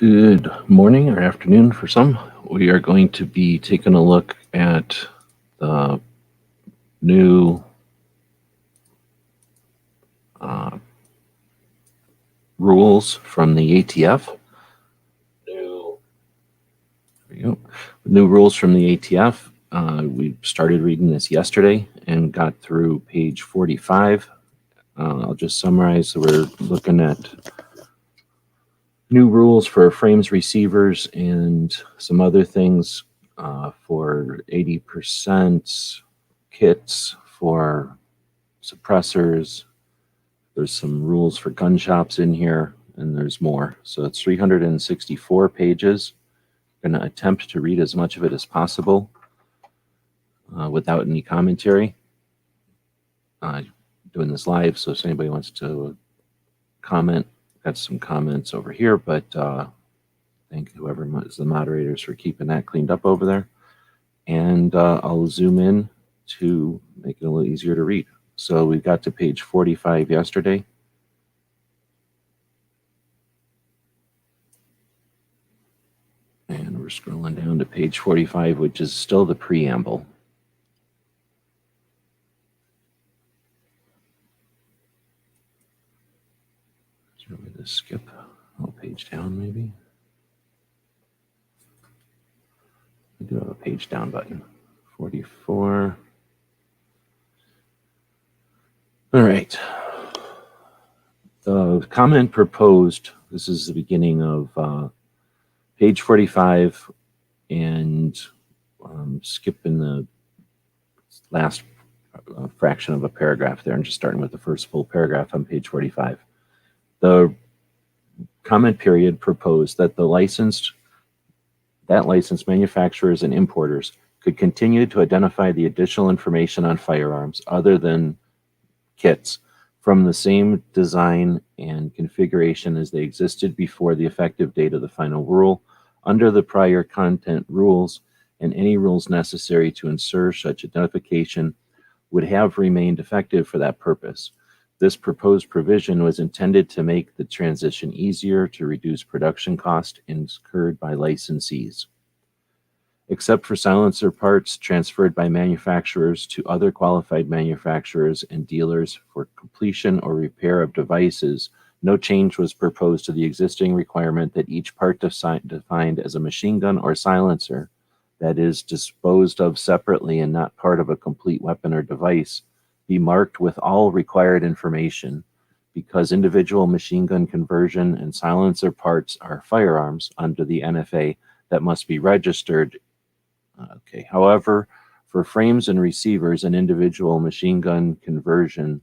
Good morning or afternoon for some. We are going to be taking a look at the new rules from the ATF. New rules from the ATF. We started reading this yesterday and got through page 45. I'll just summarize. So we're looking at new rules for frames, receivers, and some other things for 80% kits for suppressors. There's some rules for gun shops in here, and there's more. So it's 364 pages. I'm going to attempt to read as much of it as possible without any commentary. Doing this live, so if anybody wants to comment, got some comments over here, but thank whoever is the moderators for keeping that cleaned up over there. And I'll zoom in to make it a little easier to read. So we got to page 45 yesterday. And we're scrolling down to page 45, which is still the preamble. Should we just skip a whole page down, maybe? We do have a page down button. 44. All right. The comment proposed, this is the beginning of page 45, and skipping the last fraction of a paragraph there and just starting with the first full paragraph on page 45. The comment period proposed that licensed manufacturers and importers could continue to identify the additional information on firearms other than kits from the same design and configuration as they existed before the effective date of the final rule under the prior content rules, and any rules necessary to ensure such identification would have remained effective for that purpose. This proposed provision was intended to make the transition easier to reduce production costs incurred by licensees. Except for silencer parts transferred by manufacturers to other qualified manufacturers and dealers for completion or repair of devices, no change was proposed to the existing requirement that each part defined as a machine gun or silencer that is disposed of separately and not part of a complete weapon or device be marked with all required information, because individual machine gun conversion and silencer parts are firearms under the NFA that must be registered. However, for frames and receivers, an individual machine gun conversion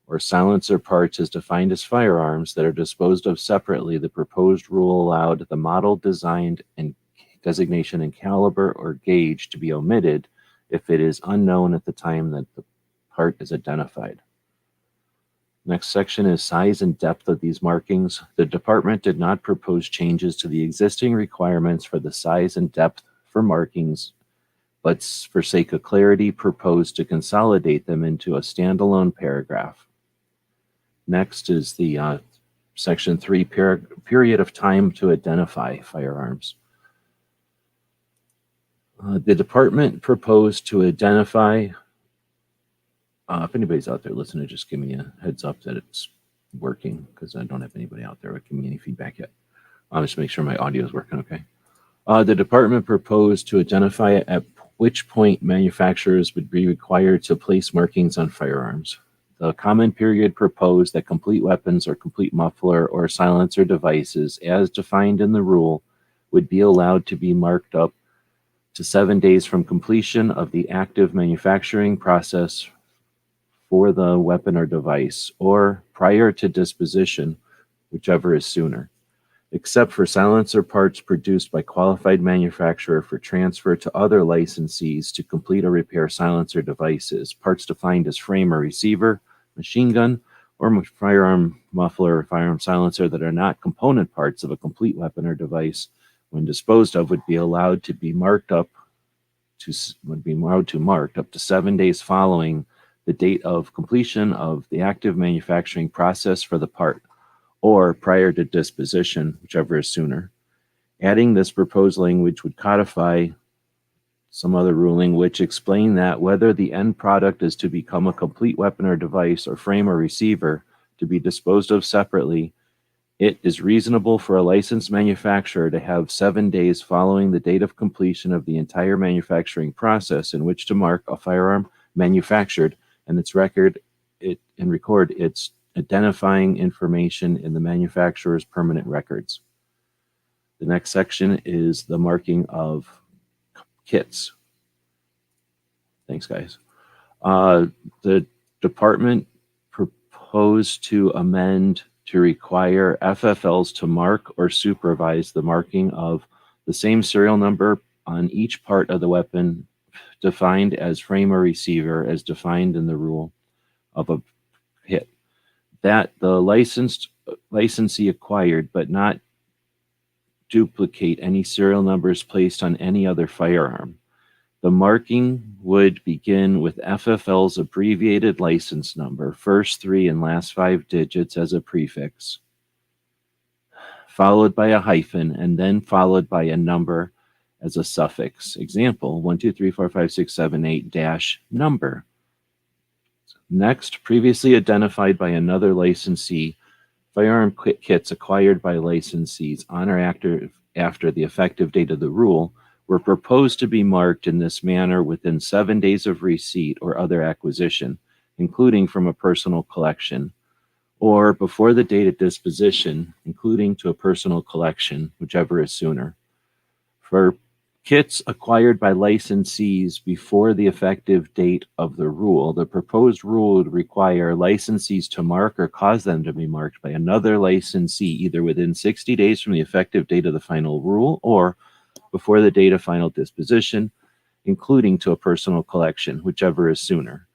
or silencer parts is defined as firearms that are disposed of separately. The proposed rule allowed the model, designed, and designation and caliber or gauge to be omitted if it is unknown at the time that the part is identified. Next section is size and depth of these markings. The department did not propose changes to the existing requirements for the size and depth for markings, but for sake of clarity, proposed to consolidate them into a standalone paragraph. Next is the section 3, period of time to identify firearms. The department proposed to identify, if anybody's out there listening, just give me a heads up that it's working, because I don't have anybody out there with giving me any feedback yet. I'll just make sure my audio is working okay. The department proposed to identify at which point manufacturers would be required to place markings on firearms. The comment period proposed that complete weapons or complete muffler or silencer devices, as defined in the rule, would be allowed to be marked up to 7 days from completion of the active manufacturing process for the weapon or device, or prior to disposition, whichever is sooner, except for silencer parts produced by qualified manufacturer for transfer to other licensees to complete or repair silencer devices, parts defined as frame or receiver, machine gun, or firearm muffler or firearm silencer that are not component parts of a complete weapon or device, when disposed of, would be allowed to be marked up to 7 days following the date of completion of the active manufacturing process for the part, or prior to disposition, whichever is sooner. Adding this proposed language would codify some other ruling which explain that whether the end product is to become a complete weapon or device or frame or receiver to be disposed of separately, it is reasonable for a licensed manufacturer to have 7 days following the date of completion of the entire manufacturing process in which to mark a firearm manufactured and record its identifying information in the manufacturer's permanent records. The next section is the marking of kits. Thanks, guys. The department proposed to amend to require FFLs to mark or supervise the marking of the same serial number on each part of the weapon defined as frame or receiver as defined in the rule of a hit, that the licensee acquired but not duplicate any serial numbers placed on any other firearm. The marking would begin with FFL's abbreviated license number, first 3 and last 5 digits as a prefix, followed by a hyphen, and then followed by a number as a suffix. Example, 1, 2, 3, 4, 5, 6, 7, 8 dash number. Next, previously identified by another licensee, firearm kits acquired by licensees on or after the effective date of the rule were proposed to be marked in this manner within 7 days of receipt or other acquisition, including from a personal collection, or before the date of disposition, including to a personal collection, whichever is sooner. For kits acquired by licensees before the effective date of the rule, the proposed rule would require licensees to mark or cause them to be marked by another licensee either within 60 days from the effective date of the final rule or before the date of final disposition, including to a personal collection, whichever is sooner.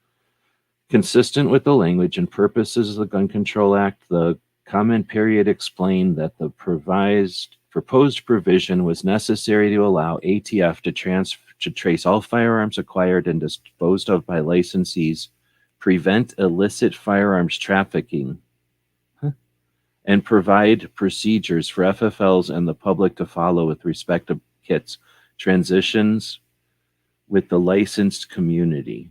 Consistent with the language and purposes of the Gun Control Act, the comment period explained that the proposed provision was necessary to allow ATF to trace all firearms acquired and disposed of by licensees, prevent illicit firearms trafficking, and provide procedures for FFLs and the public to follow with respect to kits, transactions with the licensed community.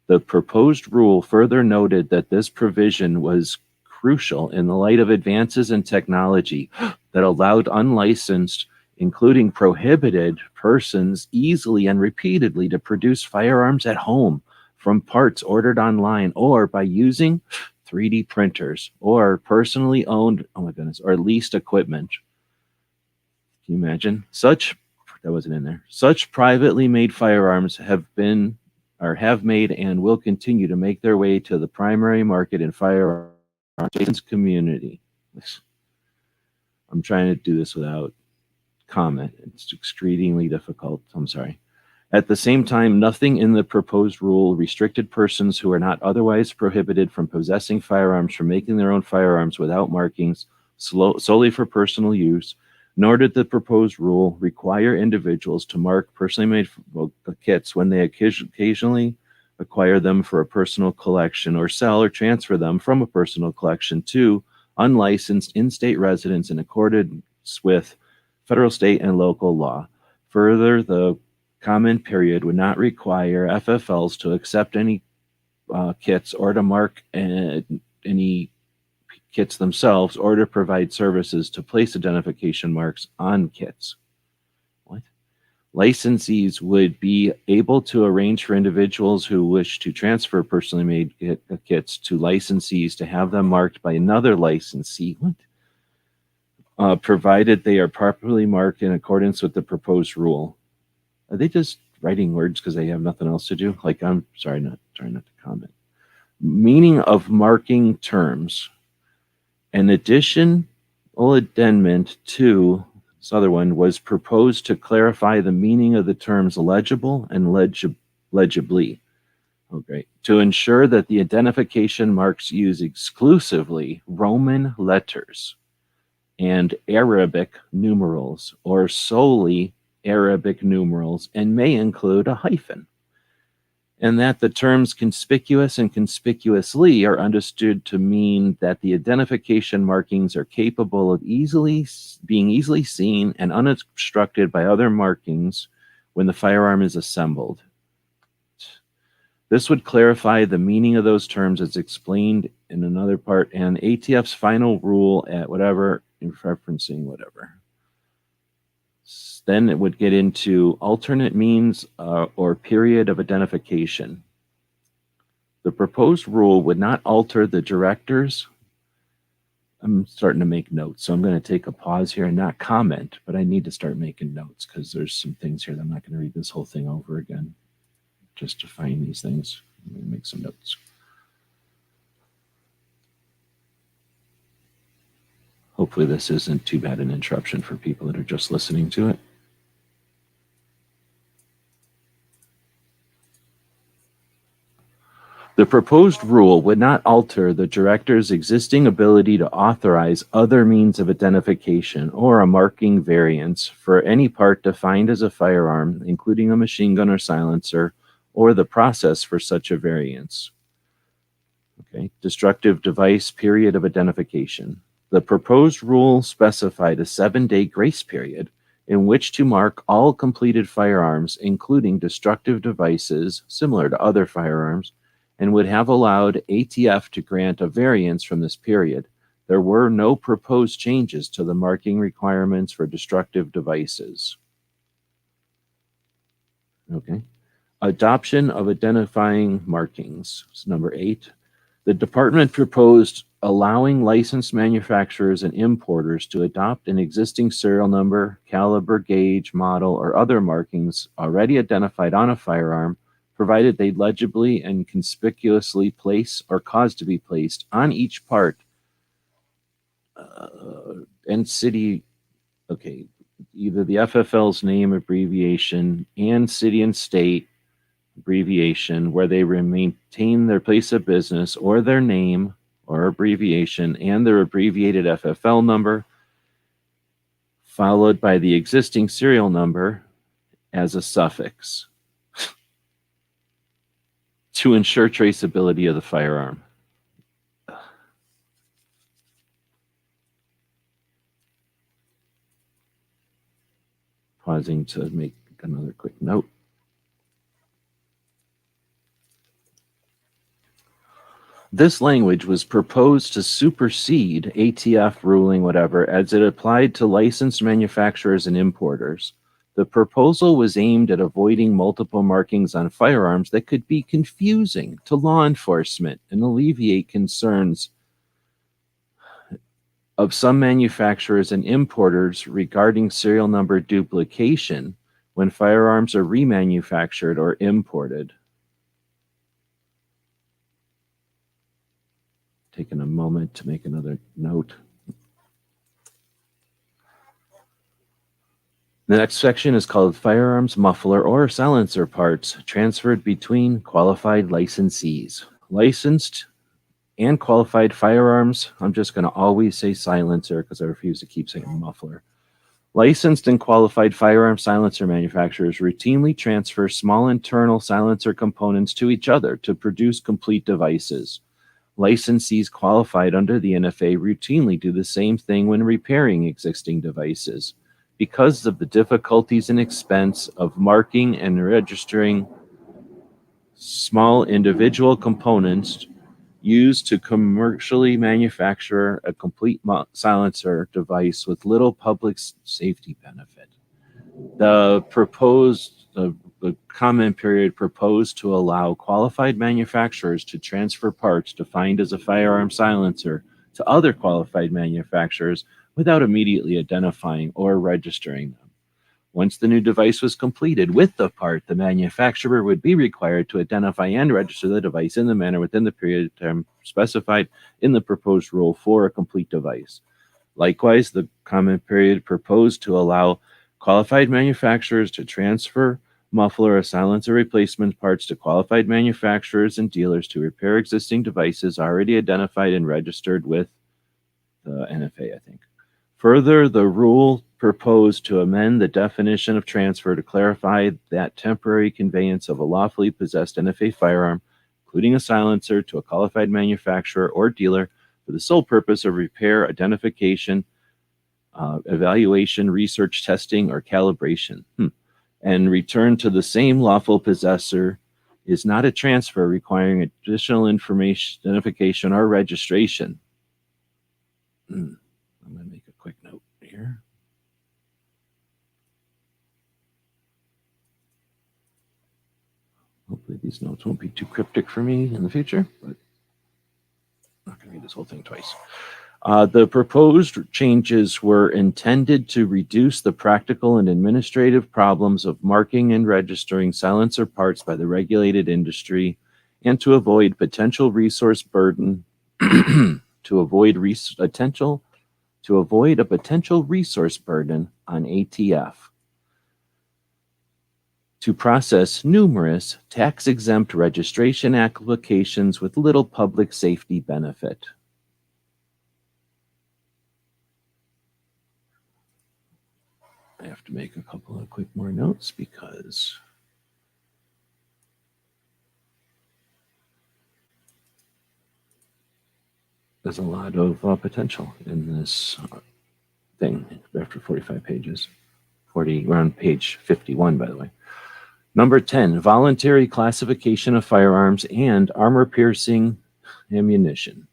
The proposed rule further noted that this provision was crucial in the light of advances in technology that allowed unlicensed, including prohibited persons, easily and repeatedly to produce firearms at home from parts ordered online or by using 3D printers or personally owned, or leased equipment. Can you imagine? Such privately made firearms have made and will continue to make their way to the primary market in firearms community. I'm trying to do this without comment. It's extremely difficult. I'm sorry. At the same time, nothing in the proposed rule restricted persons who are not otherwise prohibited from possessing firearms from making their own firearms without markings solely for personal use, nor did the proposed rule require individuals to mark personally made kits when they occasionally acquire them for a personal collection or sell or transfer them from a personal collection to unlicensed in-state residents in accordance with federal, state, and local law. Further, the comment period would not require FFLs to accept any kits or to mark any kits themselves or to provide services to place identification marks on kits. Licensees would be able to arrange for individuals who wish to transfer personally made kits to licensees to have them marked by another licensee, provided they are properly marked in accordance with the proposed rule. Are they just writing words because they have nothing else to do? I'm sorry, not trying not to comment. Meaning of marking terms. An additional addendum to this other one was proposed to clarify the meaning of the terms legible and legibly. Oh, great. To ensure that the identification marks use exclusively Roman letters and Arabic numerals or solely Arabic numerals and may include a hyphen. and that the terms conspicuous and conspicuously are understood to mean that the identification markings are capable of being easily seen and unobstructed by other markings when the firearm is assembled. This would clarify the meaning of those terms as explained in another part, and ATF's final rule at whatever, in referencing whatever. Then it would get into alternate means or period of identification. The proposed rule would not alter the director's. I'm starting to make notes, so I'm going to take a pause here and not comment, but I need to start making notes because there's some things here that I'm not going to read this whole thing over again just to find these things. I'm going to make some notes. Hopefully this isn't too bad an interruption for people that are just listening to it. The proposed rule would not alter the director's existing ability to authorize other means of identification or a marking variance for any part defined as a firearm, including a machine gun or silencer, or the process for such a variance. Okay, destructive device period of identification. The proposed rule specified a 7-day grace period in which to mark all completed firearms, including destructive devices similar to other firearms, and would have allowed ATF to grant a variance from this period. There were no proposed changes to the marking requirements for destructive devices. Okay. Adoption of identifying markings. Number 8. The department proposed allowing licensed manufacturers and importers to adopt an existing serial number, caliber, gauge, model, or other markings already identified on a firearm, provided they legibly and conspicuously place or cause to be placed on each part and city, okay, either the FFL's name abbreviation and city and state abbreviation where they maintain their place of business or their name or abbreviation and their abbreviated FFL number, followed by the existing serial number as a suffix to ensure traceability of the firearm. Pausing to make another quick note. This language was proposed to supersede ATF ruling whatever as it applied to licensed manufacturers and importers. The proposal was aimed at avoiding multiple markings on firearms that could be confusing to law enforcement and alleviate concerns of some manufacturers and importers regarding serial number duplication when firearms are remanufactured or imported. Taking a moment to make another note. The next section is called Firearms, Muffler, or Silencer Parts Transferred Between Qualified Licensees. Licensed and qualified firearms, I'm just going to always say silencer because I refuse to keep saying muffler. Licensed and qualified firearm silencer manufacturers routinely transfer small internal silencer components to each other to produce complete devices. Licensees qualified under the NFA routinely do the same thing when repairing existing devices. Because of the difficulties and expense of marking and registering small individual components used to commercially manufacture a complete silencer device with little public safety benefit. The comment period proposed to allow qualified manufacturers to transfer parts defined as a firearm silencer to other qualified manufacturers without immediately identifying or registering them. Once the new device was completed with the part, the manufacturer would be required to identify and register the device in the manner within the period of time specified in the proposed rule for a complete device. Likewise, the comment period proposed to allow qualified manufacturers to transfer muffler or silencer replacement parts to qualified manufacturers and dealers to repair existing devices already identified and registered with the NFA, I think, Further, the rule proposed to amend the definition of transfer to clarify that temporary conveyance of a lawfully possessed NFA firearm, including a silencer, to a qualified manufacturer or dealer for the sole purpose of repair, identification, evaluation, research, testing, or calibration, and return to the same lawful possessor is not a transfer requiring additional information, identification, or registration. I'm going to make a quick note here. Hopefully these notes won't be too cryptic for me in the future, but I'm not going to read this whole thing twice. The proposed changes were intended to reduce the practical and administrative problems of marking and registering silencer parts by the regulated industry, and to avoid potential resource burden, to avoid a potential resource burden on ATF to process numerous tax-exempt registration applications with little public safety benefit. I have to make a couple of quick more notes because there's a lot of potential in this thing after 45 pages. We're on page 51, by the way. Number 10, voluntary classification of firearms and armor-piercing ammunition.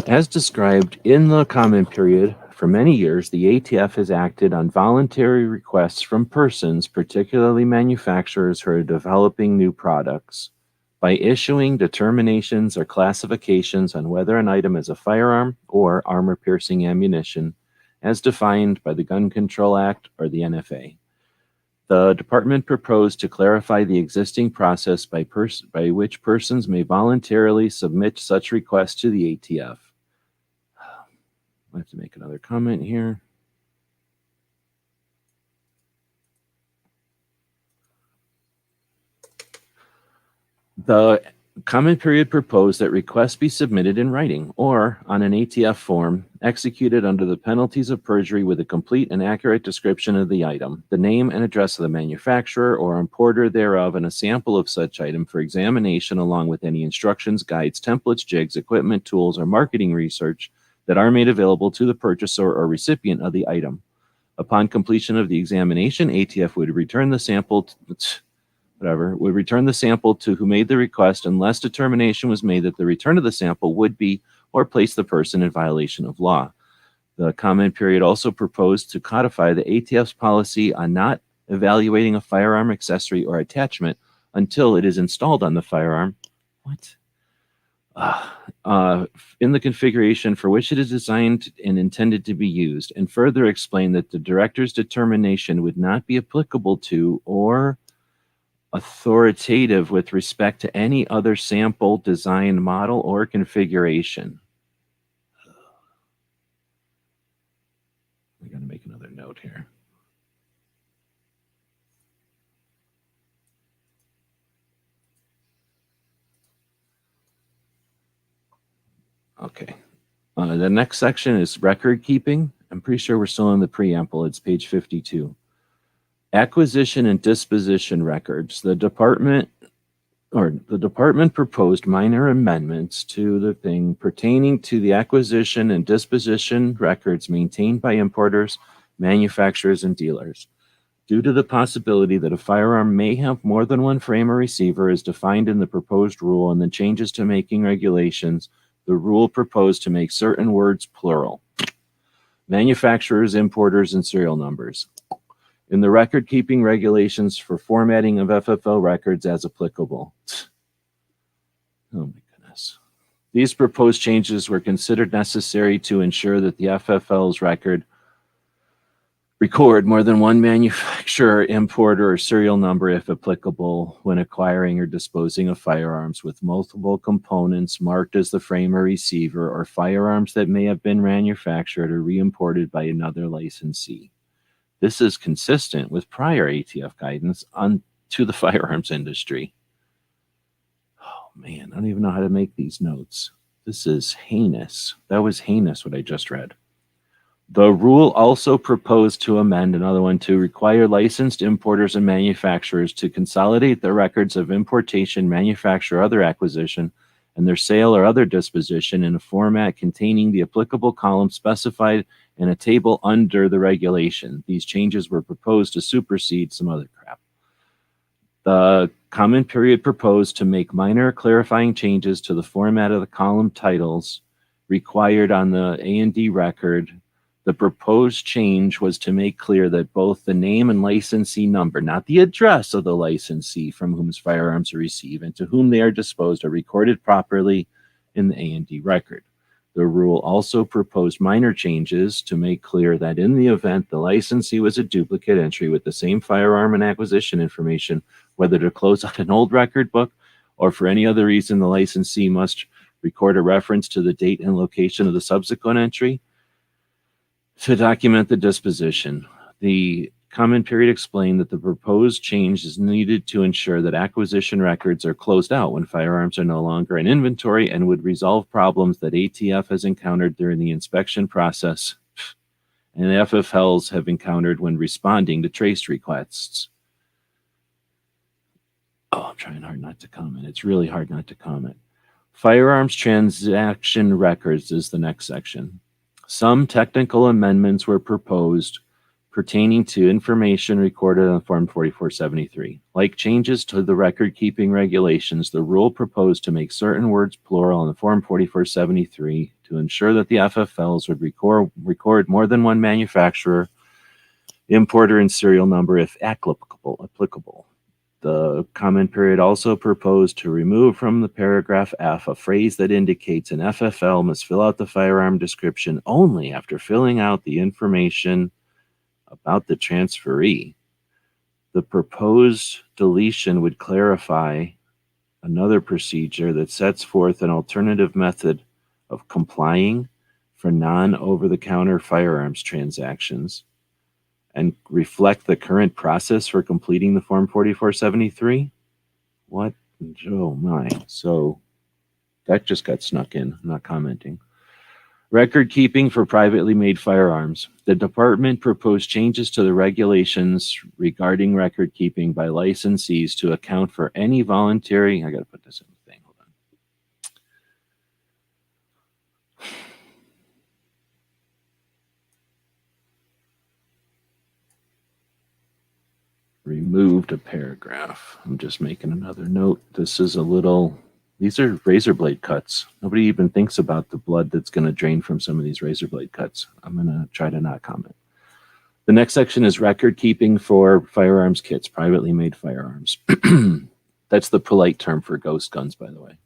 As described in the comment period, for many years, the ATF has acted on voluntary requests from persons, particularly manufacturers who are developing new products, by issuing determinations or classifications on whether an item is a firearm or armor-piercing ammunition, as defined by the Gun Control Act or the NFA. The department proposed to clarify the existing process by which persons may voluntarily submit such requests to the ATF. I have to make another comment here. The comment period proposed that requests be submitted in writing or on an ATF form executed under the penalties of perjury with a complete and accurate description of the item, the name and address of the manufacturer or importer thereof, and a sample of such item for examination, along with any instructions, guides, templates, jigs, equipment, tools, or marketing research that are made available to the purchaser or recipient of the item. Upon completion of the examination, ATF would return the sample to who made the request unless determination was made that the return of the sample would be or place the person in violation of law. The comment period also proposed to codify the ATF's policy on not evaluating a firearm accessory or attachment until it is installed on the firearm. In the configuration for which it is designed and intended to be used, and further explain that the director's determination would not be applicable to or authoritative with respect to any other sample, design, model, or configuration. I gotta make another note here. Okay. The next section is record keeping. I'm pretty sure we're still in the preamble. It's page 52. Acquisition and disposition records. The department proposed minor amendments to the thing pertaining to the acquisition and disposition records maintained by importers, manufacturers, and dealers. Due to the possibility that a firearm may have more than one frame or receiver as defined in the proposed rule and the changes to making regulations, the rule proposed to make certain words plural. Manufacturers, importers, and serial numbers. In the record-keeping regulations for formatting of FFL records as applicable. Oh my goodness. These proposed changes were considered necessary to ensure that the FFL's record record more than one manufacturer, importer, or serial number if applicable when acquiring or disposing of firearms with multiple components marked as the frame or receiver, or firearms that may have been manufactured or reimported by another licensee. This is consistent with prior ATF guidance to the firearms industry. man, I don't even know how to make these notes. This is heinous. That was heinous what I just read. The rule also proposed to amend another one to require licensed importers and manufacturers to consolidate their records of importation, manufacture, or other acquisition, and their sale or other disposition in a format containing the applicable column specified in a table under the regulation. These changes were proposed to supersede some other crap. The comment period proposed to make minor clarifying changes to the format of the column titles required on the A&D record. The proposed change was to make clear that both the name and licensee number, not the address of the licensee from whom firearms are received and to whom they are disposed, are recorded properly in the A&D record. The rule also proposed minor changes to make clear that in the event the licensee was a duplicate entry with the same firearm and acquisition information, whether to close out an old record book or for any other reason, the licensee must record a reference to the date and location of the subsequent entry to document the disposition. The comment period explained that the proposed change is needed to ensure that acquisition records are closed out when firearms are no longer in inventory and would resolve problems that ATF has encountered during the inspection process and FFLs have encountered when responding to trace requests. Oh, I'm trying hard not to comment. It's really hard not to comment. Firearms transaction records is the next section. Some technical amendments were proposed pertaining to information recorded on Form 4473. Like changes to the record-keeping regulations, the rule proposed to make certain words plural on the Form 4473 to ensure that the FFLs would record more than one manufacturer, importer, and serial number if applicable. The comment period also proposed to remove from the paragraph F a phrase that indicates an FFL must fill out the firearm description only after filling out the information about the transferee. The proposed deletion would clarify another procedure that sets forth an alternative method of complying for non-over-the-counter firearms transactions and reflect the current process for completing the Form 4473? What? Oh my. So that just got snuck in. I'm not commenting. Record keeping for privately made firearms. The department proposed changes to the regulations regarding record keeping by licensees to account for any voluntary. I got to put this in the thing. Hold on. Removed a paragraph. I'm just making another note. This is a little, these are razor blade cuts. Nobody even thinks about the blood that's going to drain from some of these razor blade cuts. I'm going to try to not comment. The next section is record keeping for firearms kits, privately made firearms. That's the polite term for ghost guns, by the way.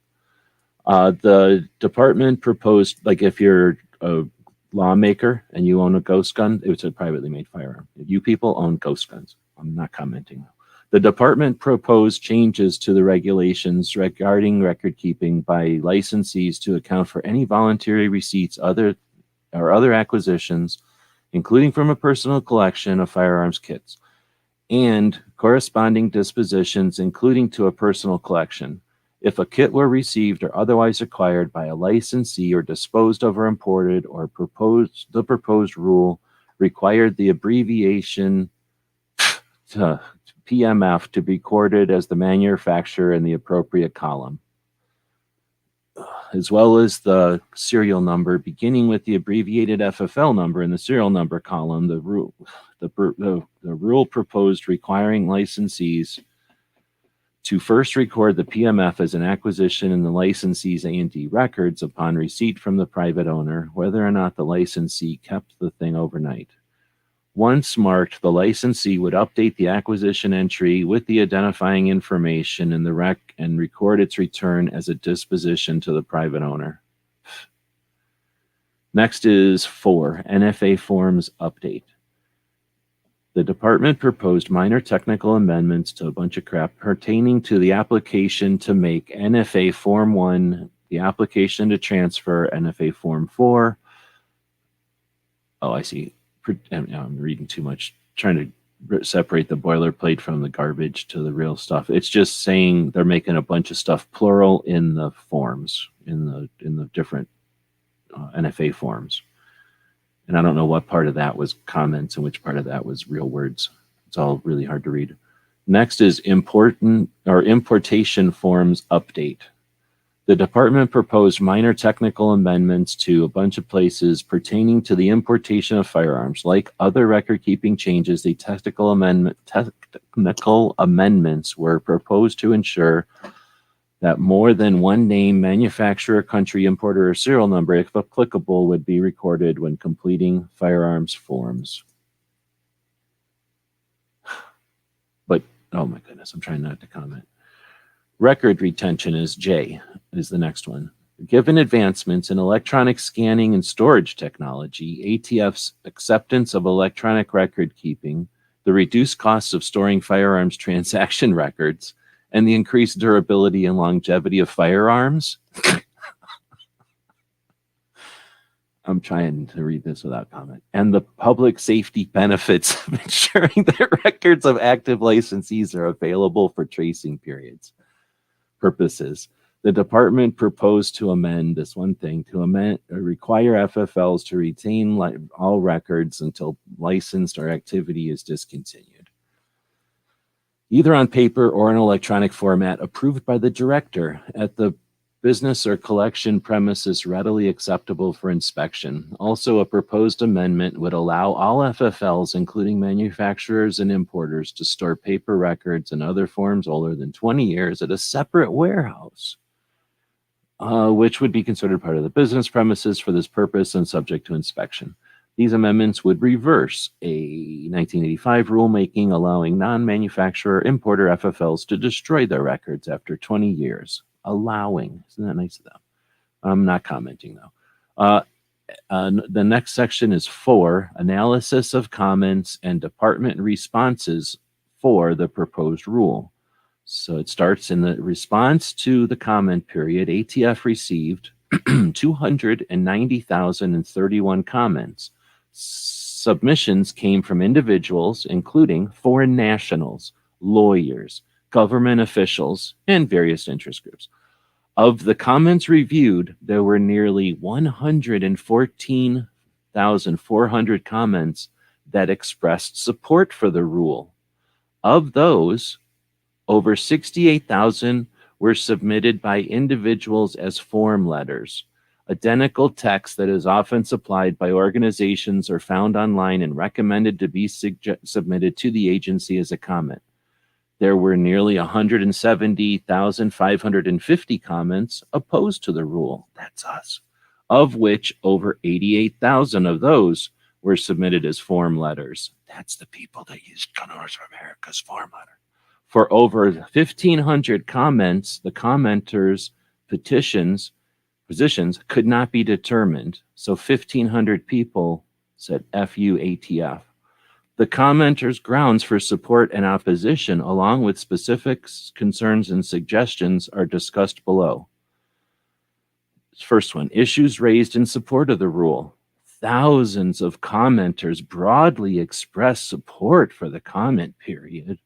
The department proposed, like if you're a lawmaker and you own a ghost gun, it's a privately made firearm. You people own ghost guns. I'm not commenting. The department proposed changes to the regulations regarding record keeping by licensees to account for any voluntary receipts or other acquisitions, including from a personal collection of firearms kits, and corresponding dispositions, including to a personal collection. If a kit were received or otherwise acquired by a licensee or disposed of or imported or the proposed rule required the abbreviation to PMF to be recorded as the manufacturer in the appropriate column, as well as the serial number beginning with the abbreviated FFL number in the serial number column. The rule proposed requiring licensees to first record the PMF as an acquisition in the licensee's A&D records upon receipt from the private owner, whether or not the licensee kept the thing overnight. Once marked, the licensee would update the acquisition entry with the identifying information in the rec and record its return as a disposition to the private owner. Next is 4, Nfa Forms update. The department proposed minor technical amendments to a bunch of crap pertaining to the application to make NFA Form 1, the application to transfer NFA Form 4. Oh, I see. I'm reading too much, trying to separate the boilerplate from the garbage to the real stuff. It's just saying they're making a bunch of stuff plural in the forms, in the different NFA forms. And I don't know what part of that was comments and which part of that was real words. It's all really hard to read. Next is importation forms update. The department proposed minor technical amendments to a bunch of places pertaining to the importation of firearms. Like other record-keeping changes, the technical amendments were proposed to ensure that more than one name, manufacturer, country, importer, or serial number, if applicable, would be recorded when completing firearms forms. But, oh my goodness, I'm trying not to comment. Record retention is J, is the next one. Given advancements in electronic scanning and storage technology, ATF's acceptance of electronic record keeping, the reduced costs of storing firearms transaction records, and the increased durability and longevity of firearms. I'm trying to read this without comment. And the public safety benefits of ensuring that records of active licensees are available for tracing purposes. The department proposed to amend this one thing to require FFLs to retain all records until licensed or activity is discontinued, either on paper or in electronic format approved by the director at the business or collection premises readily acceptable for inspection. Also, a proposed amendment would allow all FFLs, including manufacturers and importers, to store paper records and other forms older than 20 years at a separate warehouse, which would be considered part of the business premises for this purpose and subject to inspection. These amendments would reverse a 1985 rulemaking allowing non-manufacturer importer FFLs to destroy their records after 20 years. Allowing. Isn't that nice of them? I'm not commenting, though. The next section is 4, analysis of comments and department responses for the proposed rule. So it starts in the response to the comment period. ATF received 290,031 comments. Submissions came from individuals, including foreign nationals, lawyers, government officials, and various interest groups. Of the comments reviewed, there were nearly 114,400 comments that expressed support for the rule. Of those, over 68,000 were submitted by individuals as form letters. Identical text that is often supplied by organizations or found online and recommended to be submitted to the agency as a comment. There were nearly 170,550 comments opposed to the rule. That's us. Of which over 88,000 of those were submitted as form letters. That's the people that used Gun Owners of America's form letter. For over 1,500 comments, the commenters' positions could not be determined. So 1,500 people said FU ATF. The commenters' grounds for support and opposition, along with specifics, concerns, and suggestions, are discussed below. First one, issues raised in support of the rule. Thousands of commenters broadly expressed support for the comment period.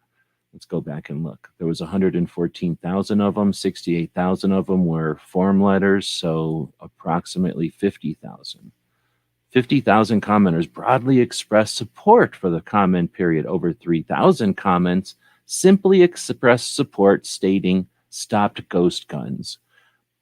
Let's go back and look. There was 114,000 of them. 68,000 of them were form letters, so approximately 50,000. 50,000 commenters broadly expressed support for the comment period. Over 3,000 comments simply expressed support, stating stopped ghost guns.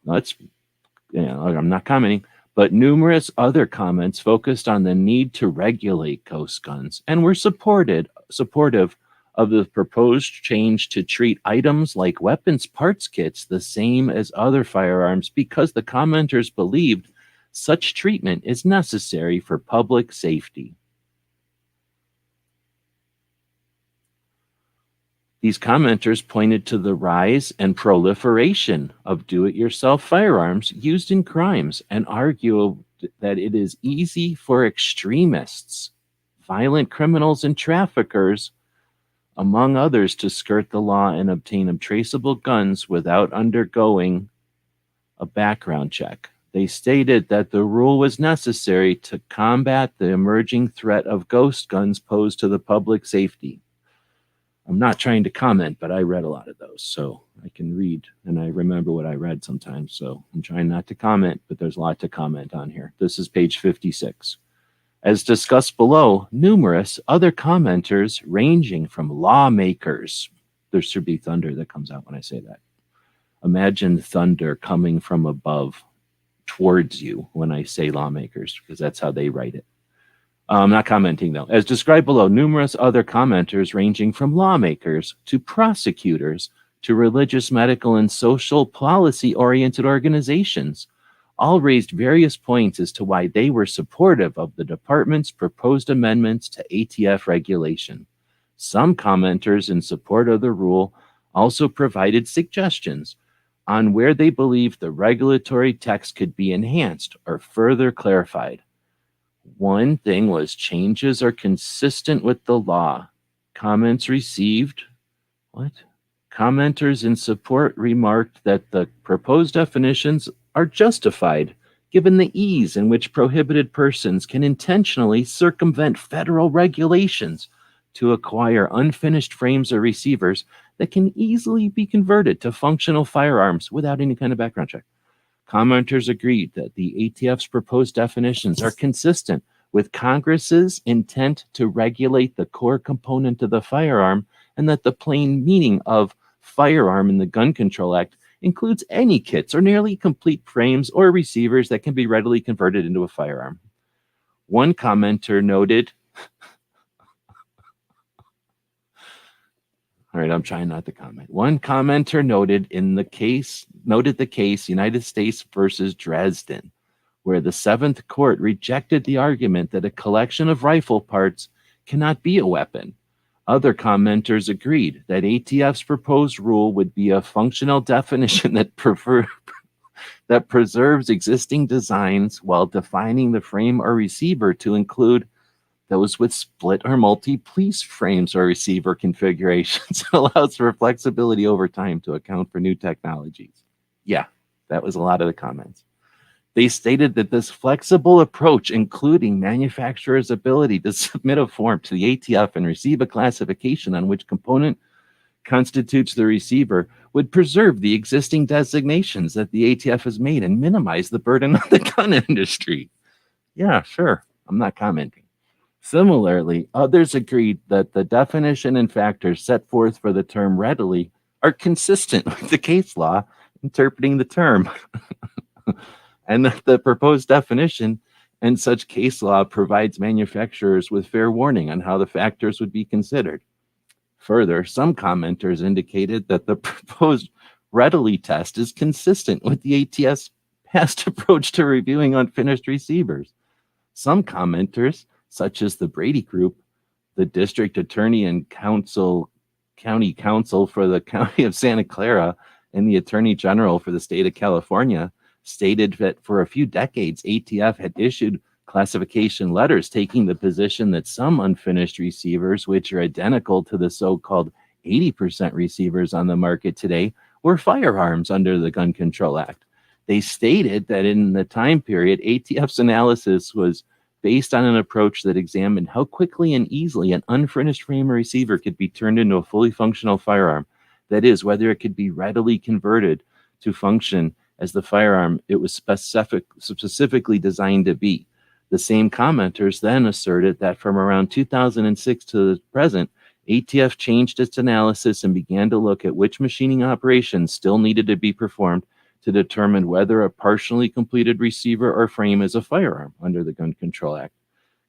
I'm not commenting, but numerous other comments focused on the need to regulate ghost guns and were supportive of the proposed change to treat items like weapons parts kits the same as other firearms because the commenters believed such treatment is necessary for public safety. These commenters pointed to the rise and proliferation of do-it-yourself firearms used in crimes and argue that it is easy for extremists, violent criminals, and traffickers, among others, to skirt the law and obtain traceable guns without undergoing a background check. They stated that the rule was necessary to combat the emerging threat of ghost guns posed to the public safety. I'm not trying to comment, but I read a lot of those, so I can read, and I remember what I read sometimes, so I'm trying not to comment, but there's a lot to comment on here. This is page 56. As discussed below, numerous other commenters ranging from lawmakers, there should be thunder that comes out when I say that. Imagine thunder coming from above towards you when I say lawmakers, because that's how they write it. I'm not commenting though. As described below, numerous other commenters ranging from lawmakers to prosecutors to religious, medical, and social policy-oriented organizations all raised various points as to why they were supportive of the department's proposed amendments to ATF regulation. Some commenters in support of the rule also provided suggestions on where they believed the regulatory text could be enhanced or further clarified. One thing was changes are consistent with the law. Comments received, Commenters in support remarked that the proposed definitions are justified given the ease in which prohibited persons can intentionally circumvent federal regulations to acquire unfinished frames or receivers that can easily be converted to functional firearms without any kind of background check. Commenters agreed that the ATF's proposed definitions are consistent with Congress's intent to regulate the core component of the firearm, and that the plain meaning of firearm in the Gun Control Act includes any kits or nearly complete frames or receivers that can be readily converted into a firearm. One commenter noted, all right, I'm trying not to comment. One commenter noted the case United States versus Dresden, where the Seventh Court rejected the argument that a collection of rifle parts cannot be a weapon. Other commenters agreed that ATF's proposed rule would be a functional definition that preserves existing designs while defining the frame or receiver to include those with split or multi-piece frames or receiver configurations. Allows for flexibility over time to account for new technologies. Yeah, that was a lot of the comments. They stated that this flexible approach, including manufacturers' ability to submit a form to the ATF and receive a classification on which component constitutes the receiver, would preserve the existing designations that the ATF has made and minimize the burden on the gun industry. Yeah, sure. I'm not commenting. Similarly, others agreed that the definition and factors set forth for the term readily are consistent with the case law interpreting the term, and that the proposed definition and such case law provides manufacturers with fair warning on how the factors would be considered. Further, some commenters indicated that the proposed readily test is consistent with the ATF's past approach to reviewing unfinished receivers. Some commenters, such as the Brady Group, the district attorney and county counsel for the county of Santa Clara, and the attorney general for the state of California, stated that for a few decades, ATF had issued classification letters taking the position that some unfinished receivers, which are identical to the so-called 80% receivers on the market today, were firearms under the Gun Control Act. They stated that in the time period, ATF's analysis was based on an approach that examined how quickly and easily an unfinished frame or receiver could be turned into a fully functional firearm. That is, whether it could be readily converted to function as the firearm it was specifically designed to be. The same commenters then asserted that from around 2006 to the present, ATF changed its analysis and began to look at which machining operations still needed to be performed to determine whether a partially completed receiver or frame is a firearm under the Gun Control Act.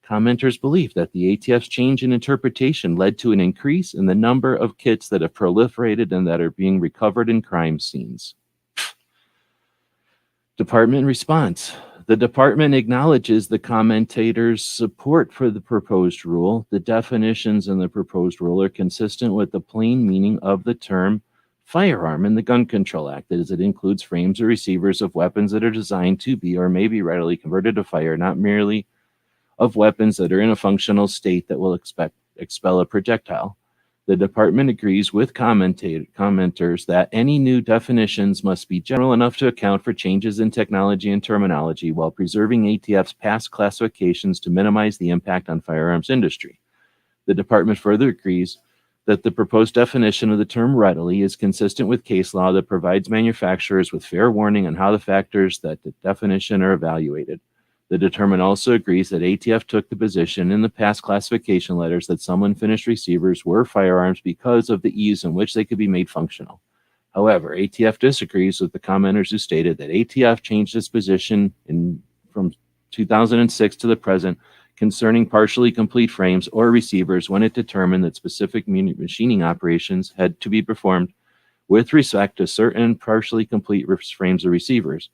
Commenters believe that the ATF's change in interpretation led to an increase in the number of kits that have proliferated and that are being recovered in crime scenes. Department response. The department acknowledges the commentators' support for the proposed rule. The definitions in the proposed rule are consistent with the plain meaning of the term firearm in the Gun Control Act, as it includes frames or receivers of weapons that are designed to be or may be readily converted to fire, not merely of weapons that are in a functional state that will expel a projectile. The department agrees with commenters that any new definitions must be general enough to account for changes in technology and terminology while preserving ATF's past classifications to minimize the impact on firearms industry. The department further agrees that the proposed definition of the term readily is consistent with case law that provides manufacturers with fair warning on how the factors that the definition are evaluated. The department also agrees that ATF took the position in the past classification letters that some unfinished receivers were firearms because of the ease in which they could be made functional. However, ATF disagrees with the commenters who stated that ATF changed its position from 2006 to the present concerning partially complete frames or receivers when it determined that specific machining operations had to be performed with respect to certain partially complete frames or receivers.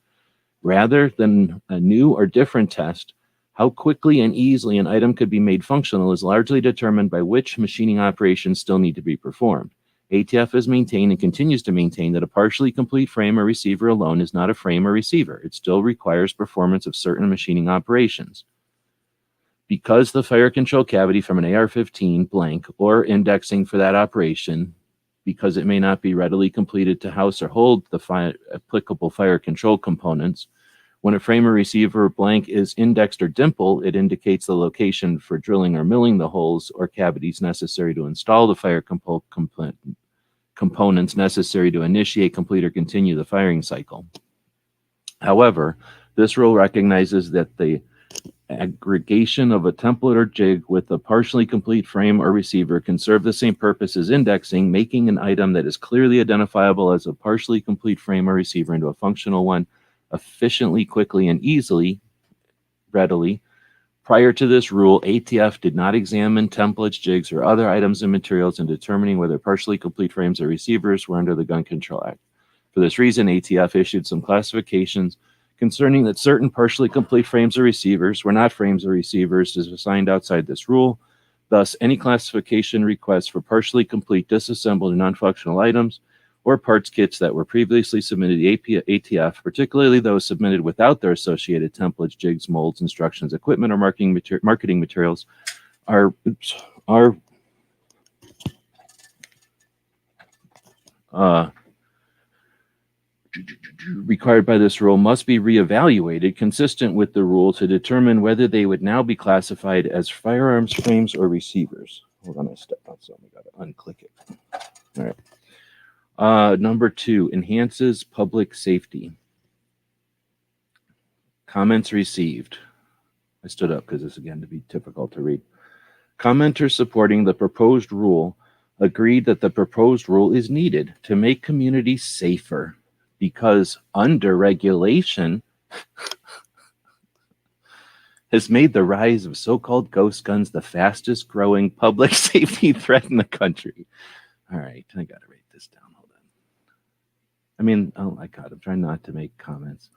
Rather than a new or different test, how quickly and easily an item could be made functional is largely determined by which machining operations still need to be performed. ATF has maintained and continues to maintain that a partially complete frame or receiver alone is not a frame or receiver. It still requires performance of certain machining operations. Because the fire control cavity from an AR-15 blank or indexing for that operation, because it may not be readily completed to house or hold the applicable fire control components, when a frame or receiver blank is indexed or dimple, it indicates the location for drilling or milling the holes or cavities necessary to install the fire components necessary to initiate, complete, or continue the firing cycle. However, this rule recognizes that the aggregation of a template or jig with a partially complete frame or receiver can serve the same purpose as indexing, making an item that is clearly identifiable as a partially complete frame or receiver into a functional one efficiently, quickly, and readily. Prior to this rule, ATF did not examine templates, jigs, or other items and materials in determining whether partially complete frames or receivers were under the Gun Control Act. For this reason, ATF issued some classifications concerning that certain partially complete frames or receivers were not frames or receivers as assigned outside this rule. Thus, any classification requests for partially complete disassembled and non-functional items or parts kits that were previously submitted to ATF, particularly those submitted without their associated templates, jigs, molds, instructions, equipment, or marketing materials, are required by this rule must be reevaluated consistent with the rule to determine whether they would now be classified as firearms, frames, or receivers. Hold on, I stepped on something. I got to unclick it. All right. Number 2, enhances public safety. Comments received. I stood up because this again to be difficult to read. Commenters supporting the proposed rule agreed that the proposed rule is needed to make communities safer because under-regulation has made the rise of so-called ghost guns the fastest growing public safety threat in the country. All right, I got to write this down. Hold on. I mean, oh my God, I'm trying not to make comments.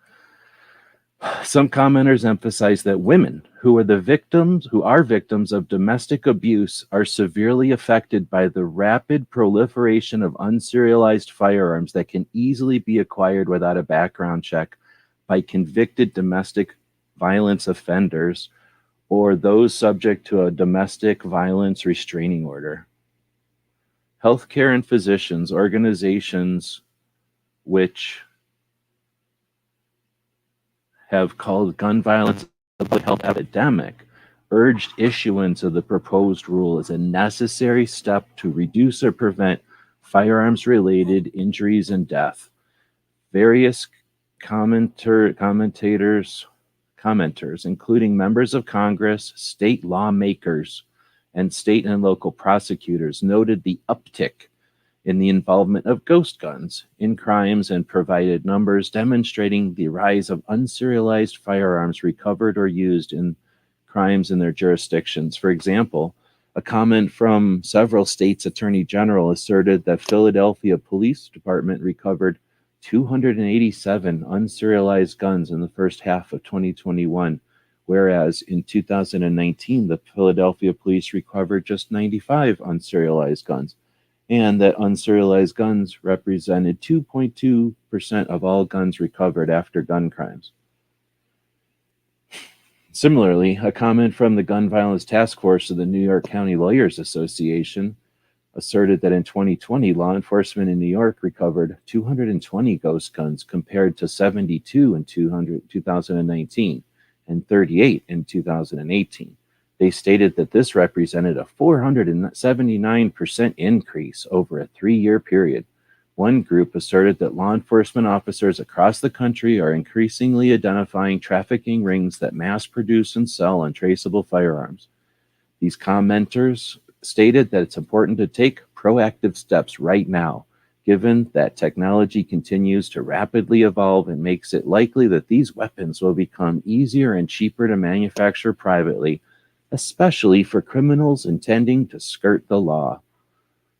Some commenters emphasize that women who are victims of domestic abuse are severely affected by the rapid proliferation of unserialized firearms that can easily be acquired without a background check by convicted domestic violence offenders or those subject to a domestic violence restraining order. Healthcare and physicians organizations which have called gun violence a public health epidemic, urged issuance of the proposed rule as a necessary step to reduce or prevent firearms-related injuries and death. Various commenters, including members of Congress, state lawmakers, and state and local prosecutors, noted the uptick in the involvement of ghost guns in crimes and provided numbers demonstrating the rise of unserialized firearms recovered or used in crimes in their jurisdictions. For example, a comment from several states' attorney general asserted that Philadelphia Police Department recovered 287 unserialized guns in the first half of 2021, whereas in 2019, the Philadelphia Police recovered just 95 unserialized guns, and that unserialized guns represented 2.2% of all guns recovered after gun crimes. Similarly, a comment from the Gun Violence Task Force of the New York County Lawyers Association asserted that in 2020, law enforcement in New York recovered 220 ghost guns compared to 72 in 2019 and 38 in 2018. They stated that this represented a 479% increase over a 3-year period. One group asserted that law enforcement officers across the country are increasingly identifying trafficking rings that mass produce and sell untraceable firearms. These commenters stated that it's important to take proactive steps right now, given that technology continues to rapidly evolve and makes it likely that these weapons will become easier and cheaper to manufacture privately, especially for criminals intending to skirt the law.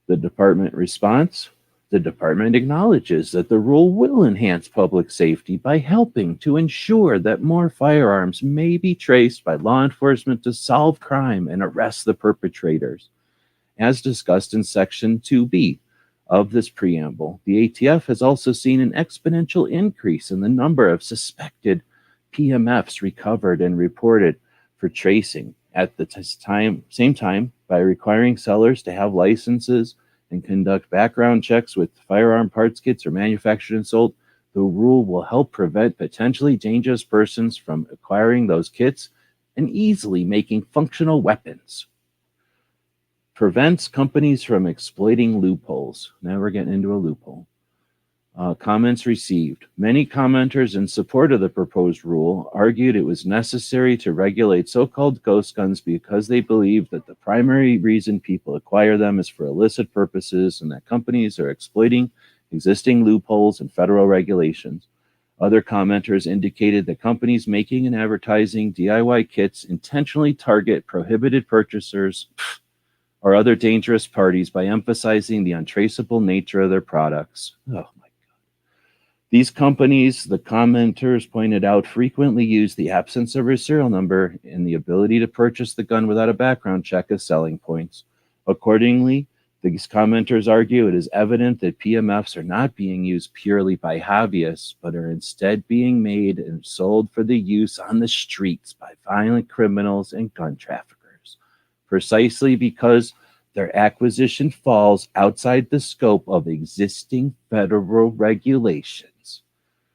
The department response: the department acknowledges that the rule will enhance public safety by helping to ensure that more firearms may be traced by law enforcement to solve crime and arrest the perpetrators. As discussed in Section 2B of this preamble, the ATF has also seen an exponential increase in the number of suspected PMFs recovered and reported for tracing. At the same time, by requiring sellers to have licenses and conduct background checks with firearm parts kits are manufactured and sold, the rule will help prevent potentially dangerous persons from acquiring those kits and easily making functional weapons. Prevents companies from exploiting loopholes. Now we're getting into a loophole. Comments received. Many commenters in support of the proposed rule argued it was necessary to regulate so-called ghost guns because they believe that the primary reason people acquire them is for illicit purposes and that companies are exploiting existing loopholes in federal regulations. Other commenters indicated that companies making and advertising DIY kits intentionally target prohibited purchasers or other dangerous parties by emphasizing the untraceable nature of their products. Oh, these companies, the commenters pointed out, frequently use the absence of a serial number and the ability to purchase the gun without a background check as selling points. Accordingly, these commenters argue it is evident that PMFs are not being used purely by hobbyists, but are instead being made and sold for the use on the streets by violent criminals and gun traffickers, precisely because their acquisition falls outside the scope of existing federal regulations.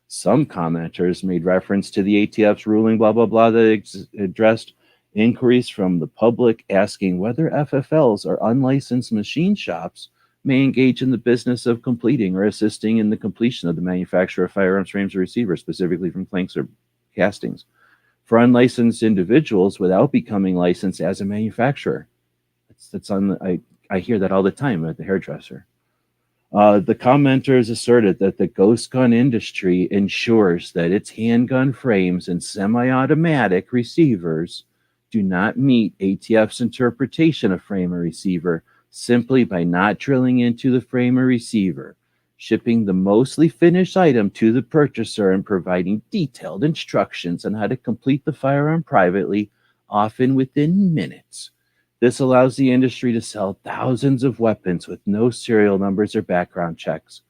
Some commenters made reference to the ATF's ruling, blah, blah, blah, that addressed inquiries from the public asking whether FFLs or unlicensed machine shops may engage in the business of completing or assisting in the completion of the manufacture of firearms frames or receivers, specifically from planks or castings, for unlicensed individuals without becoming licensed as a manufacturer. I hear that all the time at the hairdresser. The commenters asserted that the ghost gun industry ensures that its handgun frames and semi-automatic receivers do not meet ATF's interpretation of frame or receiver simply by not drilling into the frame or receiver, shipping the mostly finished item to the purchaser, and providing detailed instructions on how to complete the firearm privately, often within minutes. This allows the industry to sell thousands of weapons with no serial numbers or background checks.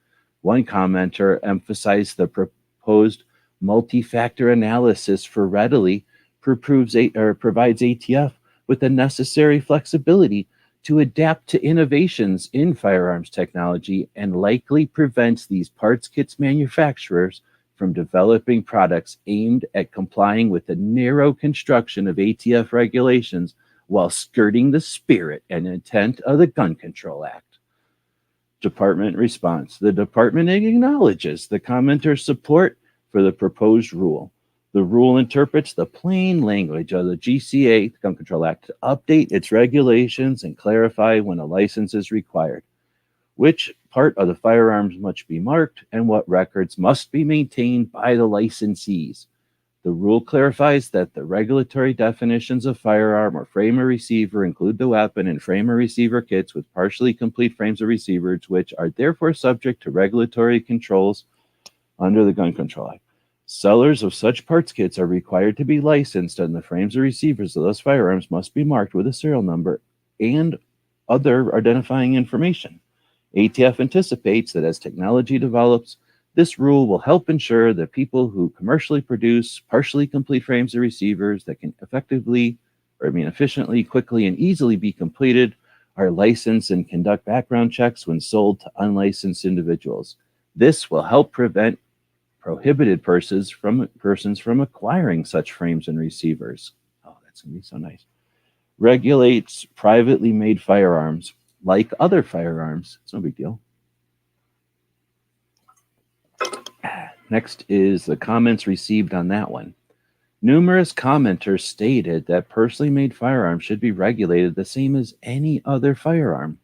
One commenter emphasized the proposed multi-factor analysis for readily provides ATF with the necessary flexibility to adapt to innovations in firearms technology and likely prevents these parts kits manufacturers from developing products aimed at complying with the narrow construction of ATF regulations while skirting the spirit and intent of the Gun Control Act. Department response. The department acknowledges the commenter's support for the proposed rule. The rule interprets the plain language of the GCA, the Gun Control Act, to update its regulations and clarify when a license is required, which part of the firearms must be marked, and what records must be maintained by the licensees. The rule clarifies that the regulatory definitions of firearm or frame or receiver include the weapon and frame or receiver kits with partially complete frames or receivers, which are therefore subject to regulatory controls under the Gun Control Act. Sellers of such parts kits are required to be licensed, and the frames or receivers of those firearms must be marked with a serial number and other identifying information. ATF anticipates that as technology develops, this rule will help ensure that people who commercially produce partially complete frames or receivers that can efficiently, quickly, and easily be completed are licensed and conduct background checks when sold to unlicensed individuals. This will help prevent prohibited persons from acquiring such frames and receivers. Oh, that's going to be so nice. Regulates privately made firearms like other firearms. It's no big deal. Next is the comments received on that one. Numerous commenters stated that personally made firearms should be regulated the same as any other firearm.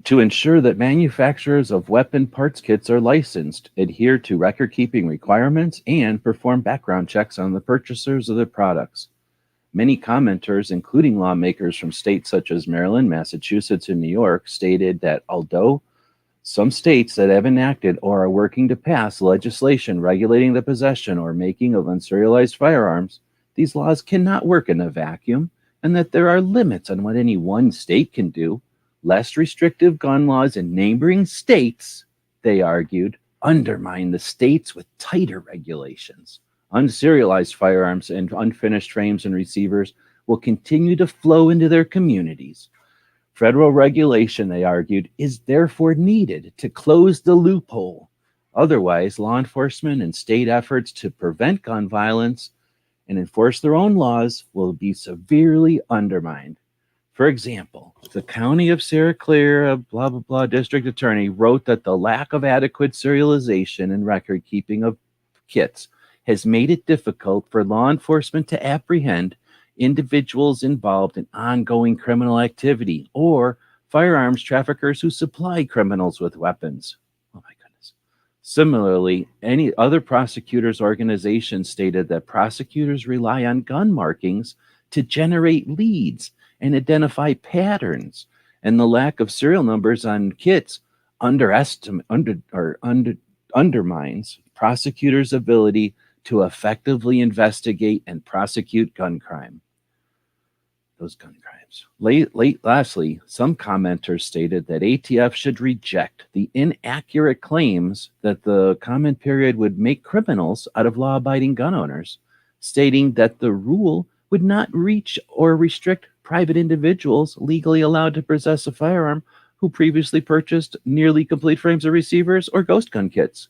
To ensure that manufacturers of weapon parts kits are licensed, adhere to record-keeping requirements, and perform background checks on the purchasers of their products. Many commenters, including lawmakers from states such as Maryland, Massachusetts, and New York, stated that although some states that have enacted or are working to pass legislation regulating the possession or making of unserialized firearms, these laws cannot work in a vacuum, and that there are limits on what any one state can do. Less restrictive gun laws in neighboring states, they argued, undermine the states with tighter regulations. Unserialized firearms and unfinished frames and receivers will continue to flow into their communities. Federal regulation, they argued, is therefore needed to close the loophole. Otherwise, law enforcement and state efforts to prevent gun violence and enforce their own laws will be severely undermined. For example, the County of Santa Clara, blah, blah, blah, district attorney wrote that the lack of adequate serialization and record keeping of kits has made it difficult for law enforcement to apprehend individuals involved in ongoing criminal activity or firearms traffickers who supply criminals with weapons. Oh my goodness. Similarly, any other prosecutors' organization stated that prosecutors rely on gun markings to generate leads and identify patterns, and the lack of serial numbers on kits undermines prosecutors' ability to effectively investigate and prosecute gun crime. Those gun crimes. Lastly, some commenters stated that ATF should reject the inaccurate claims that the comment period would make criminals out of law-abiding gun owners, stating that the rule would not reach or restrict private individuals legally allowed to possess a firearm who previously purchased nearly complete frames of receivers or ghost gun kits.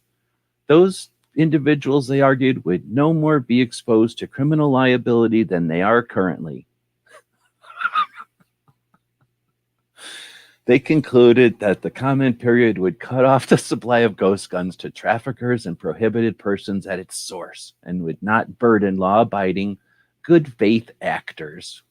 Those individuals, they argued, would no more be exposed to criminal liability than they are currently. They concluded that the comment period would cut off the supply of ghost guns to traffickers and prohibited persons at its source and would not burden law-abiding, good faith actors.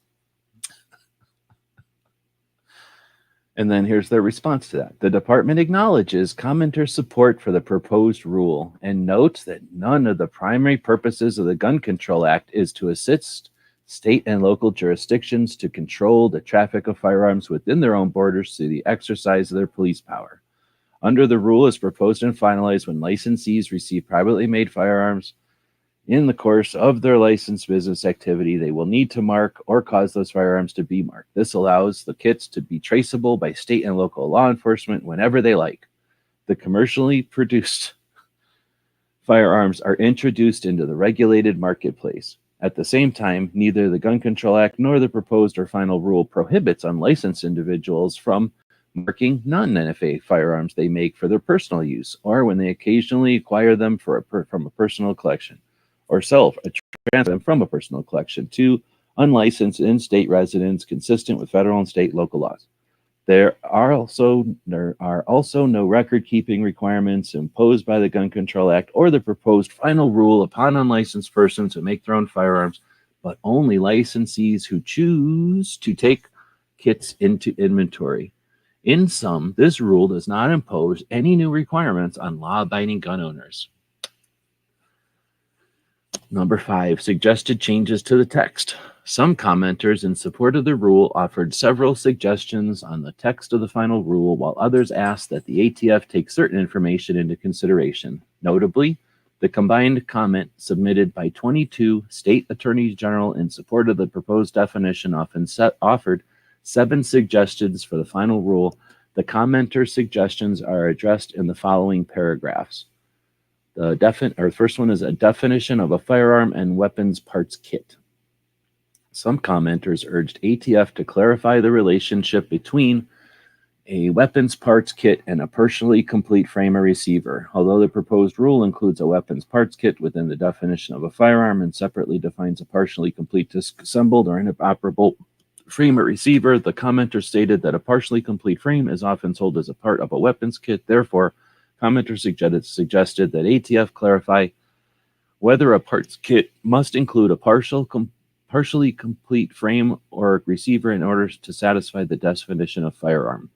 And then here's their response to that. The department acknowledges commenters' support for the proposed rule and notes that none of the primary purposes of the Gun Control Act is to assist state and local jurisdictions to control the traffic of firearms within their own borders through the exercise of their police power. Under the rule as proposed and finalized, when licensees receive privately made firearms in the course of their licensed business activity, they will need to mark or cause those firearms to be marked. This allows the kits to be traceable by state and local law enforcement whenever they like. The commercially produced firearms are introduced into the regulated marketplace. At the same time, neither the Gun Control Act nor the proposed or final rule prohibits unlicensed individuals from marking non-NFA firearms they make for their personal use or when they occasionally acquire them from a personal collection, or sell or transfer them from a personal collection to unlicensed in-state residents consistent with federal and state local laws. There are also no record-keeping requirements imposed by the Gun Control Act or the proposed final rule upon unlicensed persons who make their own firearms, but only licensees who choose to take kits into inventory. In sum, this rule does not impose any new requirements on law-abiding gun owners. Number 5, suggested changes to the text. Some commenters in support of the rule offered several suggestions on the text of the final rule, while others asked that the ATF take certain information into consideration. Notably, the combined comment submitted by 22 state attorneys general in support of the proposed definition offered 7 suggestions for the final rule. The commenter suggestions are addressed in the following paragraphs. The first one is a definition of a firearm and weapons parts kit. Some commenters urged ATF to clarify the relationship between a weapons parts kit and a partially complete frame or receiver. Although the proposed rule includes a weapons parts kit within the definition of a firearm and separately defines a partially complete disassembled or inoperable frame or receiver, the commenter stated that a partially complete frame is often sold as a part of a weapons kit. Therefore, commenters suggested that ATF clarify whether a parts kit must include a partially complete frame or receiver in order to satisfy the definition of firearm.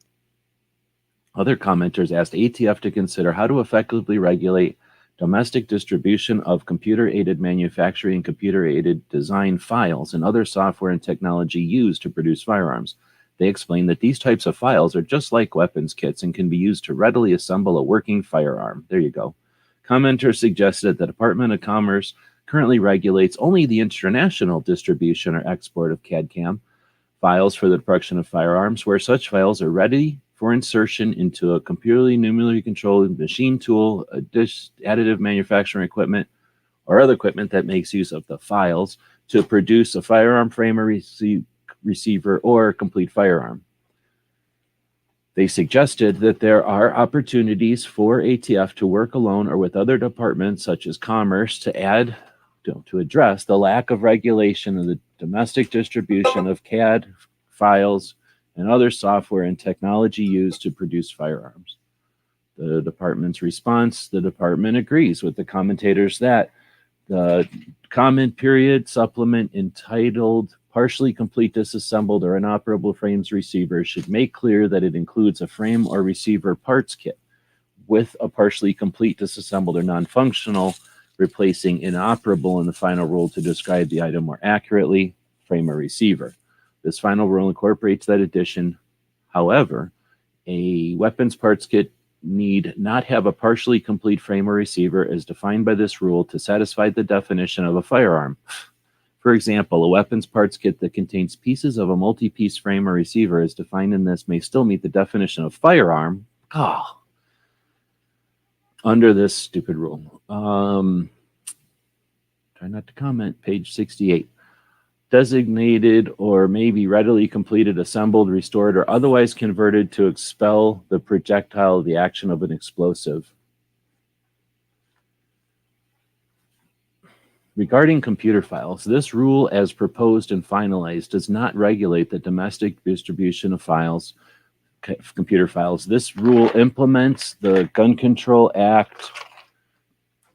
Other commenters asked ATF to consider how to effectively regulate domestic distribution of computer-aided manufacturing and computer-aided design files and other software and technology used to produce firearms. They explained that these types of files are just like weapons kits and can be used to readily assemble a working firearm. There you go. Commenters suggested that the Department of Commerce currently regulates only the international distribution or export of CAD/CAM files for the production of firearms, where such files are ready for insertion into a computerly numerically controlled machine tool, additive manufacturing equipment, or other equipment that makes use of the files to produce a firearm frame or receiver or a complete firearm. They suggested that there are opportunities for ATF to work alone or with other departments such as Commerce to address the lack of regulation of the domestic distribution of CAD files and other software and technology used to produce firearms. The department's response: the department agrees with the commentators that the comment period supplement entitled partially complete disassembled or inoperable frames receiver should make clear that it includes a frame or receiver parts kit with a partially complete disassembled or non-functional replacing inoperable in the final rule to describe the item more accurately, frame or receiver. This final rule incorporates that addition. However, a weapons parts kit need not have a partially complete frame or receiver as defined by this rule to satisfy the definition of a firearm. For example, a weapons parts kit that contains pieces of a multi-piece frame or receiver as defined in this may still meet the definition of firearm under this stupid rule. Try not to comment. Page 68. Designated or may be readily completed, assembled, restored, or otherwise converted to expel the projectile of the action of an explosive. Regarding computer files, this rule as proposed and finalized does not regulate the domestic distribution of files, computer files. This rule implements the Gun Control Act,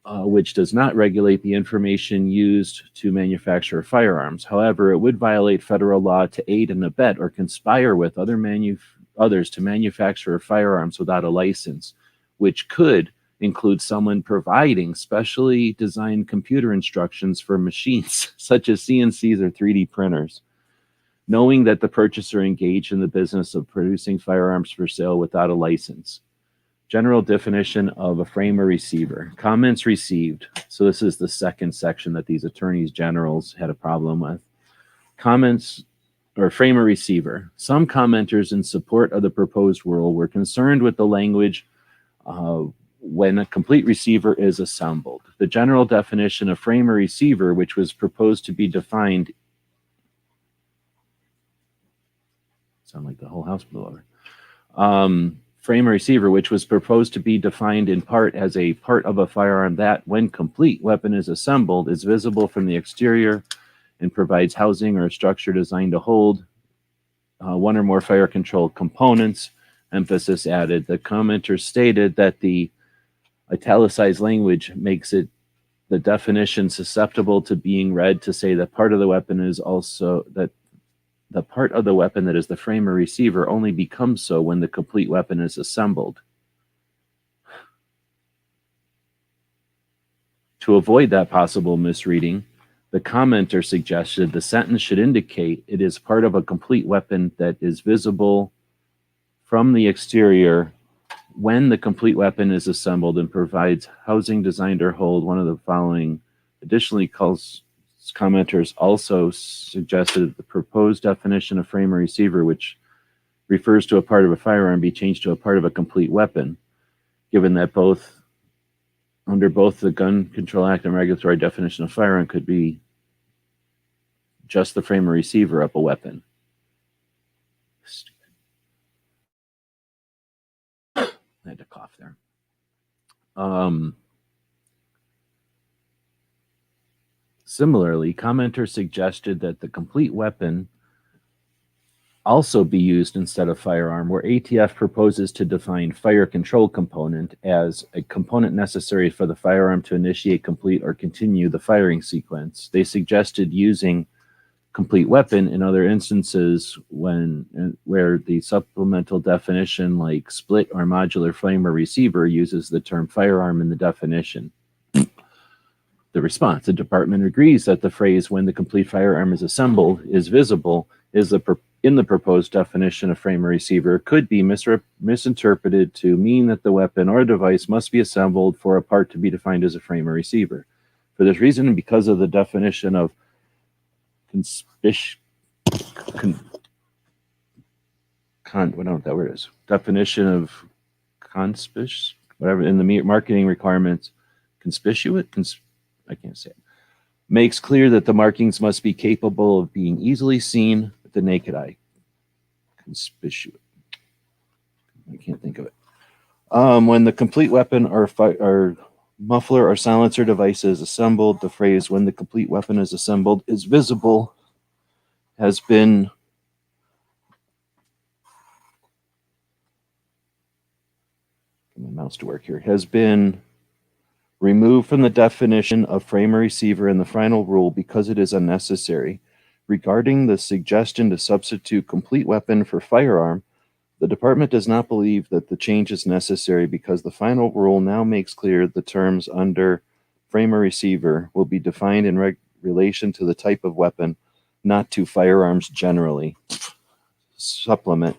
which does not regulate the information used to manufacture firearms. However, it would violate federal law to aid and abet or conspire with others to manufacture firearms without a license, which could include someone providing specially designed computer instructions for machines such as CNCs or 3D printers, knowing that the purchaser engaged in the business of producing firearms for sale without a license. General definition of a frame or receiver. Comments received. So this is the second section that these attorneys generals had a problem with. Comments or frame or receiver. Some commenters in support of the proposed rule were concerned with the language when a complete receiver is assembled. The general definition of frame or receiver, which was proposed to be defined, sound like the whole house blew over. Frame or receiver, which was proposed to be defined in part as a part of a firearm that, when complete weapon is assembled, is visible from the exterior and provides housing or a structure designed to hold one or more fire control components. Emphasis added. The commenter stated that the italicized language makes it the definition susceptible to being read to say that part of the weapon is also that the part of the weapon that is the frame or receiver only becomes so when the complete weapon is assembled. To avoid that possible misreading, the commenter suggested the sentence should indicate it is part of a complete weapon that is visible from the exterior when the complete weapon is assembled and provides housing designed to hold one of the following. Additionally, commenters also suggested the proposed definition of frame or receiver, which refers to a part of a firearm, be changed to a part of a complete weapon, given that under both the Gun Control Act and regulatory definition of firearm could be just the frame or receiver of a weapon. I had to cough there. Similarly, commenters suggested that the complete weapon also be used instead of firearm, where ATF proposes to define fire control component as a component necessary for the firearm to initiate, complete, or continue the firing sequence. They suggested using complete weapon in other instances where the supplemental definition, like split or modular frame or receiver, uses the term firearm in the definition. The response: the department agrees that the phrase "when the complete firearm is assembled" is visible in the proposed definition of frame or receiver could be misinterpreted to mean that the weapon or device must be assembled for a part to be defined as a frame or receiver. For this reason, and because of the definition of whatever in the marketing requirements, I can't say it, makes clear that the markings must be capable of being easily seen with the naked eye. Conspicuous. I can't think of it. When the complete weapon or muffler or silencer device is assembled, the phrase "when the complete weapon is assembled" is visible has been removed from the definition of frame or receiver in the final rule because it is unnecessary. Regarding the suggestion to substitute complete weapon for firearm, the department does not believe that the change is necessary because the final rule now makes clear the terms under frame or receiver will be defined in relation to the type of weapon, not to firearms generally. Supplement.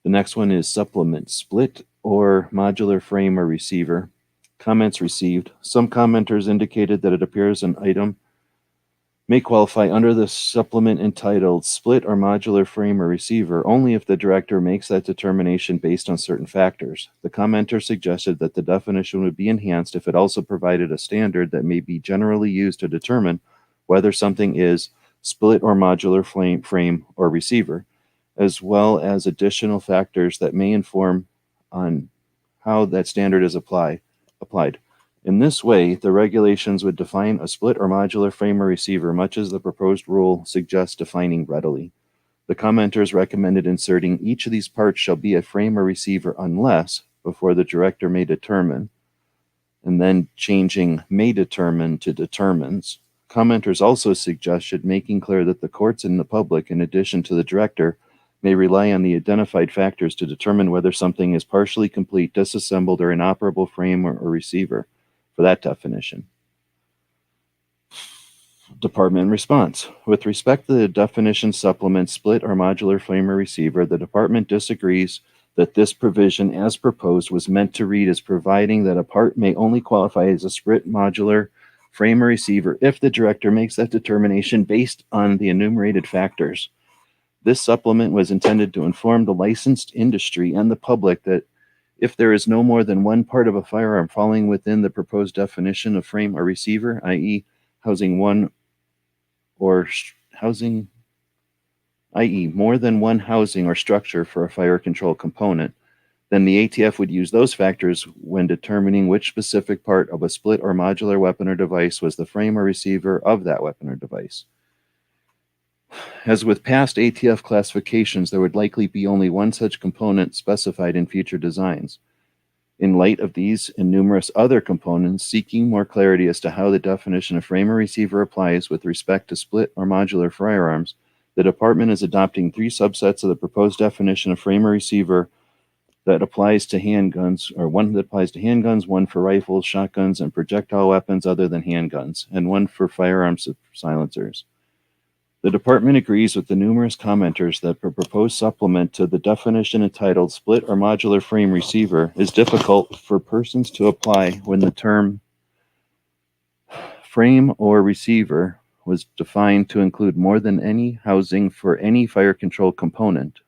The next one is supplement. Split or modular frame or receiver. Comments received. Some commenters indicated that it appears an item may qualify under the supplement entitled split or modular frame or receiver only if the director makes that determination based on certain factors. The commenter suggested that the definition would be enhanced if it also provided a standard that may be generally used to determine whether something is split or modular frame or receiver, as well as additional factors that may inform on how that standard is applied. In this way, the regulations would define a split or modular frame or receiver much as the proposed rule suggests defining readily. The commenters recommended inserting each of these parts shall be a frame or receiver unless before the director may determine, and then changing may determine to determines. Commenters also suggested making clear that the courts and the public, in addition to the director, may rely on the identified factors to determine whether something is partially complete, disassembled, or inoperable frame or receiver. For that definition. Department response. With respect to the definition supplement split or modular frame or receiver, the department disagrees that this provision as proposed was meant to read as providing that a part may only qualify as a split modular frame or receiver if the director makes that determination based on the enumerated factors. This supplement was intended to inform the licensed industry and the public that if there is no more than one part of a firearm falling within the proposed definition of frame or receiver, i.e. more than one housing or structure for a fire control component, then the ATF would use those factors when determining which specific part of a split or modular weapon or device was the frame or receiver of that weapon or device. As with past ATF classifications, there would likely be only one such component specified in future designs. In light of these and numerous other components, seeking more clarity as to how the definition of frame or receiver applies with respect to split or modular firearms, the department is adopting 3 subsets of the proposed definition of frame or receiver that applies to handguns, or one that applies to handguns, one for rifles, shotguns, and projectile weapons other than handguns, and one for firearms silencers. The department agrees with the numerous commenters that the proposed supplement to the definition entitled split or modular frame receiver is difficult for persons to apply when the term frame or receiver was defined to include more than any housing for any fire control component.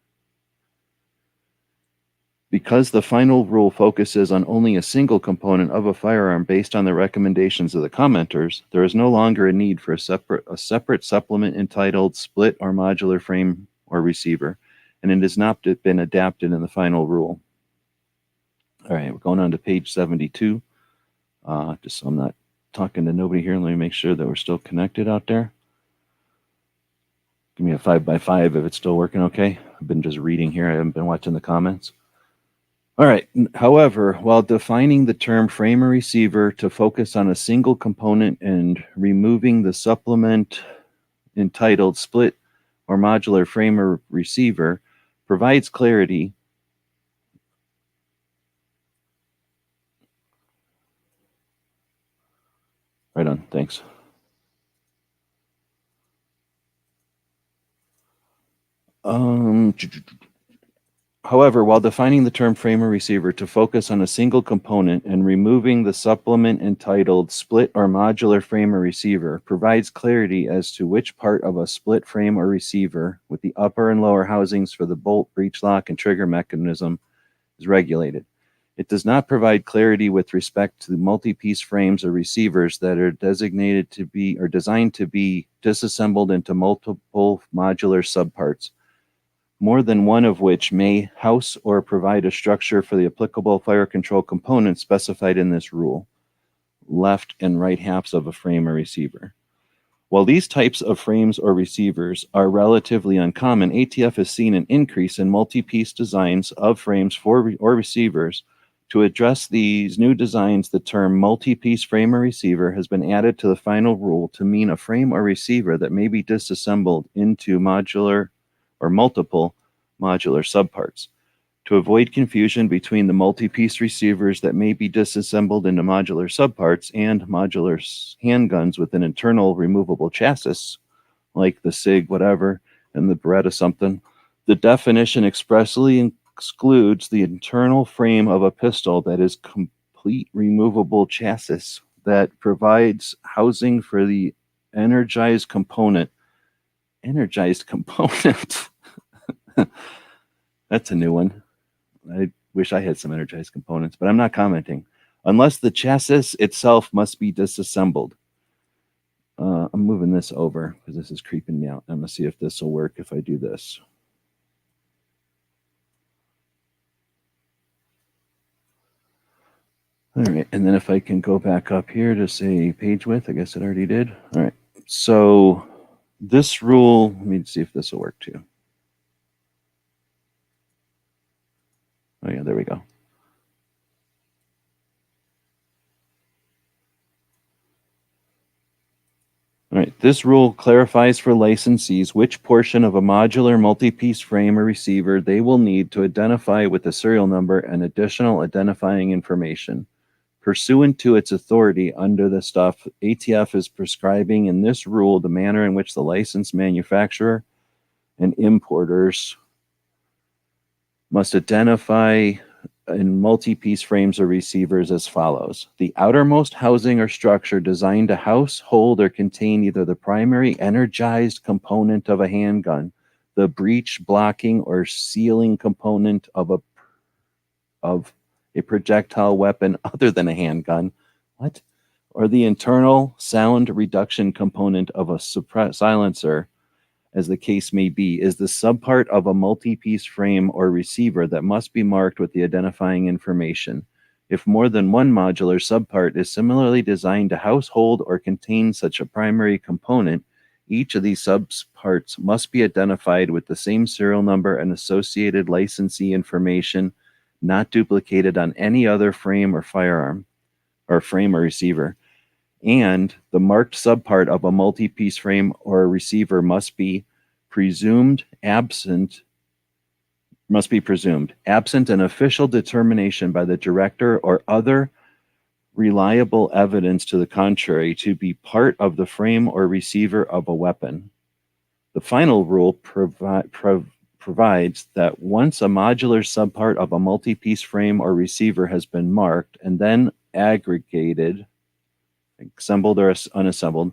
Because the final rule focuses on only a single component of a firearm based on the recommendations of the commenters, there is no longer a need for a separate supplement entitled Split or Modular Frame or Receiver, and it has not been adapted in the final rule. All right, we're going on to page 72. Just so I'm not talking to nobody here, let me make sure that we're still connected out there. Give me a 5x5 if it's still working okay. I've been just reading here. I haven't been watching the comments. All right. However, while defining the term frame or receiver to focus on a single component and removing the supplement entitled split or modular frame or receiver provides clarity. Right on. Thanks. However, while defining the term frame or receiver to focus on a single component and removing the supplement entitled split or modular frame or receiver provides clarity as to which part of a split frame or receiver with the upper and lower housings for the bolt, breech lock, and trigger mechanism is regulated. It does not provide clarity with respect to the multi-piece frames or receivers that are designated to be or designed to be disassembled into multiple modular subparts, more than one of which may house or provide a structure for the applicable fire control components specified in this rule, left and right halves of a frame or receiver. While these types of frames or receivers are relatively uncommon, ATF has seen an increase in multi-piece designs of frames or receivers. To address these new designs, the term multi-piece frame or receiver has been added to the final rule to mean a frame or receiver that may be disassembled into modular or multiple modular subparts. To avoid confusion between the multi-piece receivers that may be disassembled into modular subparts and modular handguns with an internal removable chassis, like the SIG whatever and the Beretta something, the definition expressly excludes the internal frame of a pistol that is complete removable chassis that provides housing for the energized component. Energized component. That's a new one. I wish I had some energized components, but I'm not commenting. Unless the chassis itself must be disassembled. I'm moving this over because this is creeping me out. I'm going to see if this will work if I do this. All right, and then if I can go back up here to say page width, I guess it already did. All right, so this rule, let me see if this will work too. Oh yeah, there we go. All right, this rule clarifies for licensees which portion of a modular multi-piece frame or receiver they will need to identify with the serial number and additional identifying information. Pursuant to its authority under the stuff, ATF is prescribing in this rule the manner in which the licensed manufacturer and importers must identify in multi-piece frames or receivers as follows. The outermost housing or structure designed to house, hold, or contain either the primary energized component of a handgun, the breech blocking or sealing component of a projectile weapon other than a handgun, or the internal sound reduction component of a silencer, as the case may be, is the subpart of a multi-piece frame or receiver that must be marked with the identifying information. If more than one modular subpart is similarly designed to house, hold, or contain such a primary component, each of these subparts must be identified with the same serial number and associated licensee information, not duplicated on any other frame or firearm, or frame or receiver. And the marked subpart of a multi-piece frame or receiver must be presumed absent an official determination by the director or other reliable evidence to the contrary to be part of the frame or receiver of a weapon. The final rule provides that once a modular subpart of a multi-piece frame or receiver has been marked and then aggregated, assembled or unassembled,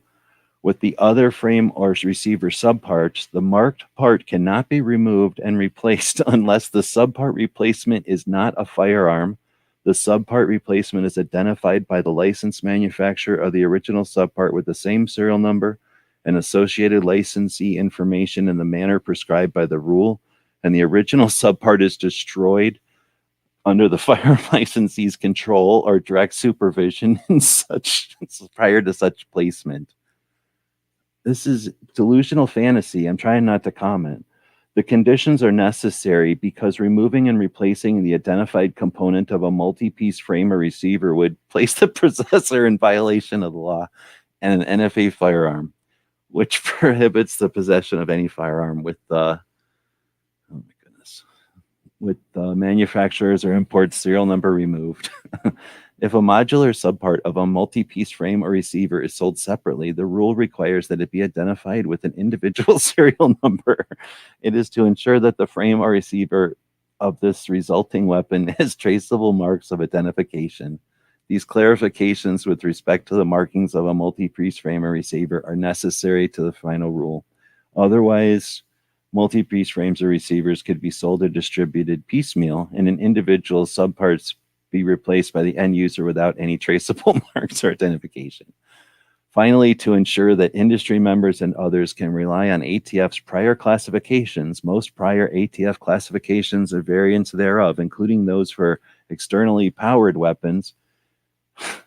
with the other frame or receiver subparts, the marked part cannot be removed and replaced unless the subpart replacement is not a firearm. The subpart replacement is identified by the licensed manufacturer of the original subpart with the same serial number and associated licensee information in the manner prescribed by the rule, and the original subpart is destroyed under the firearm licensee's control or direct supervision in such prior to such placement. This is delusional fantasy. I'm trying not to comment. The conditions are necessary because removing and replacing the identified component of a multi-piece frame or receiver would place the possessor in violation of the law and an NFA firearm, which prohibits the possession of any firearm with the manufacturer's or import's serial number removed. If a modular subpart of a multi-piece frame or receiver is sold separately, the rule requires that it be identified with an individual serial number. It is to ensure that the frame or receiver of this resulting weapon has traceable marks of identification. These clarifications with respect to the markings of a multi-piece frame or receiver are necessary to the final rule. Otherwise, multi-piece frames or receivers could be sold or distributed piecemeal, and an individual subparts be replaced by the end user without any traceable marks or identification. Finally, to ensure that industry members and others can rely on ATF's prior classifications, most prior ATF classifications or variants thereof, including those for externally powered weapons,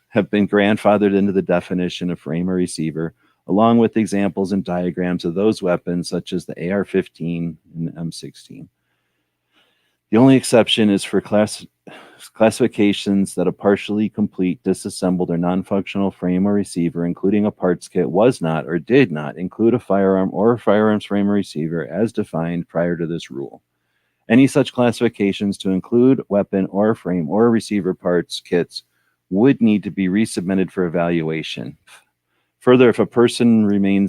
have been grandfathered into the definition of frame or receiver, along with examples and diagrams of those weapons, such as the AR-15 and the M16. The only exception is for classifications that a partially complete, disassembled, or non-functional frame or receiver, including a parts kit, was not or did not include a firearm or a firearms frame or receiver as defined prior to this rule. Any such classifications to include weapon or frame or receiver parts kits would need to be resubmitted for evaluation. Further, if persons remain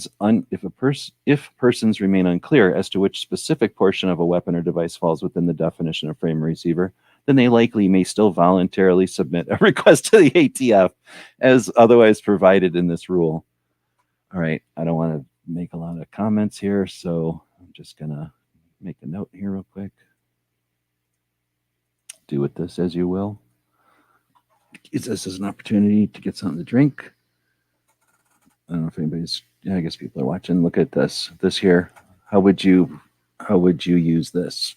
unclear as to which specific portion of a weapon or device falls within the definition of frame or receiver, then they likely may still voluntarily submit a request to the ATF as otherwise provided in this rule. All right, I don't want to make a lot of comments here, so I'm just going to make a note here real quick. Do with this as you will. Use this as an opportunity to get something to drink. I don't know if anybody's, I guess people are watching. Look at this. This here. How would you use this?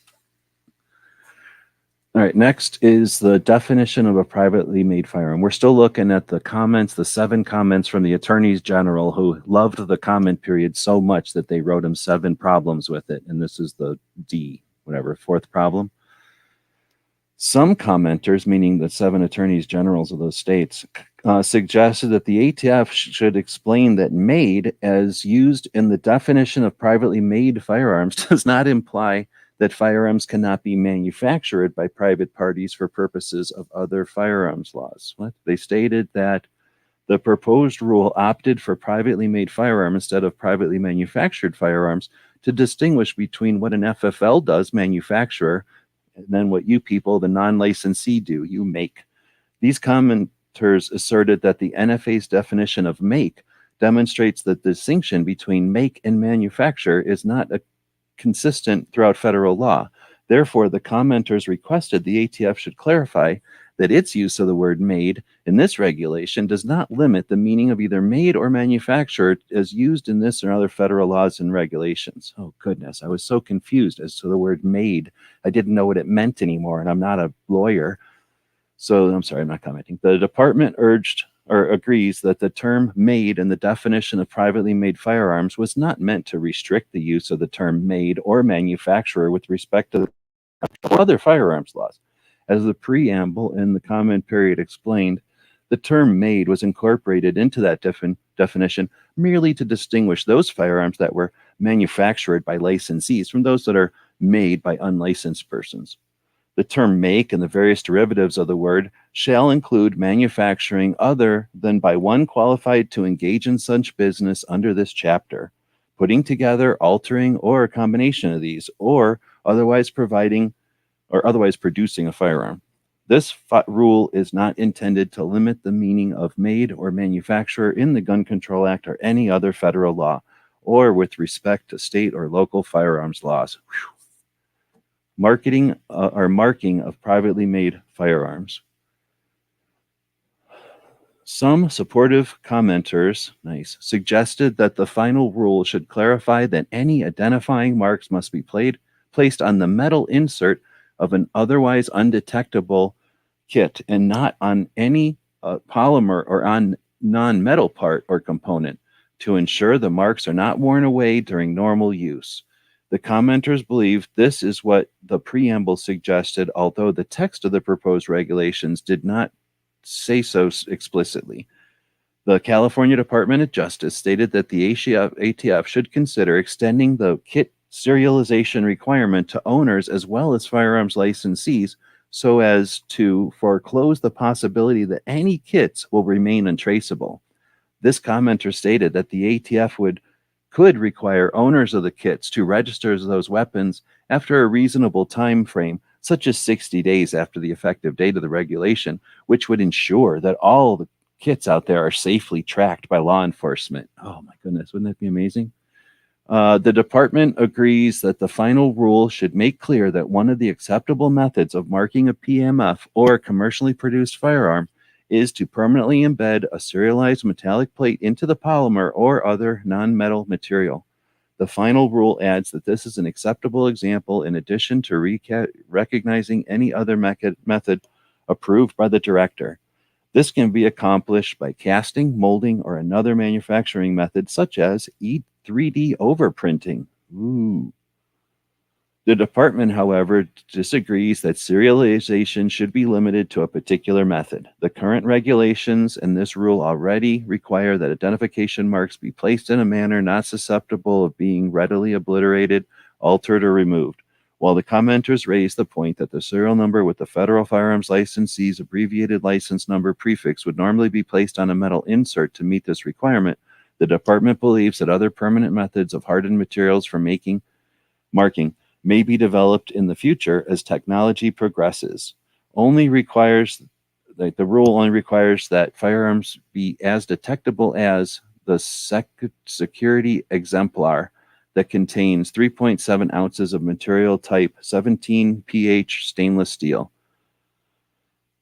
All right, next is the definition of a privately made firearm. We're still looking at the comments, the 7 comments from the attorneys general who loved the comment period so much that they wrote him 7 problems with it. And this is the fourth problem. Some commenters, meaning the 7 attorneys generals of those states, suggested that the ATF should explain that made, as used in the definition of privately made firearms, does not imply that firearms cannot be manufactured by private parties for purposes of other firearms laws. They stated that the proposed rule opted for privately made firearm instead of privately manufactured firearms to distinguish between what an FFL does, manufacturer, and then what you people, the non-licensee, do, you make. These commenters asserted that the NFA's definition of make demonstrates that the distinction between make and manufacture is not consistent throughout federal law. Therefore, the commenters requested the ATF should clarify that its use of the word made in this regulation does not limit the meaning of either made or manufactured as used in this or other federal laws and regulations. Oh, goodness. I was so confused as to the word made. I didn't know what it meant anymore, and I'm not a lawyer. So I'm sorry, I'm not commenting. The department agrees that the term made in the definition of privately made firearms was not meant to restrict the use of the term made or manufacturer with respect to other firearms laws. As the preamble in the comment period explained, the term made was incorporated into that definition merely to distinguish those firearms that were manufactured by licensees from those that are made by unlicensed persons. The term make and the various derivatives of the word shall include manufacturing other than by one qualified to engage in such business under this chapter, putting together, altering, or a combination of these, or otherwise producing a firearm. This rule is not intended to limit the meaning of made or manufacturer in the Gun Control Act or any other federal law, or with respect to state or local firearms laws. Marketing or marking of privately made firearms. Some supportive commenters, suggested that the final rule should clarify that any identifying marks must be placed on the metal insert of an otherwise undetectable kit and not on any polymer or on non-metal part or component to ensure the marks are not worn away during normal use. The commenters believe this is what the preamble suggested, although the text of the proposed regulations did not say so explicitly. The California Department of Justice stated that the ATF should consider extending the kit serialization requirement to owners as well as firearms licensees so as to foreclose the possibility that any kits will remain untraceable. This commenter stated that the ATF could require owners of the kits to register those weapons after a reasonable time frame, such as 60 days after the effective date of the regulation, which would ensure that all the kits out there are safely tracked by law enforcement. Oh my goodness, wouldn't that be amazing? The department agrees that the final rule should make clear that one of the acceptable methods of marking a PMF or commercially produced firearm is to permanently embed a serialized metallic plate into the polymer or other non-metal material. The final rule adds that this is an acceptable example in addition to recognizing any other method approved by the director. This can be accomplished by casting, molding, or another manufacturing method such as 3D overprinting. Ooh. The department, however, disagrees that serialization should be limited to a particular method. The current regulations and this rule already require that identification marks be placed in a manner not susceptible of being readily obliterated, altered, or removed. While the commenters raised the point that the serial number with the federal firearms licensee's abbreviated license number prefix would normally be placed on a metal insert to meet this requirement, the department believes that other permanent methods of hardened materials for marking may be developed in the future as technology progresses. The rule only requires that firearms be as detectable as the security exemplar that contains 3.7 ounces of material type 17 pH stainless steel.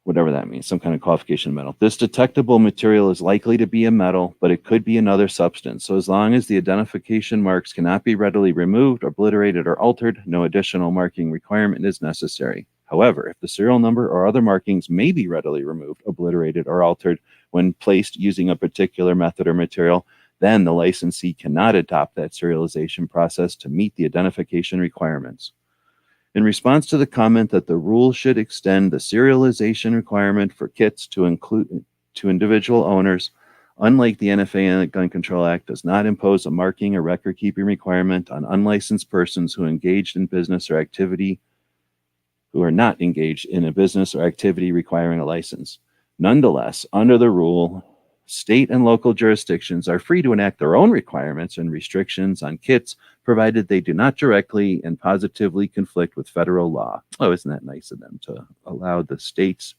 Whatever that means, some kind of qualification metal. This detectable material is likely to be a metal, but it could be another substance. So as long as the identification marks cannot be readily removed, obliterated, or altered, no additional marking requirement is necessary. However, if the serial number or other markings may be readily removed, obliterated, or altered when placed using a particular method or material, then the licensee cannot adopt that serialization process to meet the identification requirements. In response to the comment that the rule should extend the serialization requirement for kits to include individual owners, unlike the NFA and the Gun Control Act, does not impose a marking or record-keeping requirement on unlicensed persons who are not engaged in a business or activity requiring a license. Nonetheless, under the rule, state and local jurisdictions are free to enact their own requirements and restrictions on kits, provided they do not directly and positively conflict with federal law. Oh, isn't that nice of them to allow the states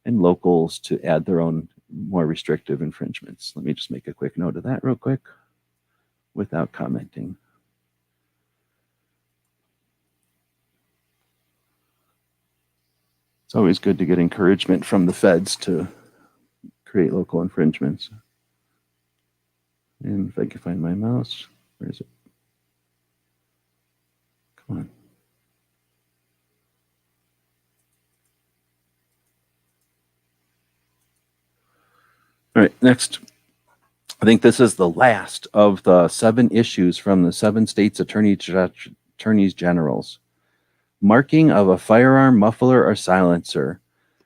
and locals to add their own more restrictive infringements? Let me just make a quick note of that real quick without commenting. It's always good to get encouragement from the feds to create local infringements. And if I can find my mouse, where is it? Come on. All right, next. I think this is the last of the 7 issues from the 7 states' attorneys generals. Marking of a firearm, muffler, or silencer.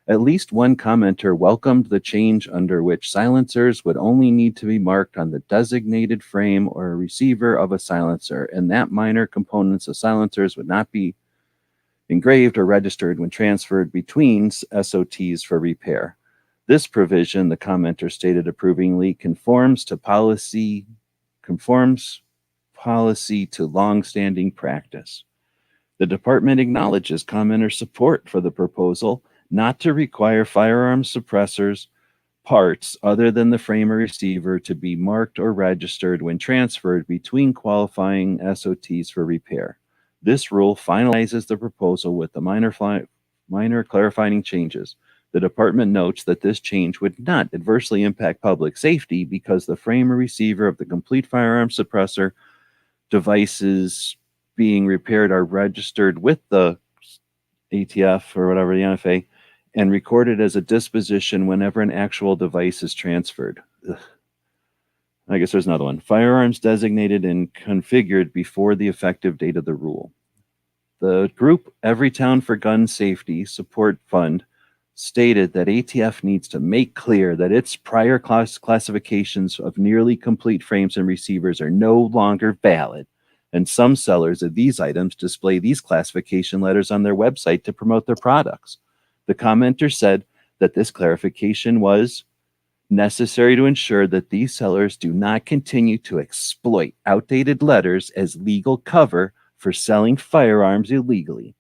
At least one commenter welcomed the change under which silencers would only need to be marked on the designated frame or receiver of a silencer, and that minor components of silencers would not be engraved or registered when transferred between SOTs for repair. This provision, the commenter stated approvingly, conforms policy to long-standing practice. The department acknowledges commenter support for the proposal not to require firearm suppressors parts other than the frame or receiver to be marked or registered when transferred between qualifying SOTs for repair. This rule finalizes the proposal with the minor clarifying changes. The department notes that this change would not adversely impact public safety because the frame or receiver of the complete firearm suppressor devices being repaired are registered with the ATF or whatever, the Nfa, and recorded as a disposition whenever an actual device is transferred. Ugh. I guess there's another one. Firearms designated and configured before the effective date of the rule. The group Everytown for Gun Safety Support Fund stated that ATF needs to make clear that its prior classifications of nearly complete frames and receivers are no longer valid, and some sellers of these items display these classification letters on their website to promote their products. The commenter said that this clarification was necessary to ensure that these sellers do not continue to exploit outdated letters as legal cover for selling firearms illegally.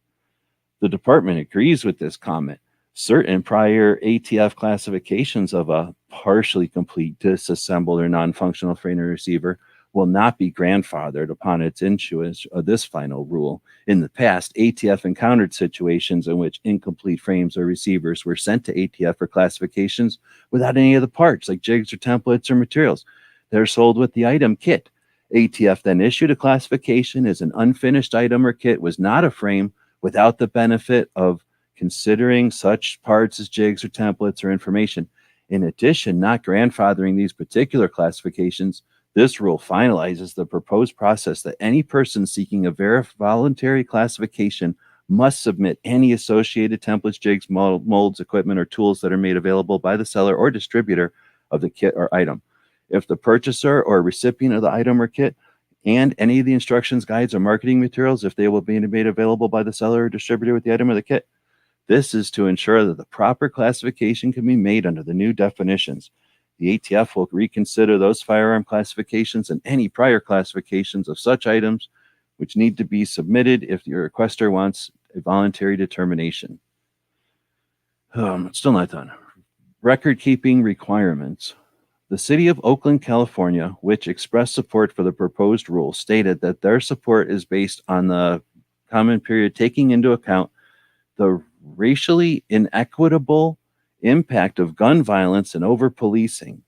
The department agrees with this comment. Certain prior ATF classifications of a partially complete, disassembled, or non-functional frame or receiver will not be grandfathered upon its issuance of this final rule. In the past, ATF encountered situations in which incomplete frames or receivers were sent to ATF for classifications without any of the parts, like jigs or templates or materials. They're sold with the item kit. ATF then issued a classification as an unfinished item or kit was not a frame without the benefit of considering such parts as jigs or templates or information. In addition, not grandfathering these particular classifications, this rule finalizes the proposed process that any person seeking a voluntary classification must submit any associated templates, jigs, molds, equipment, or tools that are made available by the seller or distributor of the kit or item. If the purchaser or recipient of the item or kit and any of the instructions, guides, or marketing materials, if they will be made available by the seller or distributor with the item or the kit, this is to ensure that the proper classification can be made under the new definitions. The ATF will reconsider those firearm classifications and any prior classifications of such items which need to be submitted if the requester wants a voluntary determination. It's still not done. Record-keeping requirements. The city of Oakland, California, which expressed support for the proposed rule, stated that their support is based on the comment period taking into account the racially inequitable impact of gun violence and over-policing.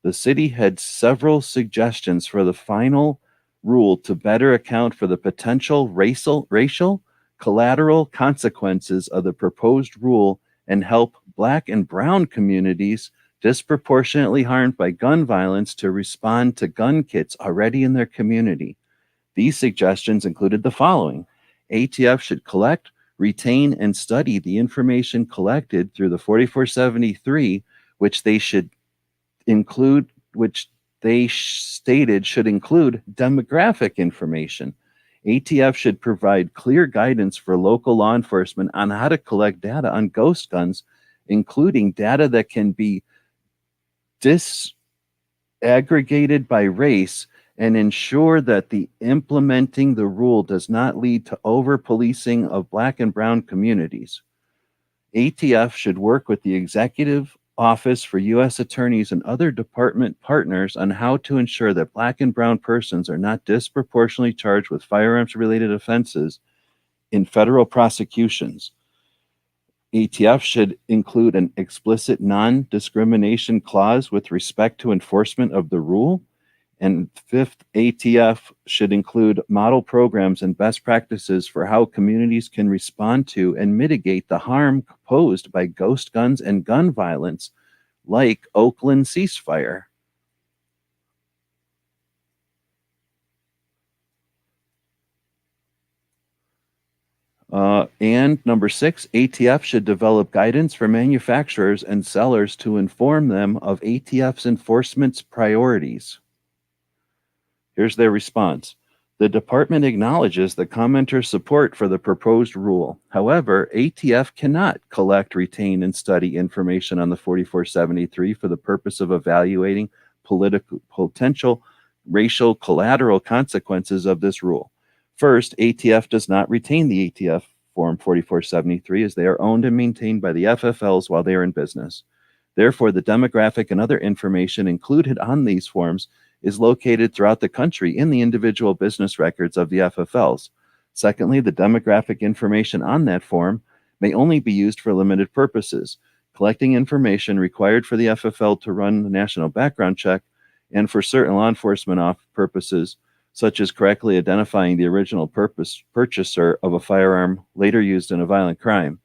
The city had several suggestions for the final rule to better account for the potential racial collateral consequences of the proposed rule and help Black and Brown communities disproportionately harmed by gun violence to respond to gun kits already in their community. These suggestions included the following. ATF should collect, retain, and study the information collected through the 4473, which they stated should include demographic information. ATF should provide clear guidance for local law enforcement on how to collect data on ghost guns, including data that can be disaggregated by race, and ensure that the implementing the rule does not lead to over-policing of Black and Brown communities. ATF should work with the Executive Office for U.S. Attorneys and other department partners on how to ensure that Black and Brown persons are not disproportionately charged with firearms-related offenses in federal prosecutions. ATF should include an explicit non-discrimination clause with respect to enforcement of the rule. And fifth, ATF should include model programs and best practices for how communities can respond to and mitigate the harm posed by ghost guns and gun violence, like Oakland ceasefire. And number 6, ATF should develop guidance for manufacturers and sellers to inform them of ATF's enforcement's priorities. Here's their response. The department acknowledges the commenter's support for the proposed rule. However, ATF cannot collect, retain, and study information on the 4473 for the purpose of evaluating potential racial collateral consequences of this rule. First, ATF does not retain the ATF Form 4473 as they are owned and maintained by the FFLs while they are in business. Therefore, the demographic and other information included on these forms is located throughout the country in the individual business records of the FFLs. Secondly, the demographic information on that form may only be used for limited purposes, collecting information required for the FFL to run the national background check and for certain law enforcement purposes, such as correctly identifying the original purchaser of a firearm later used in a violent crime.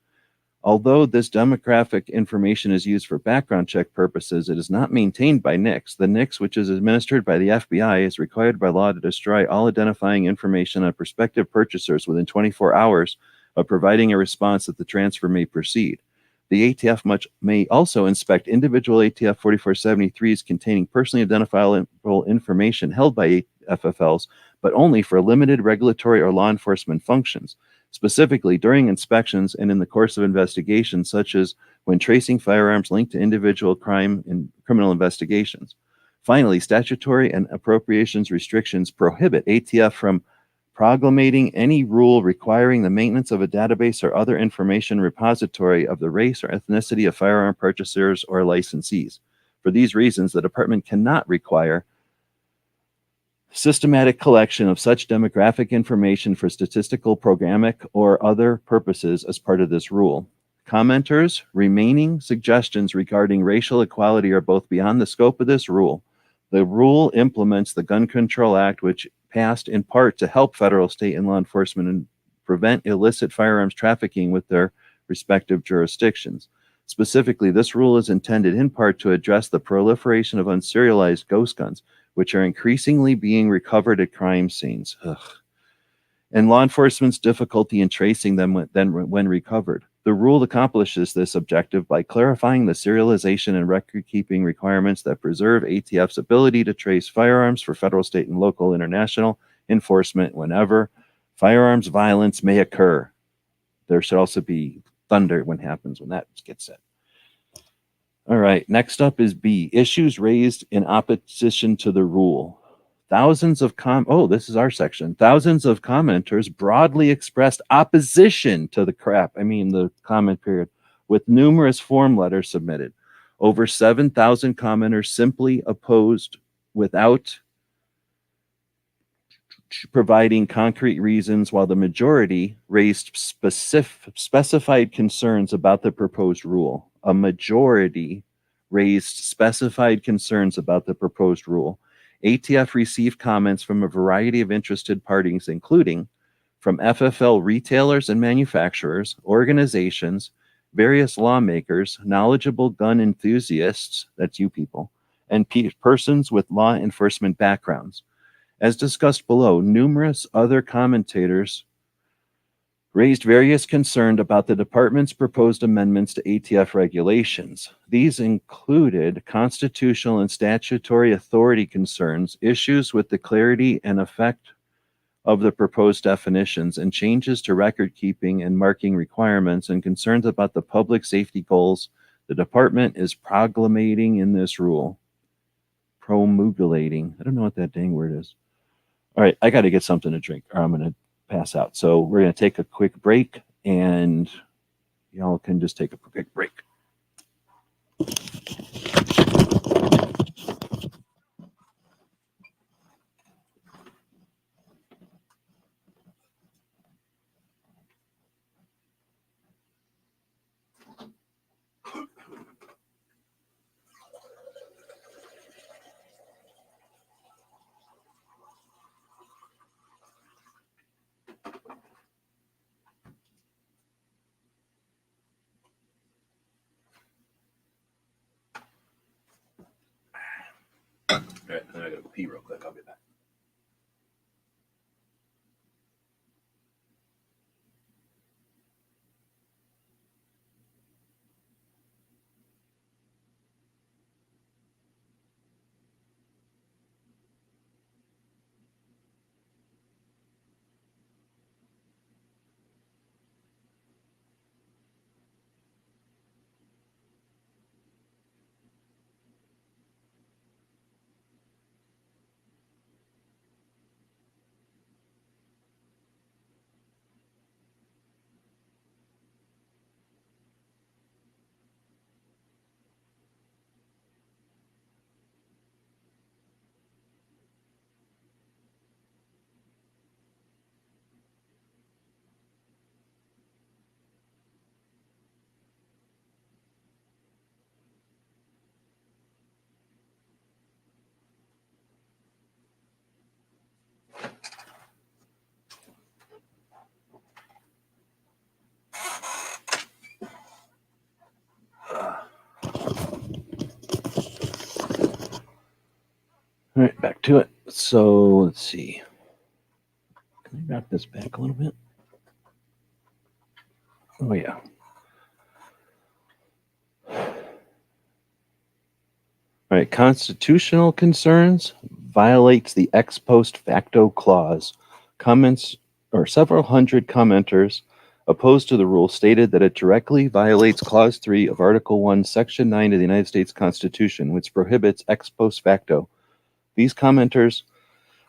Although this demographic information is used for background check purposes, it is not maintained by NICS. The NICS, which is administered by the FBI, is required by law to destroy all identifying information on prospective purchasers within 24 hours of providing a response that the transfer may proceed. The ATF may also inspect individual ATF 4473s containing personally identifiable information held by FFLs, but only for limited regulatory or law enforcement functions. Specifically, during inspections and in the course of investigations, such as when tracing firearms linked to individual crime and criminal investigations. Finally, statutory and appropriations restrictions prohibit ATF from promulgating any rule requiring the maintenance of a database or other information repository of the race or ethnicity of firearm purchasers or licensees. For these reasons, the department cannot require systematic collection of such demographic information for statistical, programmatic, or other purposes as part of this rule. Commenters' remaining suggestions regarding racial equality are both beyond the scope of this rule. The rule implements the Gun Control Act, which passed in part to help federal, state, and law enforcement and prevent illicit firearms trafficking with their respective jurisdictions. Specifically, this rule is intended in part to address the proliferation of unserialized ghost guns, which are increasingly being recovered at crime scenes. And law enforcement's difficulty in tracing them when recovered. The rule accomplishes this objective by clarifying the serialization and record-keeping requirements that preserve ATF's ability to trace firearms for federal, state, and local international enforcement whenever firearms violence may occur. There should also be thunder when that gets said. All right, next up is B, issues raised in opposition to the rule. Thousands of this is our section. Thousands of commenters broadly expressed opposition to the comment period, with numerous form letters submitted. Over 7,000 commenters simply opposed without providing concrete reasons, while the majority raised specified concerns about the proposed rule. A majority raised specified concerns about the proposed rule. ATF received comments from a variety of interested parties, including from FFL retailers and manufacturers, organizations, various lawmakers, knowledgeable gun enthusiasts, that's you people, and persons with law enforcement backgrounds. As discussed below, numerous other commentators raised various concerns about the department's proposed amendments to ATF regulations. These included constitutional and statutory authority concerns, issues with the clarity and effect of the proposed definitions, and changes to record keeping and marking requirements, and concerns about the public safety goals the department is promulgating in this rule. Promulgating. I don't know what that dang word is. All right, I got to get something to drink or I'm going to pass out. So we're going to take a quick break and y'all can just take a quick break. All right, then I got to pee real quick. I'll be back. All right, back to it. So let's see. Can I wrap this back a little bit? Oh, yeah. All right, constitutional concerns violates the ex post facto clause. Comments or several hundred commenters opposed to the rule stated that it directly violates Clause 3 of Article 1, Section 9 of the United States Constitution, which prohibits ex post facto. These commenters'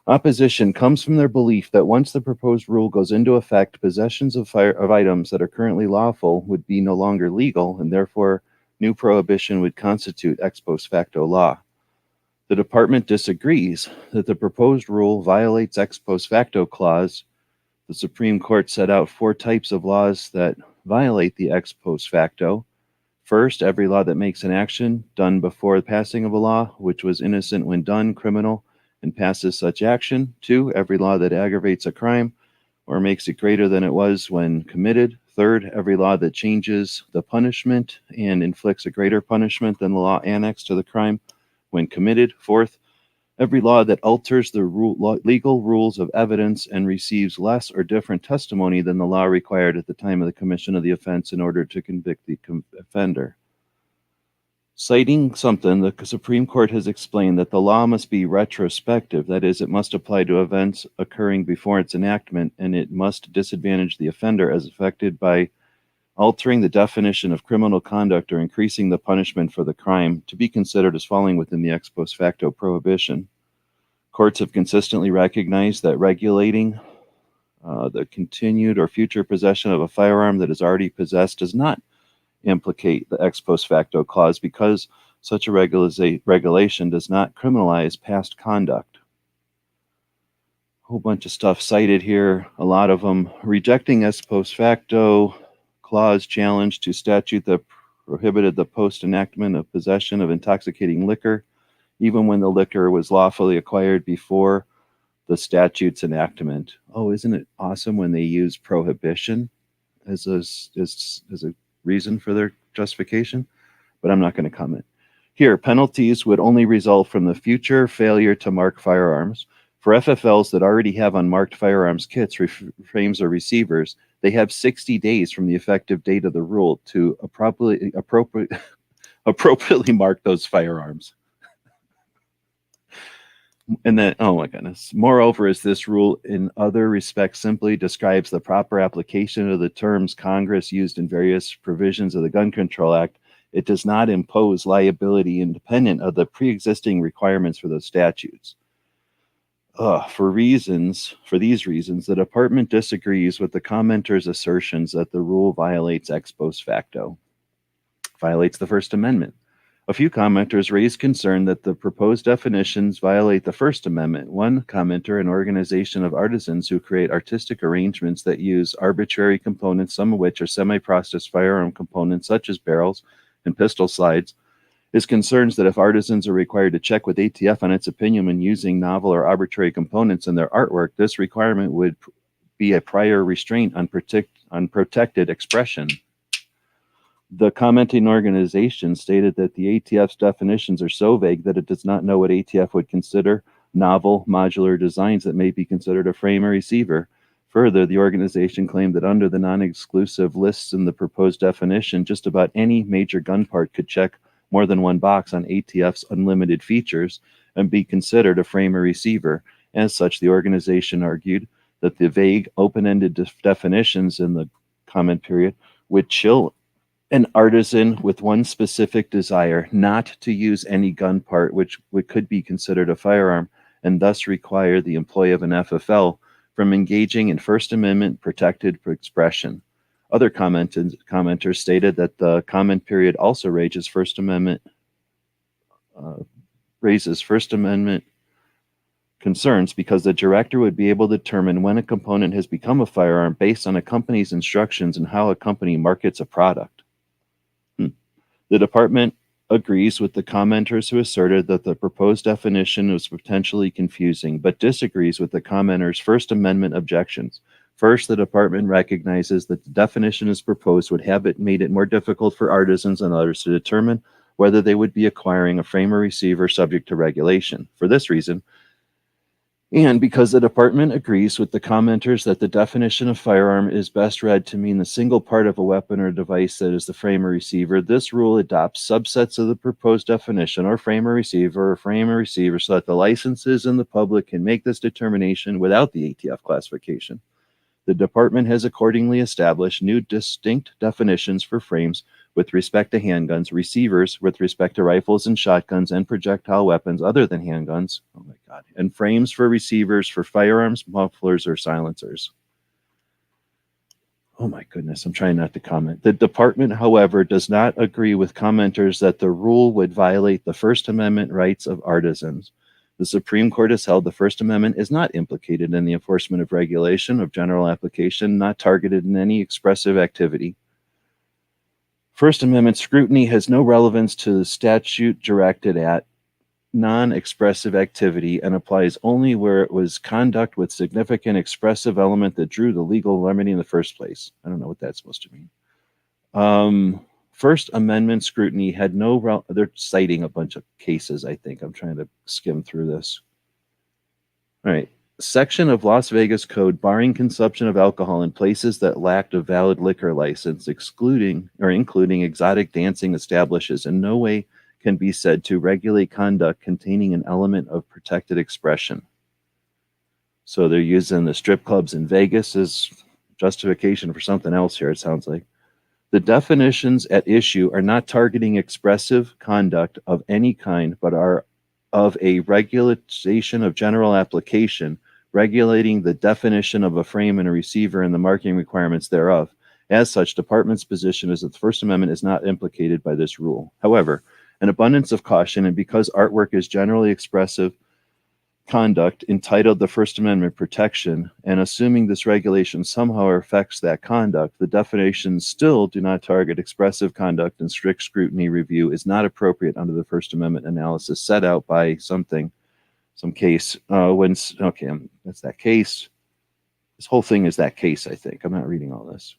opposition comes from their belief that once the proposed rule goes into effect, possessions of items that are currently lawful would be no longer legal, and therefore new prohibition would constitute ex post facto law. The department disagrees that the proposed rule violates ex post facto clause. The Supreme Court set out 4 types of laws that violate the ex post facto. First, every law that makes an action done before the passing of a law, which was innocent when done, criminal, and passes such action. 2, every law that aggravates a crime or makes it greater than it was when committed. Third, every law that changes the punishment and inflicts a greater punishment than the law annexed to the crime when committed. Fourth, every law that alters the legal rules of evidence and receives less or different testimony than the law required at the time of the commission of the offense in order to convict the offender. Citing something, the Supreme Court has explained that the law must be retrospective, that is, it must apply to events occurring before its enactment, and it must disadvantage the offender as affected by altering the definition of criminal conduct or increasing the punishment for the crime to be considered as falling within the ex post facto prohibition. Courts have consistently recognized that regulating the continued or future possession of a firearm that is already possessed does not implicate the ex post facto clause because such a regulation does not criminalize past conduct. A whole bunch of stuff cited here, a lot of them rejecting ex post facto clause challenge to statute that prohibited the post enactment of possession of intoxicating liquor, even when the liquor was lawfully acquired before the statute's enactment. Oh, isn't it awesome when they use prohibition as a reason for their justification? But I'm not going to comment. Here, penalties would only result from the future failure to mark firearms. For FFLs that already have unmarked firearms kits, frames, or receivers, they have 60 days from the effective date of the rule to appropriately mark those firearms. And then, oh my goodness. Moreover, as this rule in other respects simply describes the proper application of the terms Congress used in various provisions of the Gun Control Act, it does not impose liability independent of the pre-existing requirements for those statutes. For these reasons, the department disagrees with the commenters' assertions that the rule violates ex post facto, violates the First Amendment. A few commenters raised concern that the proposed definitions violate the First Amendment. One commenter, an organization of artisans who create artistic arrangements that use arbitrary components, some of which are semi-processed firearm components such as barrels and pistol slides, is concerned that if artisans are required to check with ATF on its opinion when using novel or arbitrary components in their artwork, this requirement would be a prior restraint on protected expression. The commenting organization stated that the ATF's definitions are so vague that it does not know what ATF would consider novel modular designs that may be considered a frame or receiver. Further, the organization claimed that under the non-exclusive lists in the proposed definition, just about any major gun part could check more than one box on ATF's unlimited features and be considered a frame or receiver. As such, the organization argued that the vague, open-ended definitions in the comment period would chill an artisan with one specific desire, not to use any gun part which could be considered a firearm, and thus require the employee of an FFL from engaging in First Amendment protected expression. Other commenters stated that the comment period also raises First Amendment concerns because the director would be able to determine when a component has become a firearm based on a company's instructions and how a company markets a product. The department agrees with the commenters who asserted that the proposed definition was potentially confusing, but disagrees with the commenters' First Amendment objections. First, the department recognizes that the definition as proposed would have made it more difficult for artisans and others to determine whether they would be acquiring a frame or receiver subject to regulation. For this reason, and because the department agrees with the commenters that the definition of firearm is best read to mean the single part of a weapon or device that is the frame or receiver, this rule adopts subsets of the proposed definition, or frame or receiver, so that the licenses and the public can make this determination without the ATF classification. The department has accordingly established new distinct definitions for frames with respect to handguns, receivers with respect to rifles and shotguns and projectile weapons other than handguns, oh my God, and frames for receivers for firearms, mufflers, or silencers. Oh my goodness, I'm trying not to comment. The department, however, does not agree with commenters that the rule would violate the First Amendment rights of artisans. The Supreme Court has held the First Amendment is not implicated in the enforcement of regulation of general application, not targeted in any expressive activity. First Amendment scrutiny has no relevance to the statute directed at non-expressive activity and applies only where it was conduct with significant expressive element that drew the legal remedy in the first place. I don't know what that's supposed to mean. First Amendment scrutiny had no, they're citing a bunch of cases, I think. I'm trying to skim through this. All right. Section of Las Vegas Code barring consumption of alcohol in places that lacked a valid liquor license, excluding or including exotic dancing establishes, in no way can be said to regulate conduct containing an element of protected expression. So they're using the strip clubs in Vegas as justification for something else here, it sounds like. The definitions at issue are not targeting expressive conduct of any kind, but are of a regulation of general application, regulating the definition of a frame and a receiver and the marking requirements thereof. As such, department's position is that the First Amendment is not implicated by this rule. However, an abundance of caution, and because artwork is generally expressive conduct entitled the First Amendment protection, and assuming this regulation somehow affects that conduct, the definitions still do not target expressive conduct, and strict scrutiny review is not appropriate under the First Amendment analysis set out by some case. That's that case. This whole thing is that case, I think. I'm not reading all this.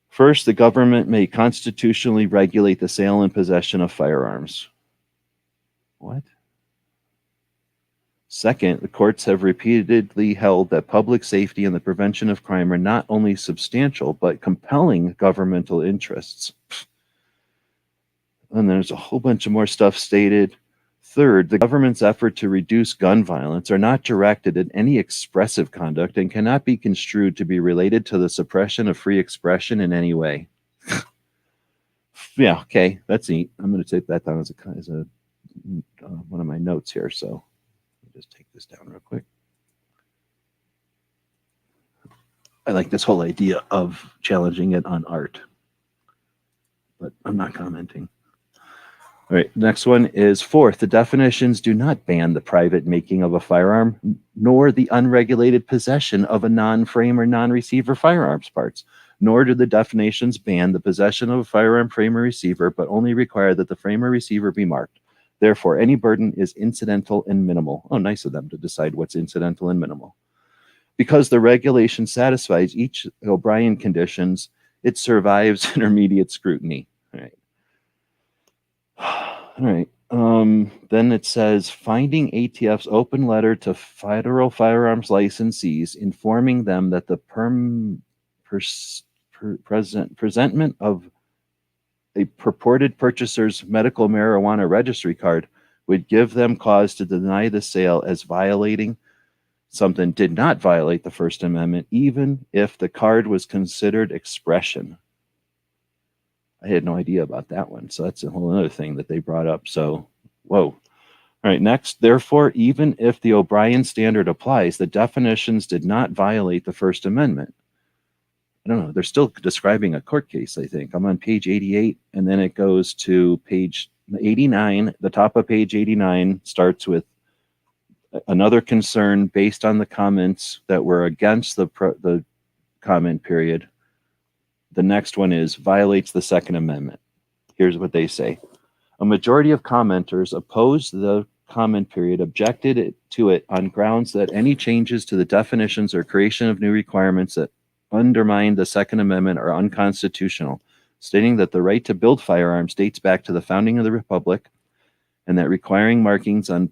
First, the government may constitutionally regulate the sale and possession of firearms. What? Second, the courts have repeatedly held that public safety and the prevention of crime are not only substantial, but compelling governmental interests. And there's a whole bunch of more stuff stated. Third, the government's effort to reduce gun violence are not directed at any expressive conduct and cannot be construed to be related to the suppression of free expression in any way. Yeah, okay, that's neat. I'm going to take that down as a one of my notes here, so just take this down real quick. I like this whole idea of challenging it on art, but I'm not commenting. All right, next one is fourth, the definitions do not ban the private making of a firearm, nor the unregulated possession of a non-frame or non-receiver firearms parts, nor do the definitions ban the possession of a firearm frame or receiver, but only require that the frame or receiver be marked. Therefore, any burden is incidental and minimal. Oh, nice of them to decide what's incidental and minimal. Because the regulation satisfies each O'Brien conditions, it survives intermediate scrutiny. All right. All right. Then it says, finding ATF's open letter to federal firearms licensees, informing them that the presentment of a purported purchaser's medical marijuana registry card would give them cause to deny the sale as violating something did not violate the First Amendment, even if the card was considered expression. I had no idea about that one. So that's a whole other thing that they brought up. So, whoa. All right, next. Therefore, even if the O'Brien standard applies, the definitions did not violate the First Amendment. I don't know. They're still describing a court case, I think. I'm on page 88, and then it goes to page 89. The top of page 89 starts with another concern based on the comments that were against the comment period. The next one is violates the Second Amendment. Here's what they say. A majority of commenters opposed the comment period, objected to it on grounds that any changes to the definitions or creation of new requirements that undermine the Second Amendment are unconstitutional. stating that the right to build firearms dates back to the founding of the Republic and that requiring markings on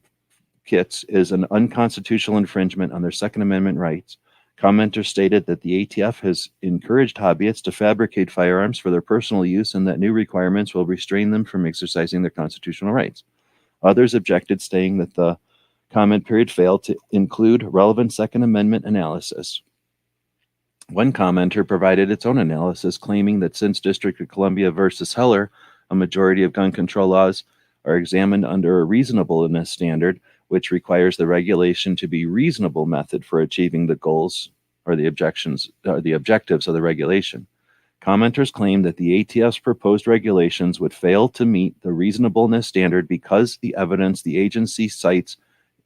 kits is an unconstitutional infringement on their Second Amendment rights. Commenters stated that the ATF has encouraged hobbyists to fabricate firearms for their personal use and that new requirements will restrain them from exercising their constitutional rights. Others objected, stating that the comment period failed to include relevant Second Amendment analysis. One commenter provided its own analysis, claiming that since District of Columbia versus Heller, a majority of gun control laws are examined under a reasonableness standard, which requires the regulation to be reasonable method for achieving the goals or the objectives of the regulation. Commenters claim that the ATF's proposed regulations would fail to meet the reasonableness standard because the evidence the agency cites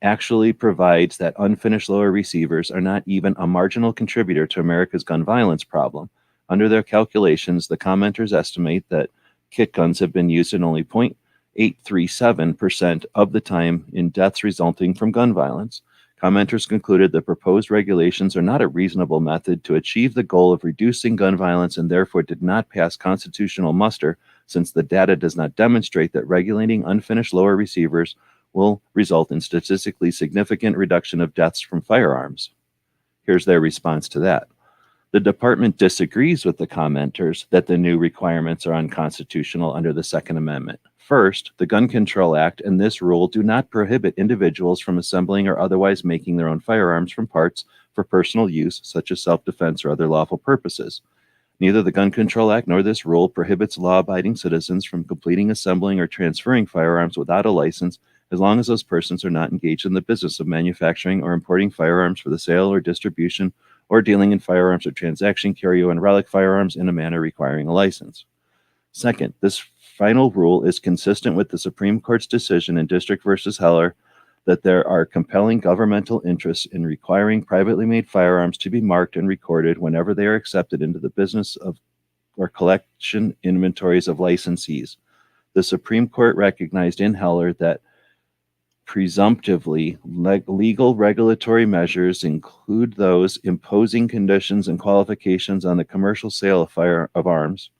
actually provides that unfinished lower receivers are not even a marginal contributor to America's gun violence problem. Under their calculations, the commenters estimate that kit guns have been used in only 0.837% of the time in deaths resulting from gun violence. Commenters concluded that proposed regulations are not a reasonable method to achieve the goal of reducing gun violence and therefore did not pass constitutional muster, since the data does not demonstrate that regulating unfinished lower receivers will result in statistically significant reduction of deaths from firearms. Here's their response to that. The department disagrees with the commenters that the new requirements are unconstitutional under the Second Amendment. First, the Gun Control Act and this rule do not prohibit individuals from assembling or otherwise making their own firearms from parts for personal use, such as self-defense or other lawful purposes. Neither the Gun Control Act nor this rule prohibits law-abiding citizens from completing, assembling, or transferring firearms without a license, as long as those persons are not engaged in the business of manufacturing or importing firearms for the sale or distribution or dealing in firearms or transaction, curio, and relic firearms in a manner requiring a license. Second, this final rule is consistent with the Supreme Court's decision in District versus Heller that there are compelling governmental interests in requiring privately made firearms to be marked and recorded whenever they are accepted into the business of or collection inventories of licensees. The Supreme Court recognized in Heller that presumptively legal regulatory measures include those imposing conditions and qualifications on the commercial sale of arms.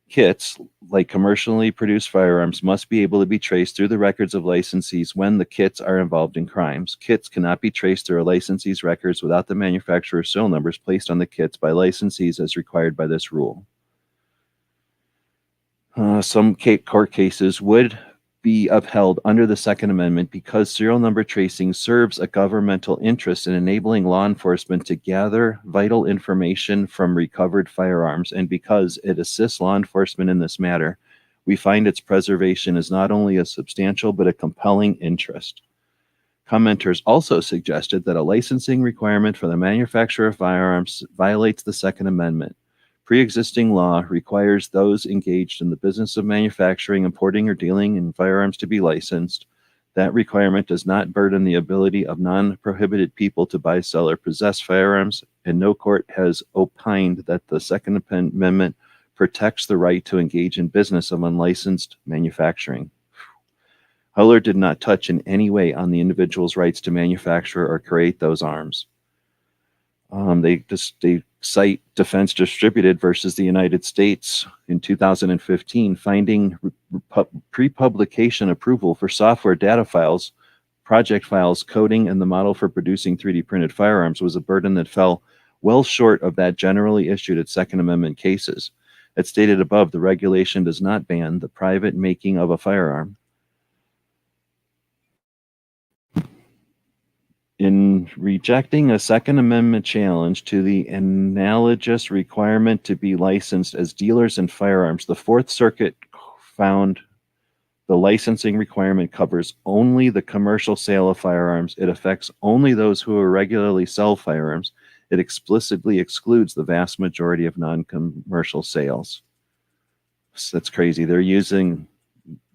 Kits, like commercially produced firearms, must be able to be traced through the records of licensees when the kits are involved in crimes. Kits cannot be traced through a licensee's records without the manufacturer's serial numbers placed on the kits by licensees as required by this rule. Some court cases would be upheld under the Second Amendment because serial number tracing serves a governmental interest in enabling law enforcement to gather vital information from recovered firearms, and because it assists law enforcement in this matter, we find its preservation is not only a substantial but a compelling interest. Commenters also suggested that a licensing requirement for the manufacturer of firearms violates the Second Amendment. Pre-existing law requires those engaged in the business of manufacturing, importing, or dealing in firearms to be licensed. That requirement does not burden the ability of non-prohibited people to buy, sell, or possess firearms, and no court has opined that the Second Amendment protects the right to engage in business of unlicensed manufacturing. Heller did not touch in any way on the individual's rights to manufacture or create those arms. They cite Defense Distributed versus the United States in 2015, finding pre-publication approval for software data files, project files, coding, and the model for producing 3D printed firearms was a burden that fell well short of that generally issued at Second Amendment cases. As stated above, the regulation does not ban the private making of a firearm. In rejecting a Second Amendment challenge to the analogous requirement to be licensed as dealers in firearms, the Fourth Circuit found the licensing requirement covers only the commercial sale of firearms. It affects only those who regularly sell firearms. It explicitly excludes the vast majority of non-commercial sales. So that's crazy. They're using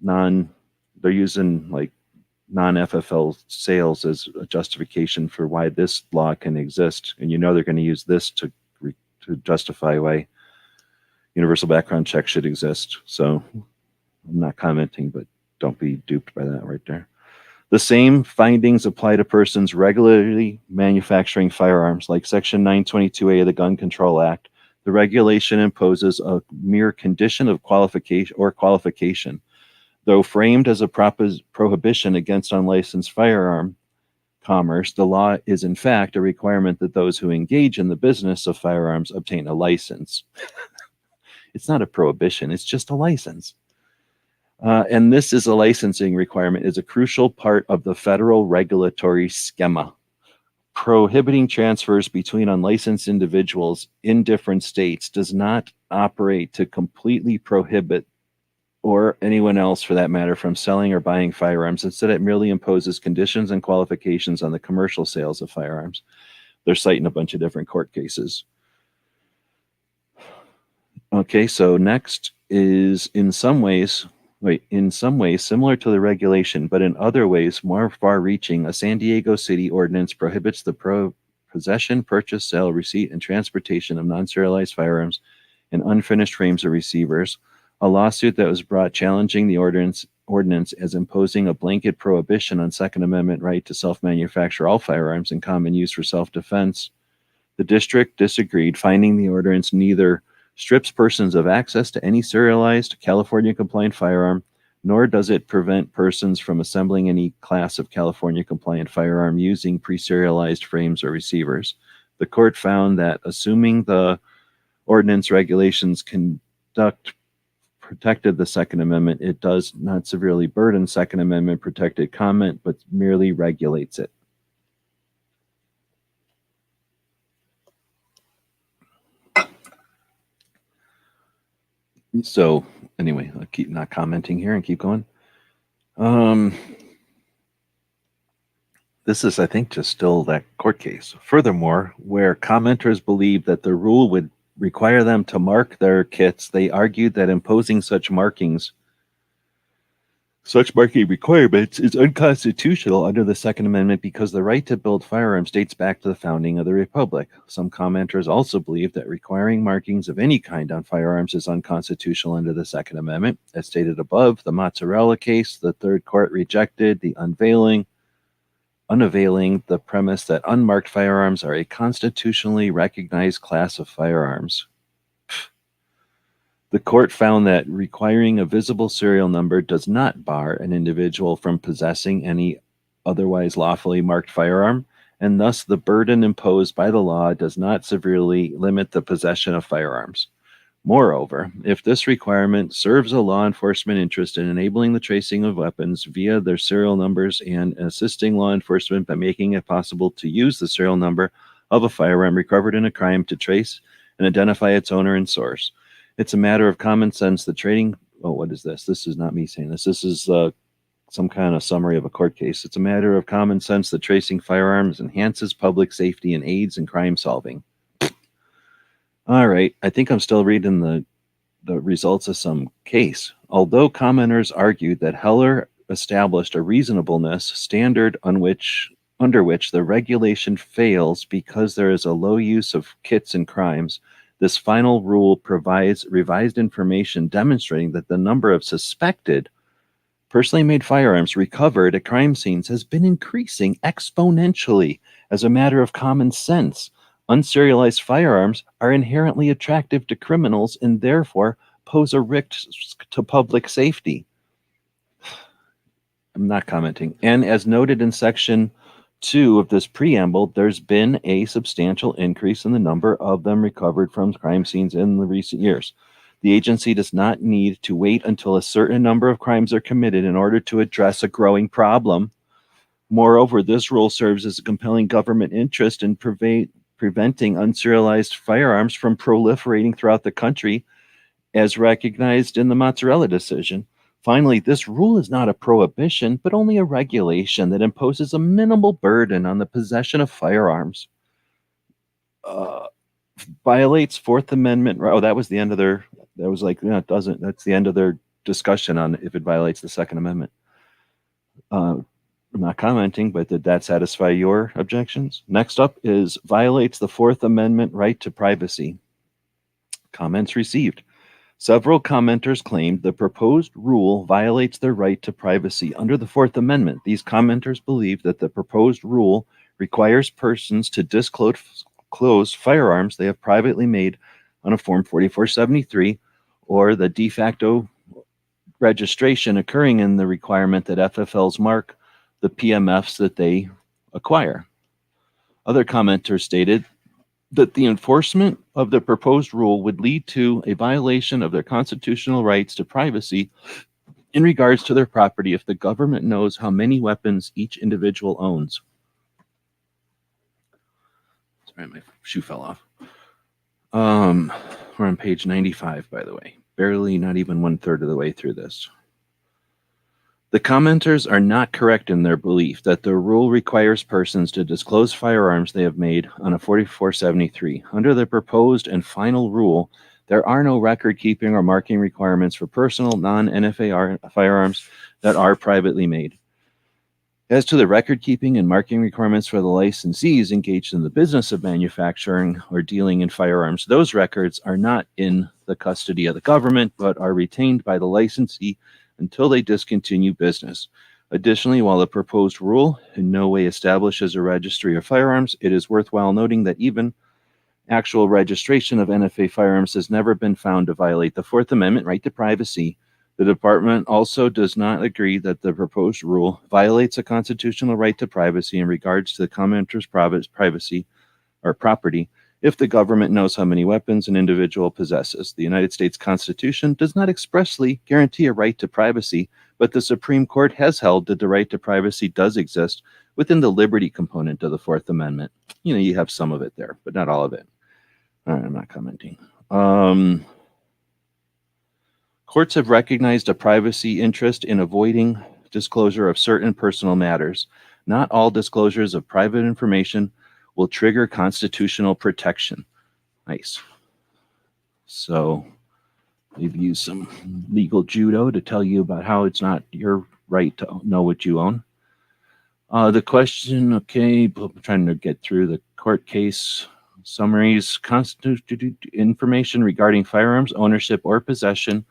like non-FFL sales as a justification for why this law can exist, and you know they're going to use this to justify why universal background check should exist. So I'm not commenting, but don't be duped by that right there. The same findings apply to persons regularly manufacturing firearms, like Section 922A of the Gun Control Act. The regulation imposes a mere condition of qualification. Though framed as a prohibition against unlicensed firearm commerce, the law is in fact a requirement that those who engage in the business of firearms obtain a license. It's not a prohibition, it's just a license. And this is a licensing requirement, is a crucial part of the federal regulatory schema. Prohibiting transfers between unlicensed individuals in different states does not operate to completely prohibit, or anyone else for that matter, from selling or buying firearms. Instead, it merely imposes conditions and qualifications on the commercial sales of firearms. They're citing a bunch of different court cases. Okay, so next is in some ways similar to the regulation, but in other ways more far-reaching. A San Diego City ordinance prohibits the possession, purchase, sale, receipt, and transportation of non-serialized firearms and unfinished frames or receivers. A lawsuit that was brought challenging the ordinance as imposing a blanket prohibition on Second Amendment right to self-manufacture all firearms in common use for self-defense. The district disagreed, finding the ordinance neither strips persons of access to any serialized California-compliant firearm, nor does it prevent persons from assembling any class of California-compliant firearm using pre-serialized frames or receivers. The court found that assuming the ordinance regulations protected the Second Amendment, it does not severely burden Second Amendment protected comment, but merely regulates it. So anyway, I'll keep not commenting here and keep going. This is, I think, just still that court case. Furthermore, where commenters believe that the rule would require them to mark their kits, they argued that imposing such marking requirements is unconstitutional under the Second Amendment because the right to build firearms dates back to the founding of the Republic. Some commenters also believe that requiring markings of any kind on firearms is unconstitutional under the Second Amendment. As stated above, the Mozzarella case, the Third Court rejected the unveiling the premise that unmarked firearms are a constitutionally recognized class of firearms. The court found that requiring a visible serial number does not bar an individual from possessing any otherwise lawfully marked firearm, and thus the burden imposed by the law does not severely limit the possession of firearms. Moreover, if this requirement serves a law enforcement interest in enabling the tracing of weapons via their serial numbers and assisting law enforcement by making it possible to use the serial number of a firearm recovered in a crime to trace and identify its owner and source, it's a matter of common sense that trading. Oh, what is this? This is not me saying this. This is some kind of summary of a court case. It's a matter of common sense that tracing firearms enhances public safety and aids in crime solving. All right, I think I'm still reading the results of some case. Although commenters argued that Heller established a reasonableness standard under which the regulation fails because there is a low use of kits in crimes, this final rule provides revised information demonstrating that the number of suspected personally made firearms recovered at crime scenes has been increasing exponentially. As a matter of common sense, unserialized firearms are inherently attractive to criminals and therefore pose a risk to public safety. I'm not commenting. And as noted in Section 2 of this preamble, there's been a substantial increase in the number of them recovered from crime scenes in the recent years. The agency does not need to wait until a certain number of crimes are committed in order to address a growing problem. Moreover, this rule serves as a compelling government interest in preventing unserialized firearms from proliferating throughout the country, as recognized in the Mozzarella decision. Finally, this rule is not a prohibition, but only a regulation that imposes a minimal burden on the possession of firearms. Violates Fourth Amendment. Oh, that was the end of their. That was like, no, it doesn't. That's the end of their discussion on if it violates the Second Amendment. I'm not commenting, but did that satisfy your objections? Next up is violates the Fourth Amendment right to privacy. Comments received. Several commenters claimed the proposed rule violates their right to privacy under the Fourth Amendment. These commenters believe that the proposed rule requires persons to disclose firearms they have privately made on a Form 4473, or the de facto registration occurring in the requirement that FFLs mark the PMFs that they acquire. Other commenters stated that the enforcement of the proposed rule would lead to a violation of their constitutional rights to privacy in regards to their property if the government knows how many weapons each individual owns. Sorry, my shoe fell off. We're on page 95, by the way. Barely, not even 1/3 of the way through this. The commenters are not correct in their belief that the rule requires persons to disclose firearms they have made on a 4473. Under the proposed and final rule, there are no record-keeping or marking requirements for personal non-NFA firearms that are privately made. As to the record-keeping and marking requirements for the licensees engaged in the business of manufacturing or dealing in firearms, those records are not in the custody of the government, but are retained by the licensee until they discontinue business. Additionally, while the proposed rule in no way establishes a registry of firearms, it is worthwhile noting that even actual registration of NFA firearms has never been found to violate the Fourth Amendment right to privacy. The department also does not agree that the proposed rule violates a constitutional right to privacy in regards to the commenter's privacy or property if the government knows how many weapons an individual possesses. The United States Constitution does not expressly guarantee a right to privacy, but the Supreme Court has held that the right to privacy does exist within the liberty component of the Fourth Amendment. You have some of it there, but not all of it. All right, I'm not commenting. Courts have recognized a privacy interest in avoiding disclosure of certain personal matters. Not all disclosures of private information will trigger constitutional protection. Nice. So we've used some legal judo to tell you about how it's not your right to know what you own. The question, okay, I'm trying to get through the court case summaries. Information regarding firearms ownership or possession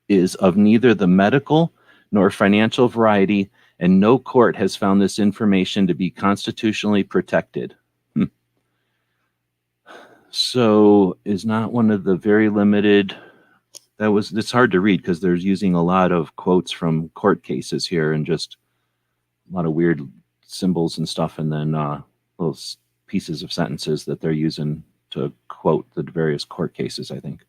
is of neither the medical nor financial variety, and no court has found this information to be constitutionally protected. So is not one of the very limited, it's hard to read because they're using a lot of quotes from court cases here and just a lot of weird symbols and stuff, and then little pieces of sentences that they're using to quote the various court cases, I think.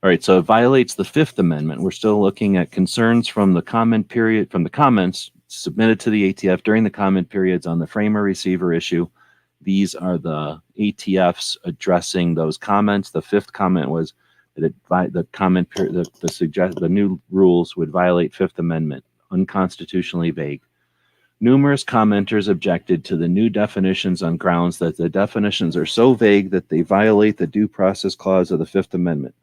All right, so it violates the Fifth Amendment. We're still looking at concerns from the comment period, from the comments submitted to the ATF during the comment periods on the framer receiver issue. These are the ATFs addressing those comments. The fifth comment was that the comment period, the new rules would violate Fifth Amendment, unconstitutionally vague. Numerous commenters objected to the new definitions on grounds that the definitions are so vague that they violate the Due Process Clause of the Fifth Amendment.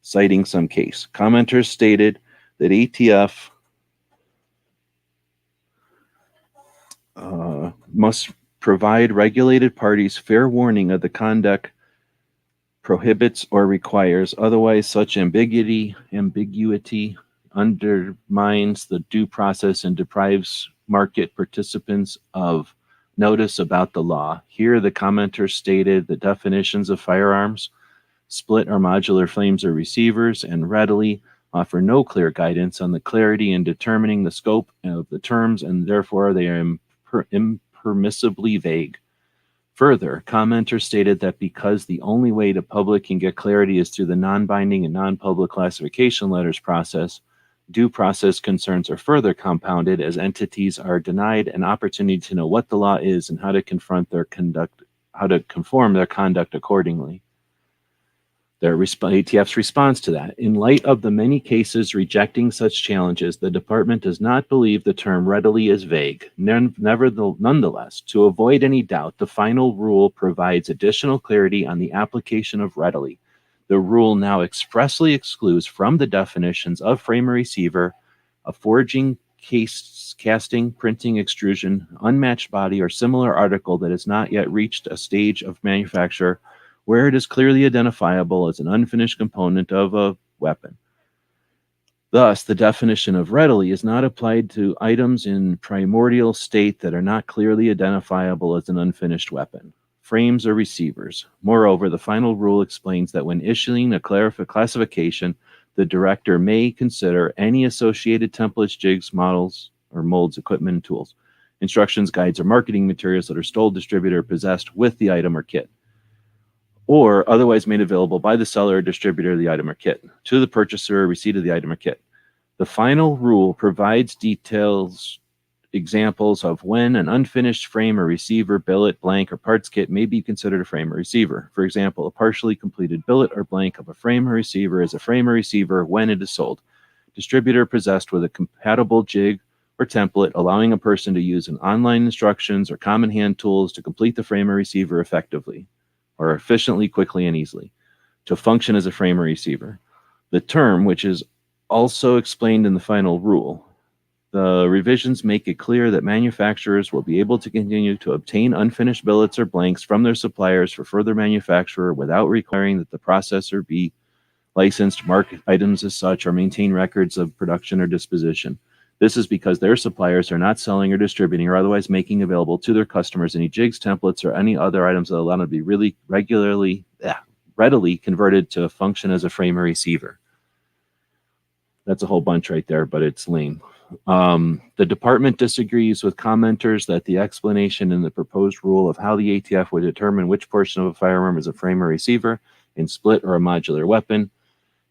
Citing some case, commenters stated that ATF must provide regulated parties fair warning of the conduct prohibits or requires. Otherwise, such ambiguity undermines the due process and deprives market participants of notice about the law. Here, the commenters stated the definitions of firearms, split or modular flames or receivers, and readily offer no clear guidance on the clarity in determining the scope of the terms, and therefore they are impermissibly vague. Further, commenters stated that because the only way the public can get clarity is through the non-binding and non-public classification letters process, due process concerns are further compounded as entities are denied an opportunity to know what the law is and how to conform their conduct accordingly. ATF's response to that: in light of the many cases rejecting such challenges, the department does not believe the term readily is vague. Nonetheless, to avoid any doubt, the final rule provides additional clarity on the application of readily. The rule now expressly excludes from the definitions of frame or receiver a forging, casting, printing, extrusion, unmatched body, or similar article that has not yet reached a stage of manufacture where it is clearly identifiable as an unfinished component of a weapon. Thus, the definition of readily is not applied to items in primordial state that are not clearly identifiable as an unfinished weapon. frames, or receivers. Moreover, the final rule explains that when issuing a classification, the director may consider any associated templates, jigs, models, or molds, equipment, and tools, instructions, guides, or marketing materials that are sold, distributed, or possessed with the item or kit, or otherwise made available by the seller or distributor of the item or kit to the purchaser or receipt of the item or kit. The final rule provides examples of when an unfinished frame or receiver, billet, blank, or parts kit may be considered a frame or receiver. For example, a partially completed billet or blank of a frame or receiver is a frame or receiver when it is sold. Distributor possessed with a compatible jig or template, allowing a person to use an online instructions or common hand tools to complete the frame or receiver effectively, or efficiently, quickly, and easily, to function as a frame or receiver. The term, which is also explained in the final rule, the revisions make it clear that manufacturers will be able to continue to obtain unfinished billets or blanks from their suppliers for further manufacture without requiring that the processor be licensed, mark items as such, or maintain records of production or disposition. This is because their suppliers are not selling or distributing or otherwise making available to their customers any jigs, templates, or any other items that allow them to be readily converted to function as a frame or receiver. That's a whole bunch right there, but it's lame. The department disagrees with commenters that the explanation in the proposed rule of how the ATF would determine which portion of a firearm is a frame or receiver in split or a modular weapon,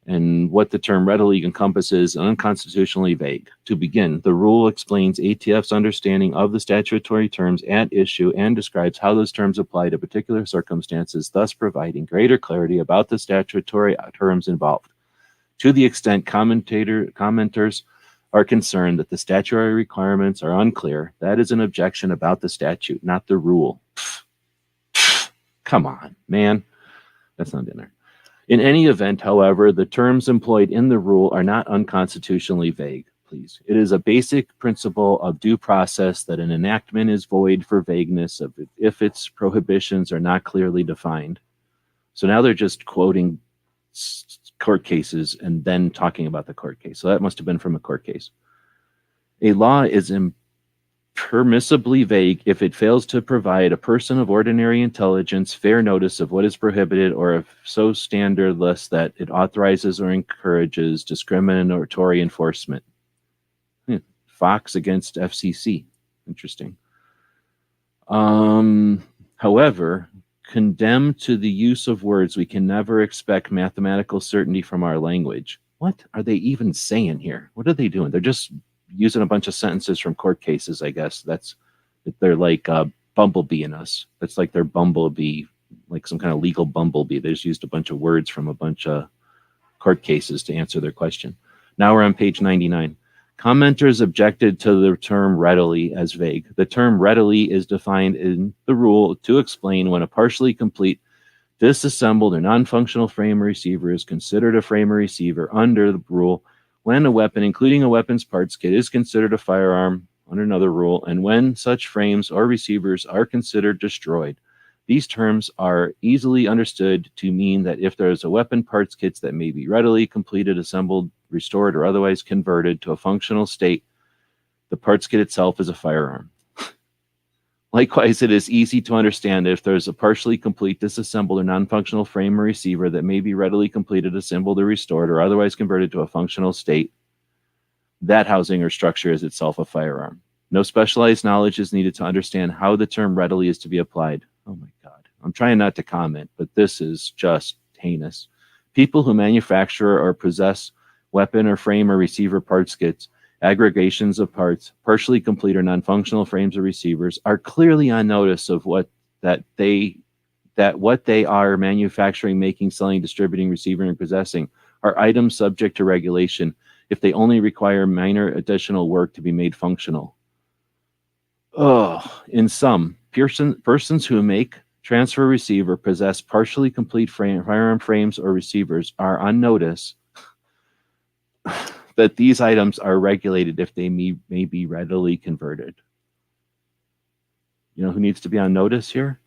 and what the term readily encompasses, unconstitutionally vague. To begin, the rule explains ATF's understanding of the statutory terms at issue and describes how those terms apply to particular circumstances, thus providing greater clarity about the statutory terms involved. To the extent commenters are concerned that the statutory requirements are unclear, that is an objection about the statute, not the rule. Come on, man. That's not in there. In any event, however, the terms employed in the rule are not unconstitutionally vague, please. It is a basic principle of due process that an enactment is void for vagueness if its prohibitions are not clearly defined. So now they're just quoting court cases and then talking about the court case. So that must have been from a court case. A law is impermissibly vague if it fails to provide a person of ordinary intelligence fair notice of what is prohibited, or if so standardless that it authorizes or encourages discriminatory enforcement. Fox against FCC. Interesting. However, condemned to the use of words, we can never expect mathematical certainty from our language. What are they even saying here? What are they doing? They're just using a bunch of sentences from court cases, I guess. They're like Bumblebee in us. That's like their Bumblebee, like some kind of legal Bumblebee. They just used a bunch of words from a bunch of court cases to answer their question. Now we're on page 99. Commenters objected to the term readily as vague. The term readily is defined in the rule to explain when a partially complete, disassembled, or non-functional frame or receiver is considered a frame or receiver under the rule, when a weapon, including a weapons parts kit, is considered a firearm under another rule, and when such frames or receivers are considered destroyed. These terms are easily understood to mean that if there is a weapon parts kits that may be readily completed, assembled, restored, or otherwise converted to a functional state, the parts kit itself is a firearm. Likewise, it is easy to understand that if there is a partially complete, disassembled, or non-functional frame or receiver that may be readily completed, assembled, or restored, or otherwise converted to a functional state, that housing or structure is itself a firearm. No specialized knowledge is needed to understand how the term readily is to be applied. Oh my God. I'm trying not to comment, but this is just heinous. People who manufacture or possess weapon or frame or receiver parts kits, aggregations of parts, partially complete or non-functional frames or receivers, are clearly on notice of what they are manufacturing, making, selling, distributing, receiving, and possessing are items subject to regulation if they only require minor additional work to be made functional. In sum, persons who make, transfer, receive, or possess partially complete firearm frames or receivers are on notice that these items are regulated if they may be readily converted. You know who needs to be on notice here?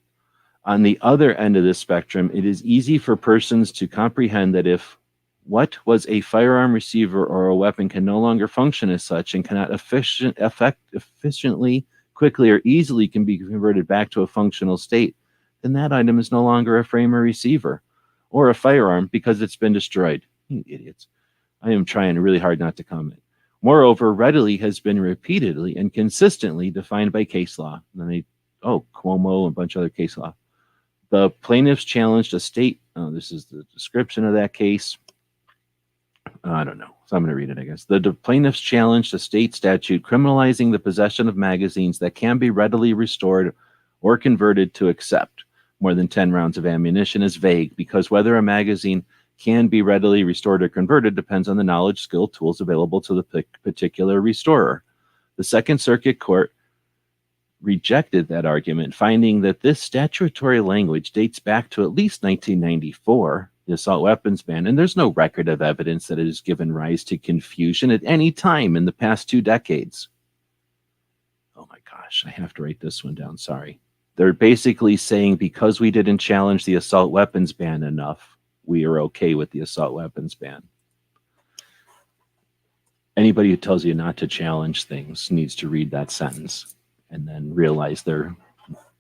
On the other end of the spectrum, it is easy for persons to comprehend that if what was a firearm receiver or a weapon can no longer function as such and cannot efficiently, quickly, or easily can be converted back to a functional state, then that item is no longer a frame or receiver or a firearm because it's been destroyed. You idiots. I am trying really hard not to comment. Moreover, readily has been repeatedly and consistently defined by case law. And then Cuomo and a bunch of other case law. The plaintiffs challenged a state, this is the description of that case. I don't know, so I'm going to read it, I guess. The plaintiffs challenged a state statute criminalizing the possession of magazines that can be readily restored or converted to accept more than 10 rounds of ammunition is vague because whether a magazine can be readily restored or converted depends on the knowledge, skill, tools available to the particular restorer. The Second Circuit Court rejected that argument, finding that this statutory language dates back to at least 1994, the assault weapons ban, and there's no record of evidence that it has given rise to confusion at any time in the past 2 decades. Oh my gosh, I have to write this one down, sorry. They're basically saying because we didn't challenge the assault weapons ban enough, we are okay with the assault weapons ban. Anybody who tells you not to challenge things needs to read that sentence and then realize they're...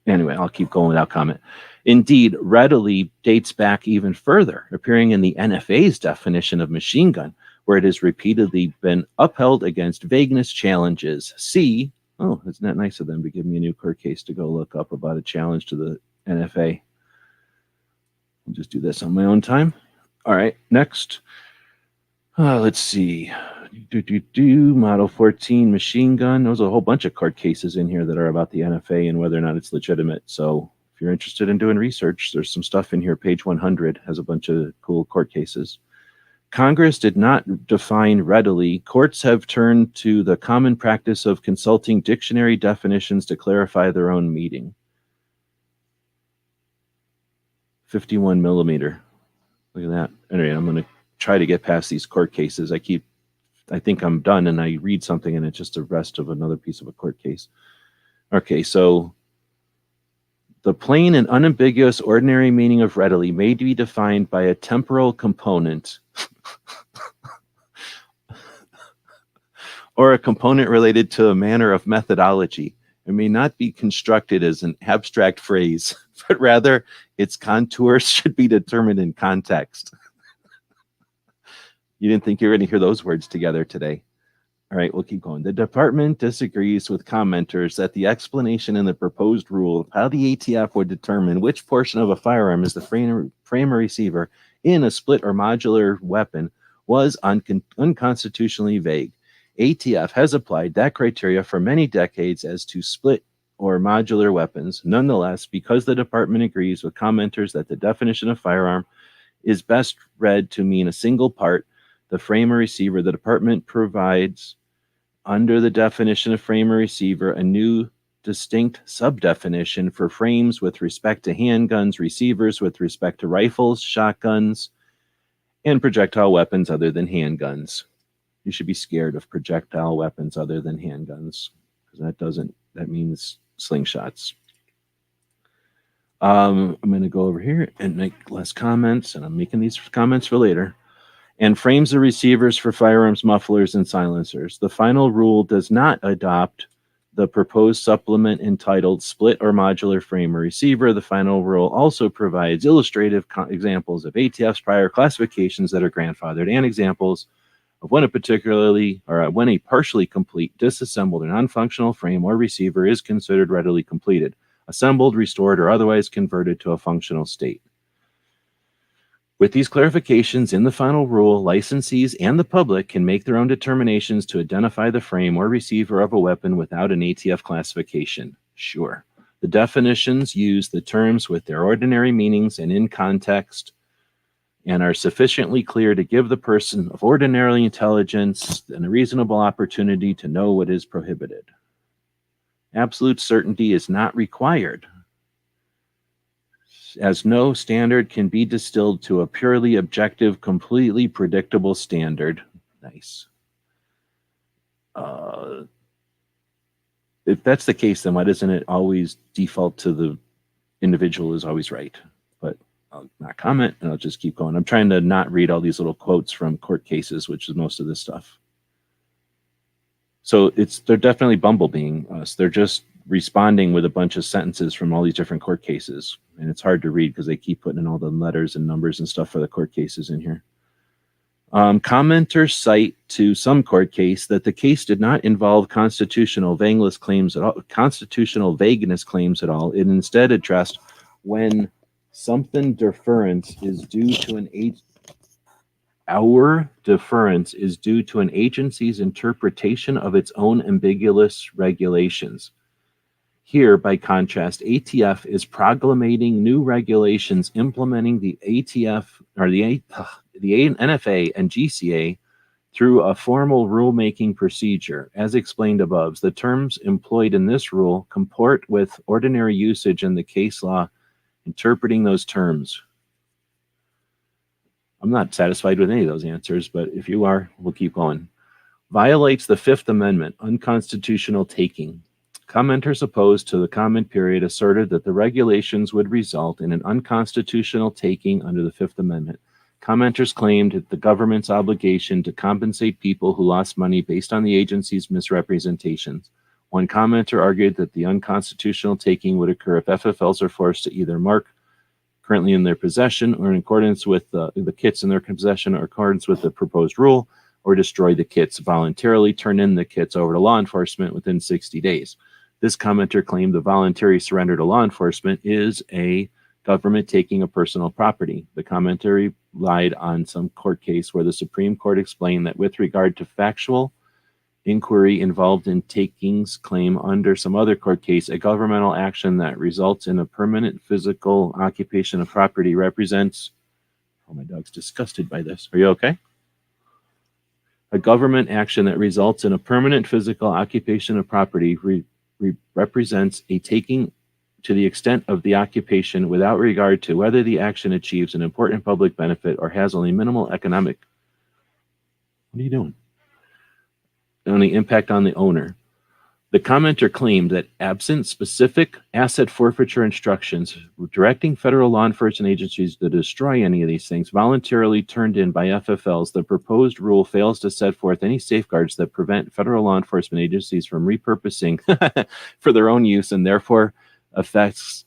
Anyway, I'll keep going without comment. Indeed, readily dates back even further, appearing in the NFA's definition of machine gun, where it has repeatedly been upheld against vagueness challenges. See, oh, isn't that nice of them to give me a new court case to go look up about a challenge to the NFA? I'll just do this on my own time. All right, next. Let's see. Model 14 machine gun. There's a whole bunch of court cases in here that are about the NFA and whether or not it's legitimate. So if you're interested in doing research, there's some stuff in here. Page 100 has a bunch of cool court cases. Congress did not define readily. Courts have turned to the common practice of consulting dictionary definitions to clarify their own meaning. 51 millimeter. Look at that. Anyway, I'm going to try to get past these court cases. I think I'm done and I read something and it's just the rest of another piece of a court case. Okay, so the plain and unambiguous ordinary meaning of readily may be defined by a temporal component or a component related to a manner of methodology. It may not be constructed as an abstract phrase, but rather its contours should be determined in context. You didn't think you were going to hear those words together today. All right, we'll keep going. The department disagrees with commenters that the explanation in the proposed rule of how the ATF would determine which portion of a firearm is the frame or receiver in a split or modular weapon was unconstitutionally vague. ATF has applied that criteria for many decades as to split or modular weapons. Nonetheless, because the department agrees with commenters that the definition of firearm is best read to mean a single part, the frame or receiver, the department provides under the definition of frame or receiver a new distinct subdefinition for frames with respect to handguns, receivers with respect to rifles, shotguns, and projectile weapons other than handguns. You should be scared of projectile weapons other than handguns because that means slingshots. I'm going to go over here and make less comments, and I'm making these comments for later. And frames or receivers for firearms, mufflers, and silencers. The final rule does not adopt the proposed supplement entitled Split or Modular Frame or Receiver. The final rule also provides illustrative examples of ATF's prior classifications that are grandfathered and examples of when a partially complete, disassembled, or non-functional frame or receiver is considered readily completed, assembled, restored, or otherwise converted to a functional state. With these clarifications in the final rule, licensees and the public can make their own determinations to identify the frame or receiver of a weapon without an ATF classification. Sure. The definitions use the terms with their ordinary meanings and in context and are sufficiently clear to give the person of ordinary intelligence and a reasonable opportunity to know what is prohibited. Absolute certainty is not required, as no standard can be distilled to a purely objective, completely predictable standard. Nice. If that's the case, then why doesn't it always default to the individual is always right? But I'll not comment, and I'll just keep going. I'm trying to not read all these little quotes from court cases, which is most of this stuff. So they're definitely bumblebeeing us. They're just responding with a bunch of sentences from all these different court cases. And it's hard to read because they keep putting in all the letters and numbers and stuff for the court cases in here. Commenters cite to some court case that the case did not involve constitutional vagueness claims at all. It instead addressed when something deference is due to our deference is due to an agency's interpretation of its own ambiguous regulations. Here, by contrast, ATF is proclamating new regulations implementing the ATF or the NFA and GCA through a formal rulemaking procedure. As explained above, the terms employed in this rule comport with ordinary usage in the case law interpreting those terms. I'm not satisfied with any of those answers, but if you are, we'll keep going. Violates the Fifth Amendment, unconstitutional taking. Commenters opposed to the comment period asserted that the regulations would result in an unconstitutional taking under the Fifth Amendment. Commenters claimed that the government's obligation to compensate people who lost money based on the agency's misrepresentations. One commenter argued that the unconstitutional taking would occur if FFLs are forced to either mark currently in their possession or in accordance with the kits in their possession or accordance with the proposed rule, or destroy the kits voluntarily, turn in the kits over to law enforcement within 60 days. This commenter claimed the voluntary surrender to law enforcement is a government taking of personal property. The commenter relied on some court case where the Supreme Court explained that with regard to factual inquiry involved in takings claim under some other court case, a governmental action that results in a permanent physical occupation of property represents... Oh, my dog's disgusted by this. Are you okay? A government action that results in a permanent physical occupation of property represents a taking to the extent of the occupation without regard to whether the action achieves an important public benefit or has only minimal economic... What are you doing? Only impact on the owner. The commenter claimed that absent specific asset forfeiture instructions directing federal law enforcement agencies to destroy any of these things voluntarily turned in by FFLs, the proposed rule fails to set forth any safeguards that prevent federal law enforcement agencies from repurposing for their own use and therefore effectuates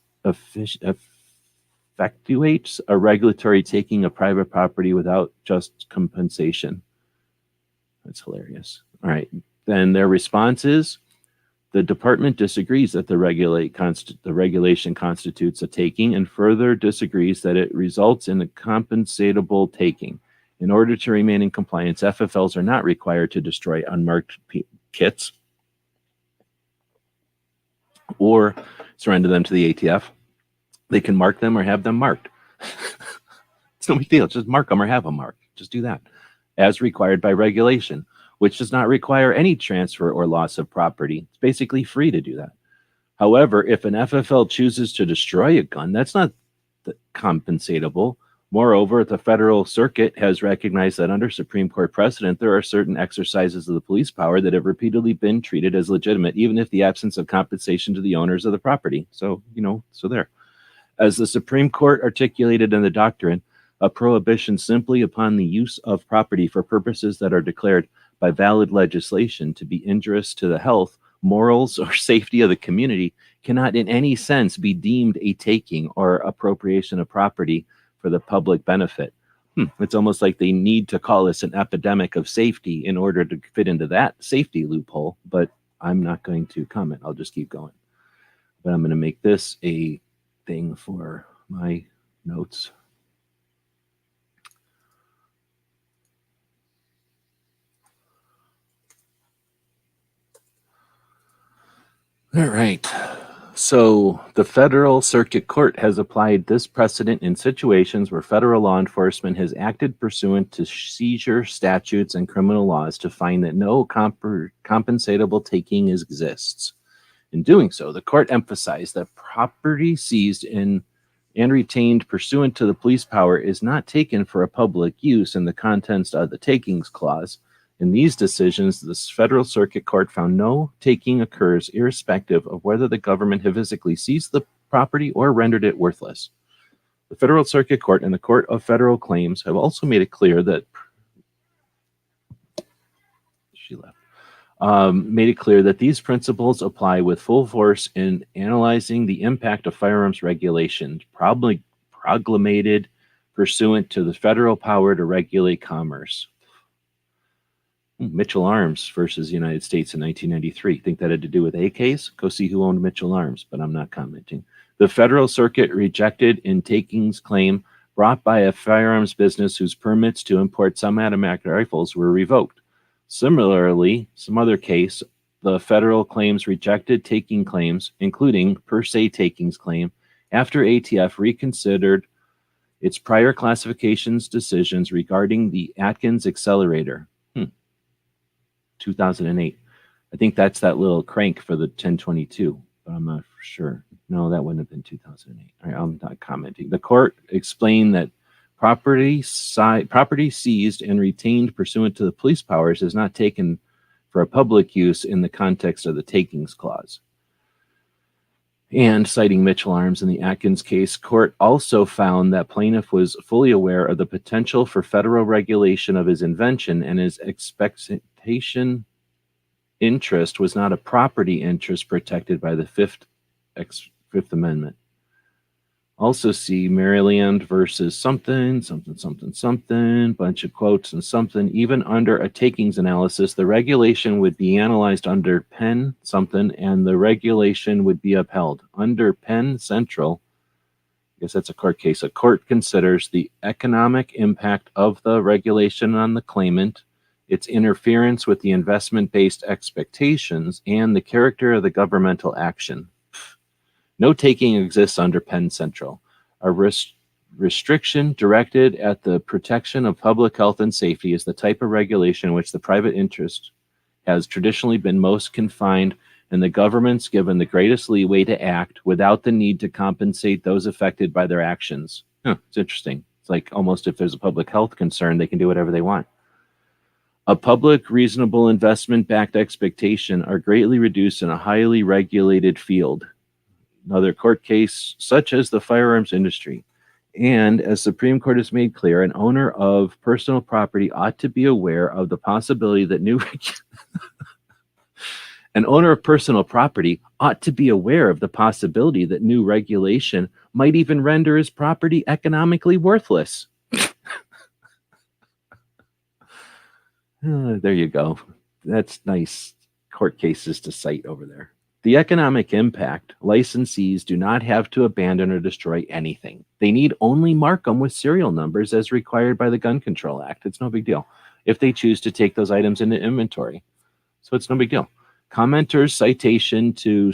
a regulatory taking of private property without just compensation. That's hilarious. All right. Then their response is, the department disagrees that the regulation constitutes a taking and further disagrees that it results in a compensatable taking. In order to remain in compliance, FFLs are not required to destroy unmarked kits or surrender them to the ATF. They can mark them or have them marked. It's no big deal. Just mark them or have them marked. Just do that. As required by regulation, which does not require any transfer or loss of property. It's basically free to do that. However, if an FFL chooses to destroy a gun, that's not compensatable. Moreover, the Federal Circuit has recognized that under Supreme Court precedent, there are certain exercises of the police power that have repeatedly been treated as legitimate, even if the absence of compensation to the owners of the property. So, so there. As the Supreme Court articulated in the doctrine, a prohibition simply upon the use of property for purposes that are declared by valid legislation to be injurious to the health, morals, or safety of the community cannot in any sense be deemed a taking or appropriation of property for the public benefit. It's almost like they need to call this an epidemic of safety in order to fit into that safety loophole, but I'm not going to comment. I'll just keep going. But I'm going to make this a thing for my notes. All right. So the Federal Circuit Court has applied this precedent in situations where federal law enforcement has acted pursuant to seizure statutes and criminal laws to find that no compensatable taking exists. In doing so, the court emphasized that property seized and retained pursuant to the police power is not taken for a public use in the context of the takings clause. In these decisions, the Federal Circuit Court found no taking occurs irrespective of whether the government have physically seized the property or rendered it worthless. The Federal Circuit Court and the Court of Federal Claims have also made it clear that made it clear that these principles apply with full force in analyzing the impact of firearms regulation, proclamated pursuant to the federal power to regulate commerce. Mitchell Arms versus the United States in 1993. Think that had to do with AKs? Go see who owned Mitchell Arms, but I'm not commenting. The Federal Circuit rejected in takings claim brought by a firearms business whose permits to import semi-automatic rifles were revoked. Similarly, some other case, the federal claims rejected taking claims, including per se takings claim, after ATF reconsidered its prior classifications decisions regarding the Atkins accelerator. 2008. I think that's that little crank for the 1022, but I'm not sure. No, that wouldn't have been 2008. All right, I'm not commenting. The court explained that property seized and retained pursuant to the police powers is not taken for a public use in the context of the takings clause. And citing Mitchell Arms in the Atkins case, court also found that plaintiff was fully aware of the potential for federal regulation of his invention, and his expectation interest was not a property interest protected by the Fifth Amendment. Also see Maryland versus something, bunch of quotes and something. Even under a takings analysis, the regulation would be analyzed under Penn something, and the regulation would be upheld. Under Penn Central, I guess that's a court case, a court considers the economic impact of the regulation on the claimant, its interference with the investment-based expectations, and the character of the governmental action. No taking exists under Penn Central. A restriction directed at the protection of public health and safety is the type of regulation in which the private interest has traditionally been most confined, and the government's given the greatest leeway to act without the need to compensate those affected by their actions. It's interesting. It's like almost if there's a public health concern, they can do whatever they want. A public reasonable investment-backed expectation are greatly reduced in a highly regulated field. Another court case, such as the firearms industry. And as Supreme Court has made clear, an owner of personal property ought to be aware of the possibility that new regulation might even render his property economically worthless. There you go. That's nice court cases to cite over there. The economic impact, licensees do not have to abandon or destroy anything. They need only mark them with serial numbers as required by the Gun Control Act. It's no big deal if they choose to take those items into inventory. So it's no big deal. Commenter's citation to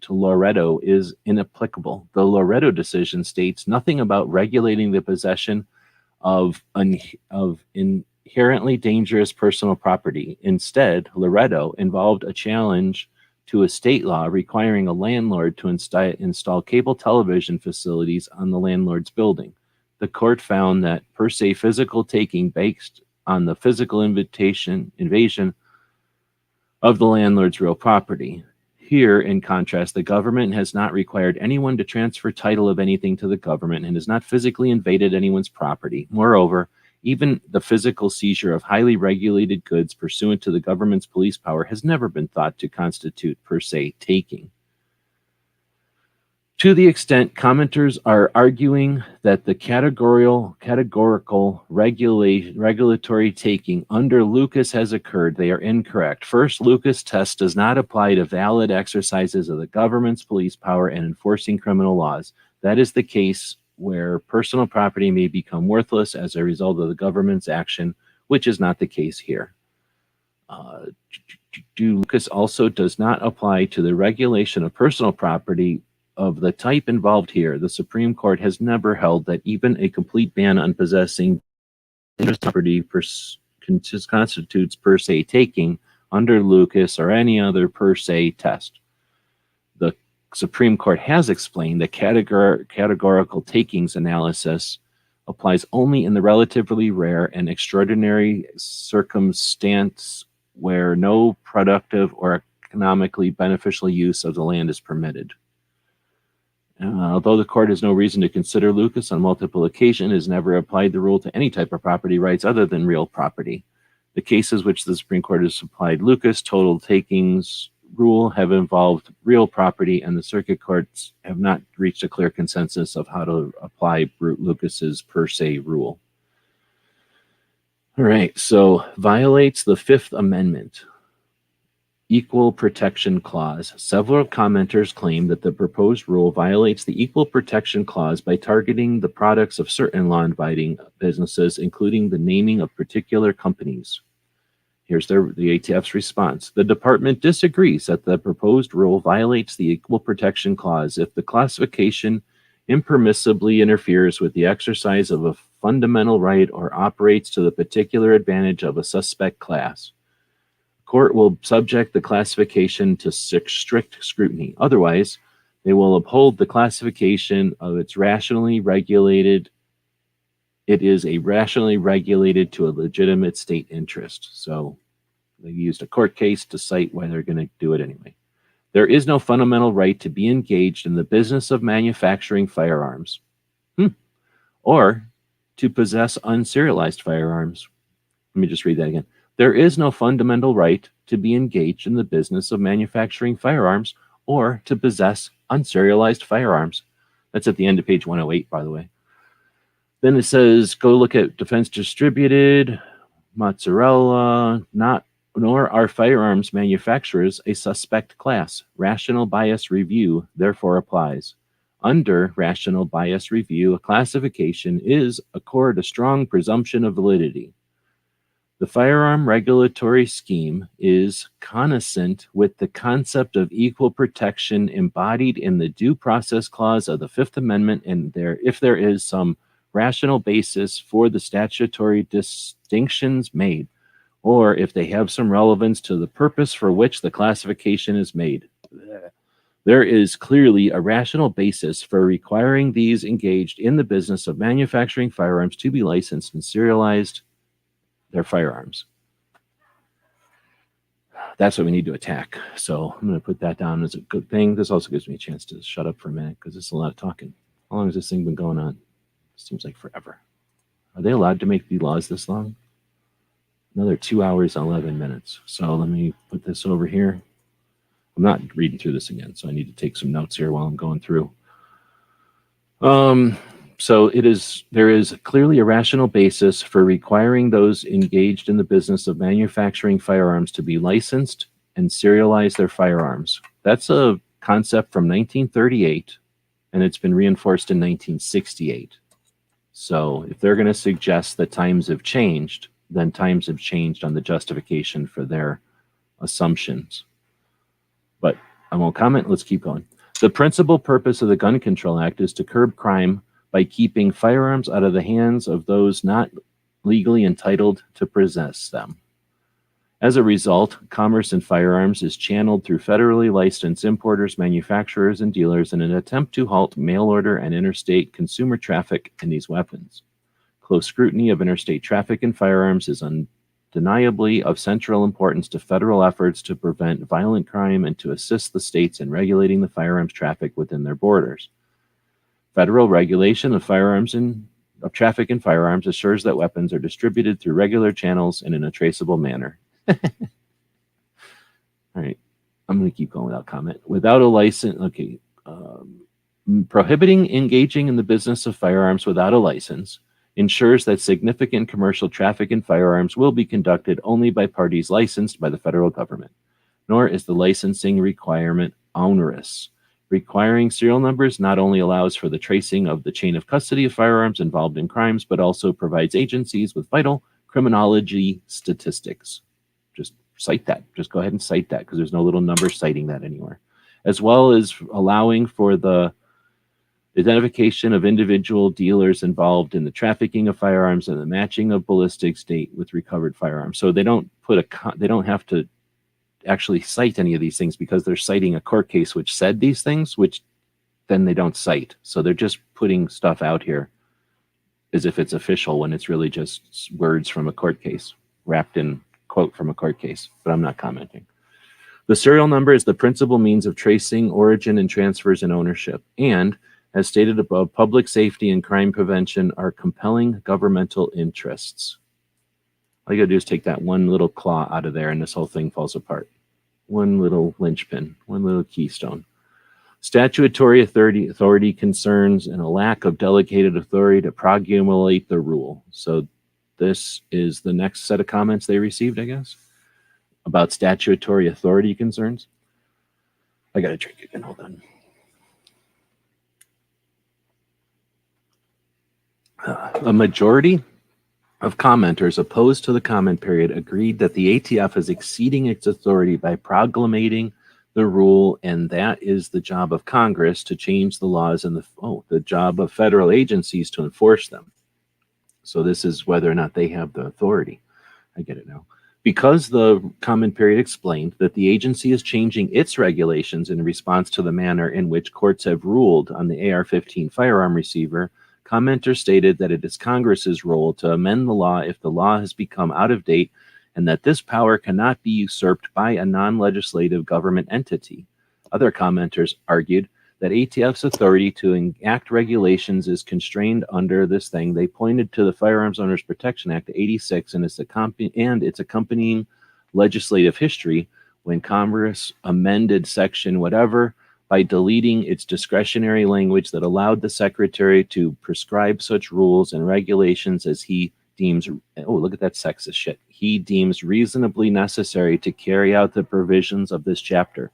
Loretto is inapplicable. The Loretto decision states nothing about regulating the possession of inherently dangerous personal property. Instead, Loretto involved a challenge to a state law requiring a landlord to install cable television facilities on the landlord's building. The court found that per se physical taking based on the physical invasion of the landlord's real property. Here, in contrast, the government has not required anyone to transfer title of anything to the government and has not physically invaded anyone's property. Moreover, even the physical seizure of highly regulated goods pursuant to the government's police power has never been thought to constitute per se taking. To the extent commenters are arguing that the categorical regulatory taking under Lucas has occurred, they are incorrect. First, Lucas' test does not apply to valid exercises of the government's police power in enforcing criminal laws. That is the case where personal property may become worthless as a result of the government's action, which is not the case here. Lucas also does not apply to the regulation of personal property of the type involved here. The Supreme Court has never held that even a complete ban on possessing property constitutes per se taking under Lucas or any other per se test. The Supreme Court has explained that categorical takings analysis applies only in the relatively rare and extraordinary circumstance where no productive or economically beneficial use of the land is permitted. Although the court has no reason to consider Lucas on multiple occasions, has never applied the rule to any type of property rights other than real property. The cases which the Supreme Court has applied Lucas total takings rule have involved real property, and the circuit courts have not reached a clear consensus of how to apply Lucas's per se rule. All right, so violates the Fifth Amendment. Equal Protection Clause. Several commenters claim that the proposed rule violates the Equal Protection Clause by targeting the products of certain law-abiding businesses, including the naming of particular companies. Here's the ATF's response. The department disagrees that the proposed rule violates the Equal Protection Clause if the classification impermissibly interferes with the exercise of a fundamental right or operates to the particular advantage of a suspect class. Court will subject the classification to strict scrutiny. Otherwise, they will uphold the classification of its rationally regulated. It is a rationally regulated to a legitimate state interest. So they used a court case to cite why they're going to do it anyway. There is no fundamental right to be engaged in the business of manufacturing firearms, or to possess unserialized firearms. Let me just read that again. There is no fundamental right to be engaged in the business of manufacturing firearms or to possess unserialized firearms. That's at the end of page 108, by the way. Then it says, go look at defense distributed, mozzarella, nor are firearms manufacturers a suspect class. Rational bias review therefore applies. Under rational bias review, a classification is accorded a strong presumption of validity. The firearm regulatory scheme is consistent with the concept of equal protection embodied in the Due Process Clause of the Fifth Amendment, and if there is some rational basis for the statutory distinctions made, or if they have some relevance to the purpose for which the classification is made. There is clearly a rational basis for requiring these engaged in the business of manufacturing firearms to be licensed and serialized their firearms. That's what we need to attack. So I'm going to put that down as a good thing. This also gives me a chance to shut up for a minute because it's a lot of talking. How long has this thing been going on? It seems like forever. Are they allowed to make the laws this long? Another 2 hours, 11 minutes. So let me put this over here. I'm not reading through this again, so I need to take some notes here while I'm going through. So there is clearly a rational basis for requiring those engaged in the business of manufacturing firearms to be licensed and serialize their firearms. That's a concept from 1938, and it's been reinforced in 1968. So if they're going to suggest that times have changed, then times have changed on the justification for their assumptions. But I won't comment. Let's keep going. The principal purpose of the Gun Control Act is to curb crime by keeping firearms out of the hands of those not legally entitled to possess them. As a result, commerce in firearms is channeled through federally licensed importers, manufacturers, and dealers in an attempt to halt mail-order and interstate consumer traffic in these weapons. Close scrutiny of interstate traffic in firearms is undeniably of central importance to federal efforts to prevent violent crime and to assist the states in regulating the firearms traffic within their borders. Federal regulation of traffic in firearms assures that weapons are distributed through regular channels and in a traceable manner. All right, I'm going to keep going without comment. Without a license, okay. Prohibiting engaging in the business of firearms without a license ensures that significant commercial traffic in firearms will be conducted only by parties licensed by the federal government, nor is the licensing requirement onerous. Requiring serial numbers not only allows for the tracing of the chain of custody of firearms involved in crimes, but also provides agencies with vital criminology statistics. Just cite that. Just go ahead and cite that because there's no little number citing that anywhere. As well as allowing for the identification of individual dealers involved in the trafficking of firearms and the matching of ballistics date with recovered firearms. So they don't have to actually cite any of these things because they're citing a court case which said these things, which then they don't cite. So they're just putting stuff out here as if it's official when it's really just words from a court case wrapped in quote from a court case, but I'm not commenting. The serial number is the principal means of tracing origin and transfers and ownership, and as stated above, public safety and crime prevention are compelling governmental interests. All you gotta do is take that one little claw out of there and this whole thing falls apart. One little linchpin, one little keystone. Statutory authority concerns and a lack of delegated authority to promulgate the rule. So this is the next set of comments they received, I guess, about statutory authority concerns. I got to drink again. Hold on. A majority of commenters opposed to the comment period agreed that the ATF is exceeding its authority by proclamating the rule, and that is the job of Congress to change the laws and the job of federal agencies to enforce them. So this is whether or not they have the authority. I get it now. Because the comment period explained that the agency is changing its regulations in response to the manner in which courts have ruled on the AR-15 firearm receiver, commenters stated that it is Congress's role to amend the law if the law has become out of date and that this power cannot be usurped by a non-legislative government entity. Other commenters argued that ATF's authority to enact regulations is constrained under this thing. They pointed to the Firearms Owners Protection Act of '86 and its accompanying legislative history when Congress amended section whatever by deleting its discretionary language that allowed the secretary to prescribe such rules and regulations as he deems, oh, look at that sexist shit, he deems reasonably necessary to carry out the provisions of this chapter.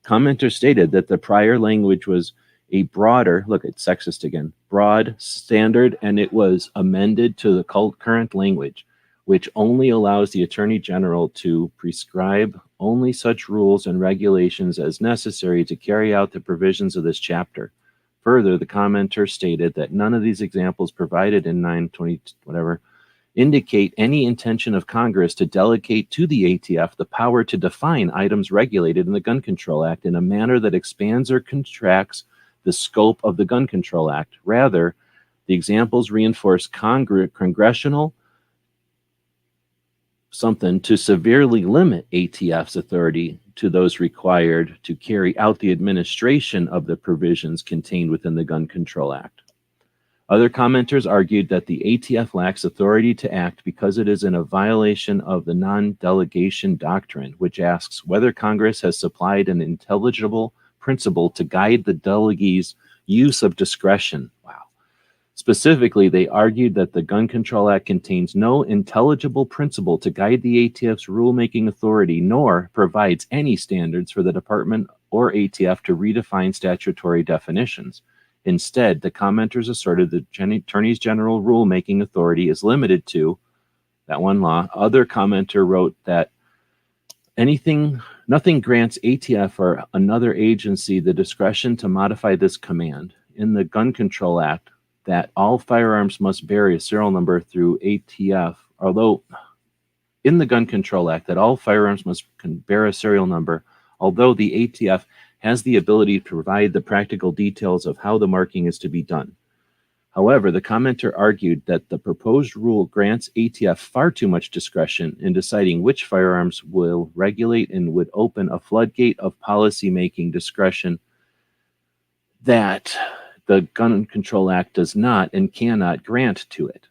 Commenters stated that the prior language was a broader, look at sexist again, broad standard, and it was amended to the current language, which only allows the Attorney General to prescribe only such rules and regulations as necessary to carry out the provisions of this chapter. Further, the commenter stated that none of these examples provided in 920 whatever indicate any intention of Congress to delegate to the ATF the power to define items regulated in the Gun Control Act in a manner that expands or contracts the scope of the Gun Control Act. Rather, the examples reinforce congressional something to severely limit ATF's authority to those required to carry out the administration of the provisions contained within the Gun Control Act. Other commenters argued that the ATF lacks authority to act because it is in a violation of the non-delegation doctrine, which asks whether Congress has supplied an intelligible principle to guide the delegate's use of discretion. Wow. Specifically, they argued that the Gun Control Act contains no intelligible principle to guide the ATF's rulemaking authority, nor provides any standards for the department or ATF to redefine statutory definitions. Instead, the commenters asserted the Attorney General rulemaking authority is limited to that one law. Other commenter wrote that nothing grants ATF or another agency the discretion to modify this command. In the Gun Control Act, that all firearms must bear a serial number through ATF, although in the Gun Control Act that all firearms must bear a serial number, although the ATF has the ability to provide the practical details of how the marking is to be done. However, the commenter argued that the proposed rule grants ATF far too much discretion in deciding which firearms will regulate and would open a floodgate of policymaking discretion that the Gun Control Act does not and cannot grant to it.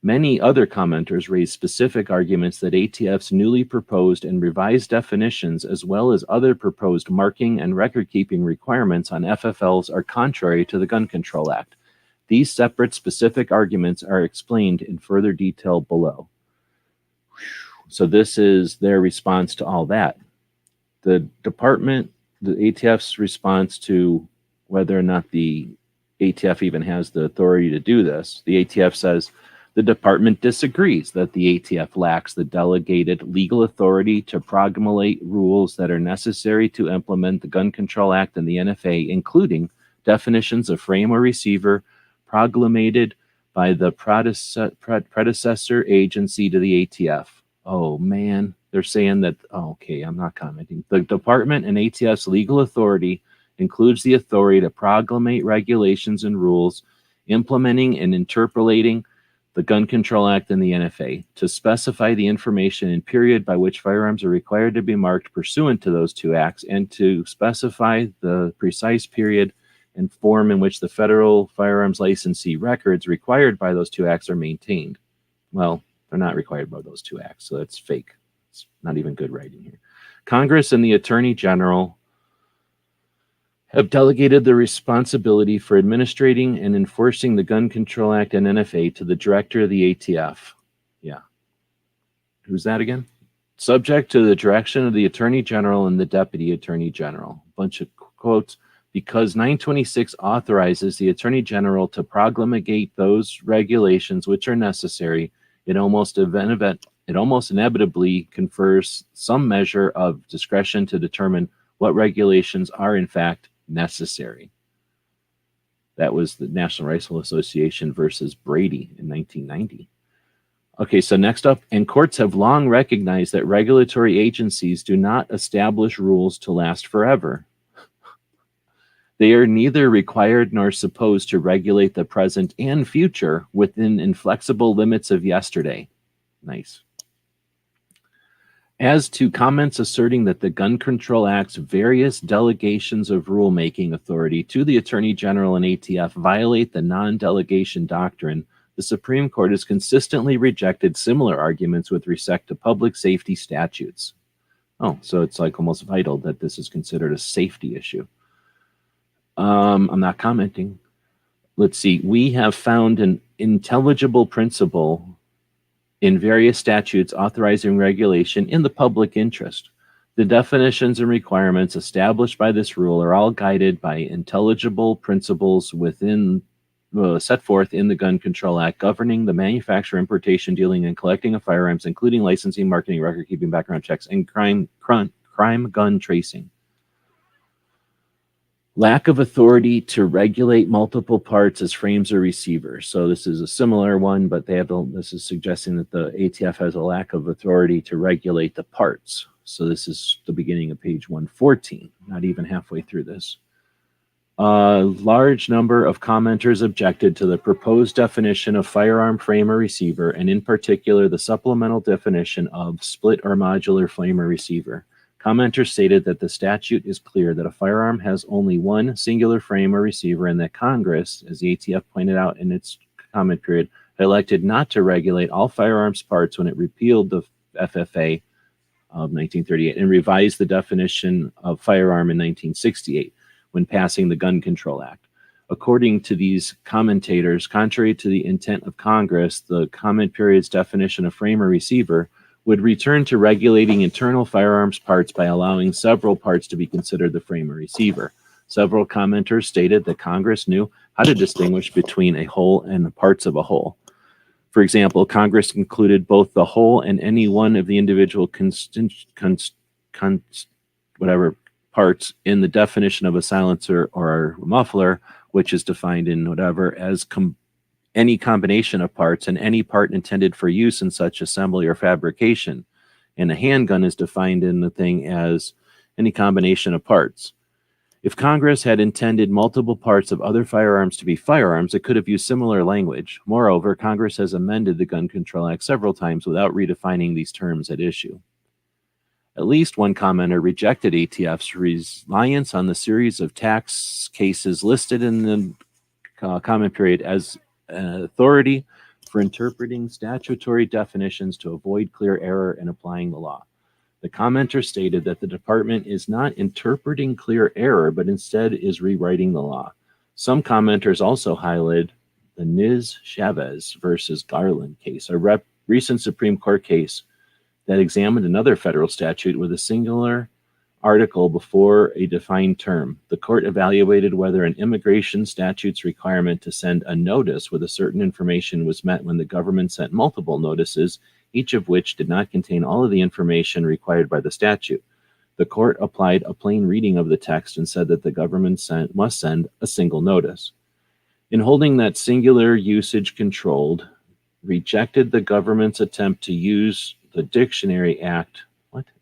Many other commenters raised specific arguments that ATF's newly proposed and revised definitions, as well as other proposed marking and record-keeping requirements on FFLs, are contrary to the Gun Control Act. These separate specific arguments are explained in further detail below. So this is their response to all that. The department, the ATF's response to whether or not the ATF even has the authority to do this, the ATF says, the department disagrees that the ATF lacks the delegated legal authority to promulgate rules that are necessary to implement the Gun Control Act and the NFA, including definitions of frame or receiver promulgated by the predecessor agency to the ATF. Oh, man, they're saying that, okay, I'm not commenting. The department and ATF's legal authority includes the authority to promulgate regulations and rules, implementing and interpolating the Gun Control Act and the NFA, to specify the information and period by which firearms are required to be marked pursuant to those two acts, and to specify the precise period and form in which the federal firearms licensee records required by those two acts are maintained. Well, They're not required by those two acts, so that's fake. It's not even good writing here. Congress and the Attorney General have delegated the responsibility for administrating and enforcing the Gun Control Act and NFA to the director of the ATF. Yeah. Who's that again? Subject to the direction of the Attorney General and the Deputy Attorney General. Bunch of quotes. Because 926 authorizes the Attorney General to promulgate those regulations which are necessary, it almost inevitably confers some measure of discretion to determine what regulations are in fact necessary. That was the National Rifle Association versus Brady in 1990. Okay, so next up, and courts have long recognized that regulatory agencies do not establish rules to last forever. They are neither required nor supposed to regulate the present and future within inflexible limits of yesterday. Nice. As to comments asserting that the Gun Control Act's various delegations of rulemaking authority to the Attorney General and ATF violate the non-delegation doctrine, the Supreme Court has consistently rejected similar arguments with respect to public safety statutes. Oh, so it's like almost vital that this is considered a safety issue. I'm not commenting. Let's see. We have found an intelligible principle in various statutes authorizing regulation in the public interest. The definitions and requirements established by this rule are all guided by intelligible principles within set forth in the Gun Control Act governing the manufacture, importation, dealing, and collecting of firearms, including licensing, marketing, record-keeping, background checks, and crime gun tracing. Lack of authority to regulate multiple parts as frames or receivers. So this is a similar one, but this is suggesting that the ATF has a lack of authority to regulate the parts. So this is the beginning of page 114, not even halfway through this. A large number of commenters objected to the proposed definition of firearm frame or receiver, and in particular, the supplemental definition of split or modular frame or receiver. Commenters stated that the statute is clear that a firearm has only one singular frame or receiver, and that Congress, as the ATF pointed out in its comment period, elected not to regulate all firearms parts when it repealed the FFA of 1938 and revised the definition of firearm in 1968 when passing the Gun Control Act. According to these commentators, contrary to the intent of Congress, the comment period's definition of frame or receiver would return to regulating internal firearms parts by allowing several parts to be considered the frame or receiver. Several commenters stated that Congress knew how to distinguish between a whole and the parts of a whole. For example, Congress included both the whole and any one of the individual parts in the definition of a silencer or a muffler, which is defined in whatever as any combination of parts and any part intended for use in such assembly or fabrication. And a handgun is defined in the thing as any combination of parts. If Congress had intended multiple parts of other firearms to be firearms, it could have used similar language. Moreover, Congress has amended the Gun Control Act several times without redefining these terms at issue. At least one commenter rejected ATF's reliance on the series of tax cases listed in the comment period as authority for interpreting statutory definitions to avoid clear error in applying the law. The commenter stated that the department is not interpreting clear error, but instead is rewriting the law. Some commenters also highlighted the Nis Chavez versus Garland case, a recent Supreme Court case that examined another federal statute with a singular article before a defined term. The court evaluated whether an immigration statute's requirement to send a notice with a certain information was met when the government sent multiple notices, each of which did not contain all of the information required by the statute. The court applied a plain reading of the text and said that the government must send a single notice. In holding that singular usage controlled, rejected the government's attempt to use the Dictionary Act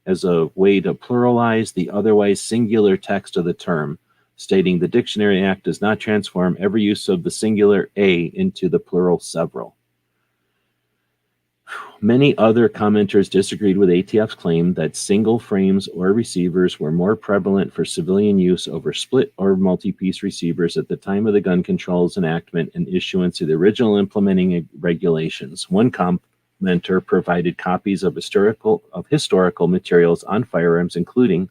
as a way to pluralize the otherwise singular text of the term, stating the Dictionary Act does not transform every use of the singular a into the plural several. Many other commenters disagreed with ATF's claim that single frames or receivers were more prevalent for civilian use over split or multi-piece receivers at the time of the gun control's enactment and issuance of the original implementing regulations. One commenter provided copies of historical materials on firearms, including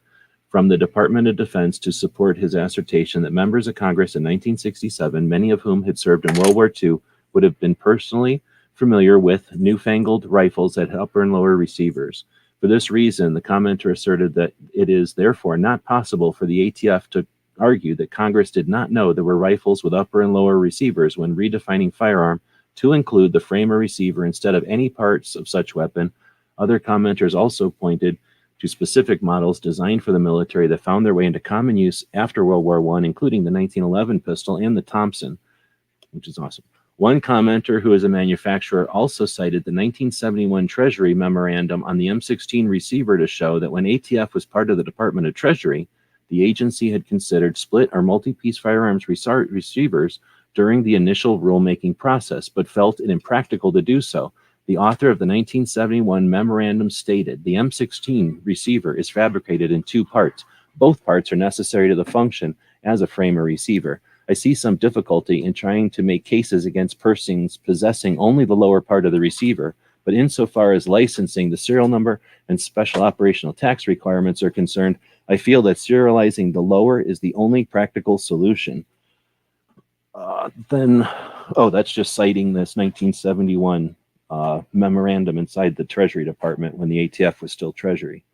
from the Department of Defense, to support his assertion that members of Congress in 1967, many of whom had served in World War II, would have been personally familiar with newfangled rifles that had upper and lower receivers. For this reason, the commenter asserted that it is therefore not possible for the ATF to argue that Congress did not know there were rifles with upper and lower receivers when redefining firearm to include the frame or receiver instead of any parts of such weapon. Other commenters also pointed to specific models designed for the military that found their way into common use after World War I, including the 1911 pistol and the Thompson, which is awesome. One commenter who is a manufacturer also cited the 1971 Treasury memorandum on the M16 receiver to show that when ATF was part of the Department of Treasury, the agency had considered split or multi-piece firearms receivers during the initial rulemaking process, but felt it impractical to do so. The author of the 1971 memorandum stated, the M16 receiver is fabricated in two parts. Both parts are necessary to the function as a frame or receiver. I see some difficulty in trying to make cases against persons possessing only the lower part of the receiver, but insofar as licensing, the serial number, and special operational tax requirements are concerned, I feel that serializing the lower is the only practical solution. That's just citing this 1971 memorandum inside the Treasury Department when the ATF was still Treasury.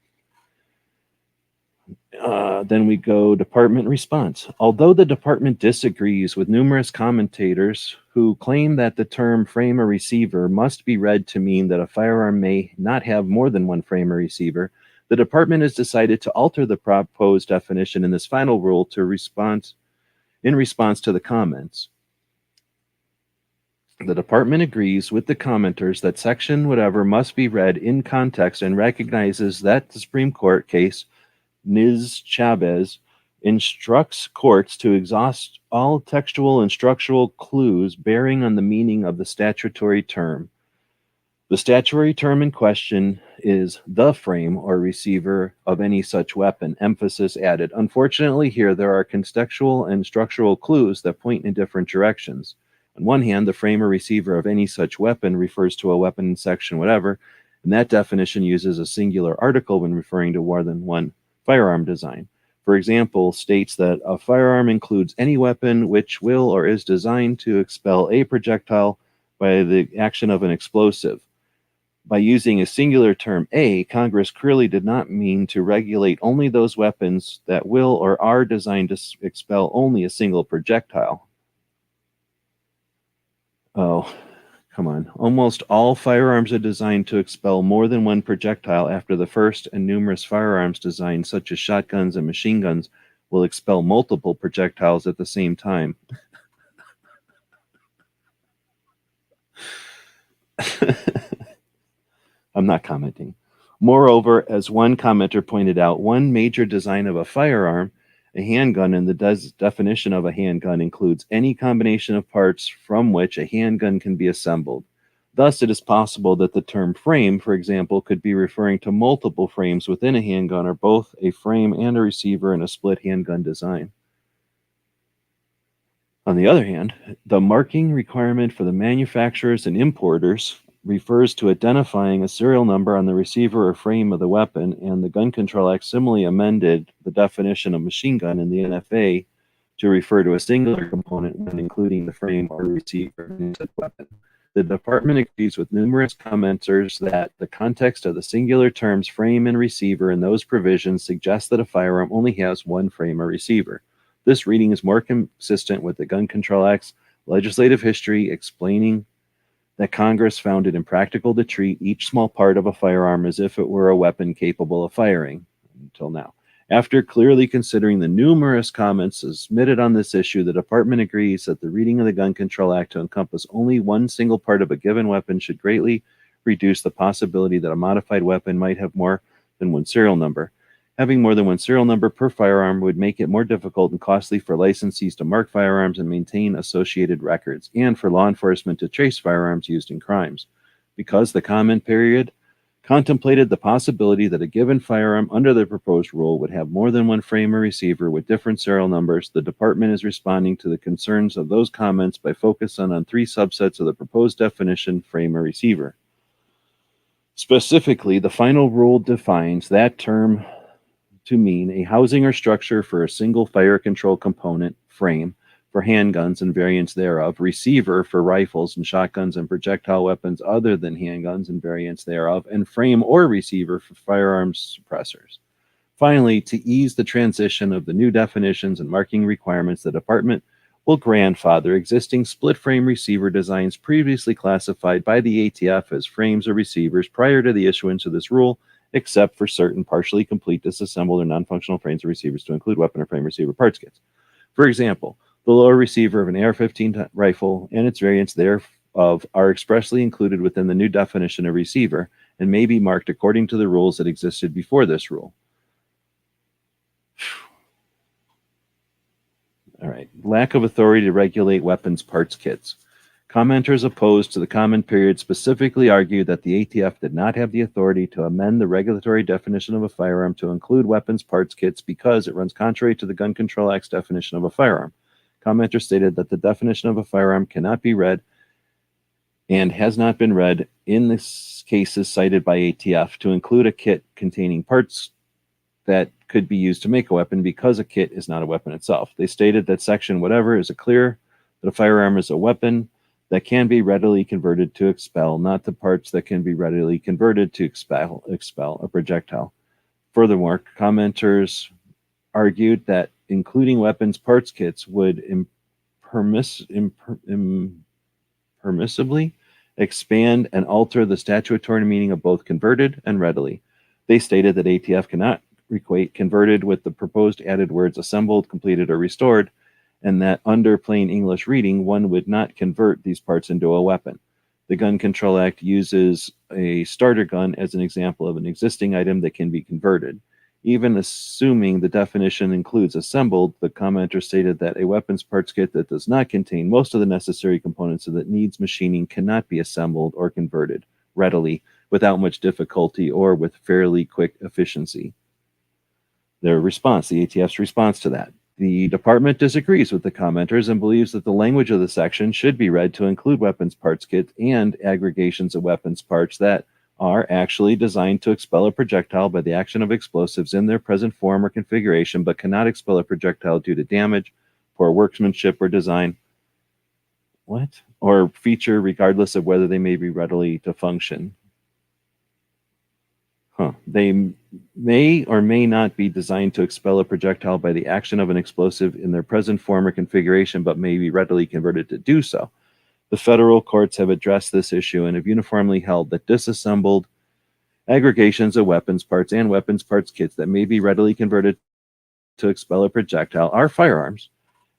Then we go department response. Although the department disagrees with numerous commentators who claim that the term frame or receiver must be read to mean that a firearm may not have more than one frame or receiver, the department has decided to alter the proposed definition in this final rule in response to the comments. The department agrees with the commenters that section whatever must be read in context and recognizes that the Supreme Court case Ms. Chavez instructs courts to exhaust all textual and structural clues bearing on the meaning of the statutory term. The statutory term in question is the frame or receiver of any such weapon, emphasis added. Unfortunately, here there are contextual and structural clues that point in different directions. On one hand, the frame or receiver of any such weapon refers to a weapon in section whatever, and that definition uses a singular article when referring to more than one firearm design. For example, states that a firearm includes any weapon which will or is designed to expel a projectile by the action of an explosive. By using a singular term a, Congress clearly did not mean to regulate only those weapons that will or are designed to expel only a single projectile. Oh, come on. Almost all firearms are designed to expel more than one projectile after the first, and numerous firearms designs, such as shotguns and machine guns, will expel multiple projectiles at the same time. I'm not commenting. Moreover, as one commenter pointed out, one major design of a firearm, a handgun, and the definition of a handgun includes any combination of parts from which a handgun can be assembled. Thus, it is possible that the term frame, for example, could be referring to multiple frames within a handgun, or both a frame and a receiver in a split handgun design. On the other hand, the marking requirement for the manufacturers and importers refers to identifying a serial number on the receiver or frame of the weapon, and the Gun Control Act similarly amended the definition of machine gun in the NFA to refer to a singular component when including the frame or receiver in such weapon. The department agrees with numerous commenters that the context of the singular terms frame and receiver in those provisions suggests that a firearm only has one frame or receiver. This reading is more consistent with the Gun Control Act's legislative history, explaining that Congress found it impractical to treat each small part of a firearm as if it were a weapon capable of firing, until now. After clearly considering the numerous comments submitted on this issue, the department agrees that the reading of the Gun Control Act to encompass only one single part of a given weapon should greatly reduce the possibility that a modified weapon might have more than one serial number. Having more than one serial number per firearm would make it more difficult and costly for licensees to mark firearms and maintain associated records, and for law enforcement to trace firearms used in crimes. Because the comment period contemplated the possibility that a given firearm under the proposed rule would have more than one frame or receiver with different serial numbers, the department is responding to the concerns of those comments by focusing on three subsets of the proposed definition, frame or receiver. Specifically, the final rule defines that term to mean a housing or structure for a single fire control component, frame, for handguns and variants thereof, receiver for rifles and shotguns and projectile weapons other than handguns and variants thereof, and frame or receiver for firearms suppressors. Finally, to ease the transition of the new definitions and marking requirements, the Department will grandfather existing split frame receiver designs previously classified by the ATF as frames or receivers prior to the issuance of this rule, except for certain partially complete, disassembled, or non-functional frames or receivers to include weapon or frame receiver parts kits. For example, the lower receiver of an AR-15 rifle and its variants thereof are expressly included within the new definition of receiver and may be marked according to the rules that existed before this rule. All right. Lack of authority to regulate weapons parts kits. Commenters opposed to the comment period specifically argued that the ATF did not have the authority to amend the regulatory definition of a firearm to include weapons parts kits because it runs contrary to the Gun Control Act's definition of a firearm. Commenters stated that the definition of a firearm cannot be read and has not been read in the cases cited by ATF to include a kit containing parts that could be used to make a weapon because a kit is not a weapon itself. They stated that section whatever is clear that a firearm is a weapon that can be readily converted to expel, not the parts that can be readily converted to expel a projectile. Furthermore, commenters argued that including weapons parts kits would impermissibly expand and alter the statutory meaning of both converted and readily. They stated that ATF cannot equate converted with the proposed added words assembled, completed, or restored, and that under plain English reading, one would not convert these parts into a weapon. The Gun Control Act uses a starter gun as an example of an existing item that can be converted. Even assuming the definition includes assembled, the commenter stated that a weapons parts kit that does not contain most of the necessary components that needs machining cannot be assembled or converted readily without much difficulty or with fairly quick efficiency. Their response, the ATF's response to that. The department disagrees with the commenters and believes that the language of the section should be read to include weapons parts kits and aggregations of weapons parts that are actually designed to expel a projectile by the action of explosives in their present form or configuration, but cannot expel a projectile due to damage, poor workmanship, or design. Or feature, regardless of whether they may be readily to function. They may or may not be designed to expel a projectile by the action of an explosive in their present form or configuration, but may be readily converted to do so. The federal courts have addressed this issue and have uniformly held that disassembled aggregations of weapons parts and weapons parts kits that may be readily converted to expel a projectile are firearms.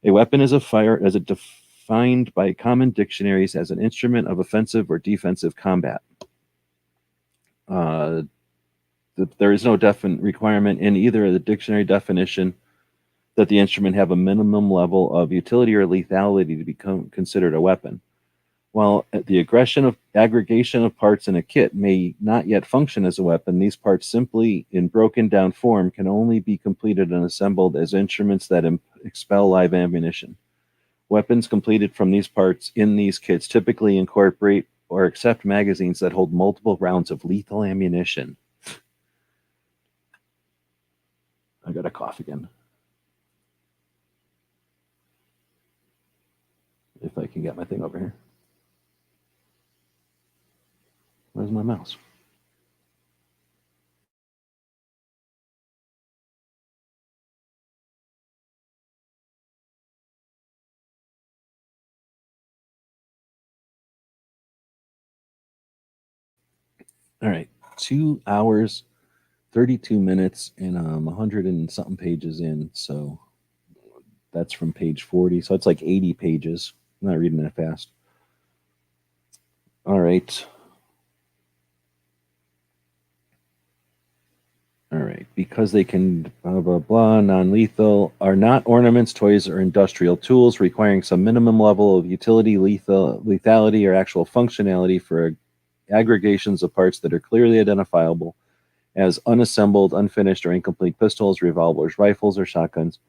A weapon is as it defined by common dictionaries as an instrument of offensive or defensive combat. There is no definite requirement in either the dictionary definition that the instrument have a minimum level of utility or lethality to become considered a weapon. While the aggregation of parts in a kit may not yet function as a weapon, these parts simply in broken down form can only be completed and assembled as instruments that expel live ammunition. Weapons completed from these parts in these kits typically incorporate or accept magazines that hold multiple rounds of lethal ammunition. I got a cough again. If I can get my thing over here. Where's my mouse? All right, 2 hours, 32 minutes, and 100 and something pages in. So that's from page 40. So it's like 80 pages. I'm not reading that fast. All right. All right. Because they can blah, blah, blah, non-lethal, are not ornaments, toys, or industrial tools requiring some minimum level of utility, lethality, or actual functionality for aggregations of parts that are clearly identifiable as unassembled, unfinished, or incomplete pistols, revolvers, rifles, or shotguns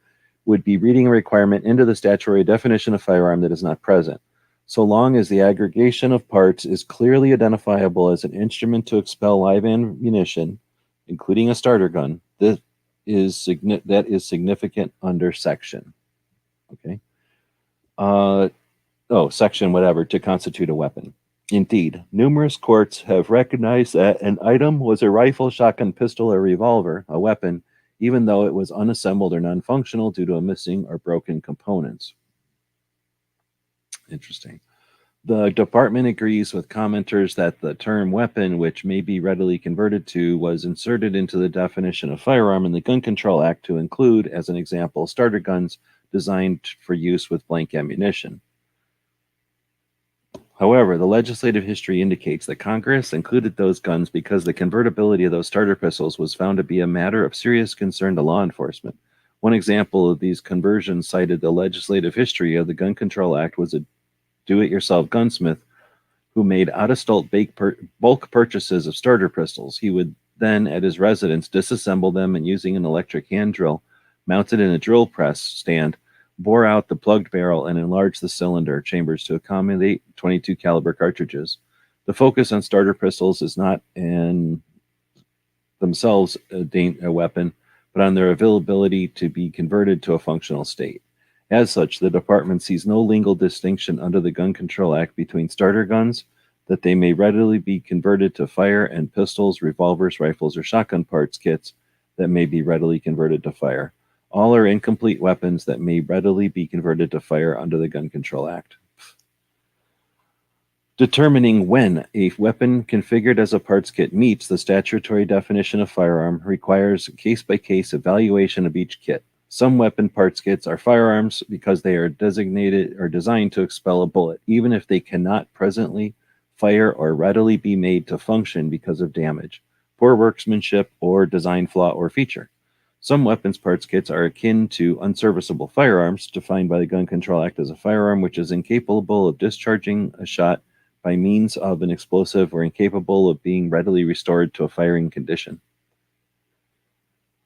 would be reading a requirement into the statutory definition of firearm that is not present. so long as the aggregation of parts is clearly identifiable as an instrument to expel live ammunition, including a starter gun. That is significant under section. Okay. Section whatever, to constitute a weapon. Indeed, numerous courts have recognized that an item was a rifle, shotgun, pistol, or revolver, a weapon, even though it was unassembled or non-functional due to a missing or broken components. Interesting. The department agrees with commenters that the term weapon, which may be readily converted to, was inserted into the definition of firearm in the Gun Control Act to include, as an example, starter guns designed for use with blank ammunition. However, the legislative history indicates that Congress included those guns because the convertibility of those starter pistols was found to be a matter of serious concern to law enforcement. One example of these conversions cited the legislative history of the Gun Control Act was a do-it-yourself gunsmith who made out-of-stock bulk purchases of starter pistols. He would then, at his residence, disassemble them and using an electric hand drill mounted in a drill press stand, bore out the plugged barrel and enlarge the cylinder chambers to accommodate 22 caliber cartridges. The focus on starter pistols is not in themselves a weapon, but on their availability to be converted to a functional state. As such, the department sees no legal distinction under the Gun Control Act between starter guns, that they may readily be converted to fire, and pistols, revolvers, rifles, or shotgun parts kits that may be readily converted to fire. All are incomplete weapons that may readily be converted to fire under the Gun Control Act. Determining when a weapon configured as a parts kit meets the statutory definition of firearm requires case-by-case evaluation of each kit. Some weapon parts kits are firearms because they are designated or designed to expel a bullet, even if they cannot presently fire or readily be made to function because of damage, poor workmanship, or design flaw or feature. Some weapons parts kits are akin to unserviceable firearms, defined by the Gun Control Act as a firearm which is incapable of discharging a shot by means of an explosive or incapable of being readily restored to a firing condition.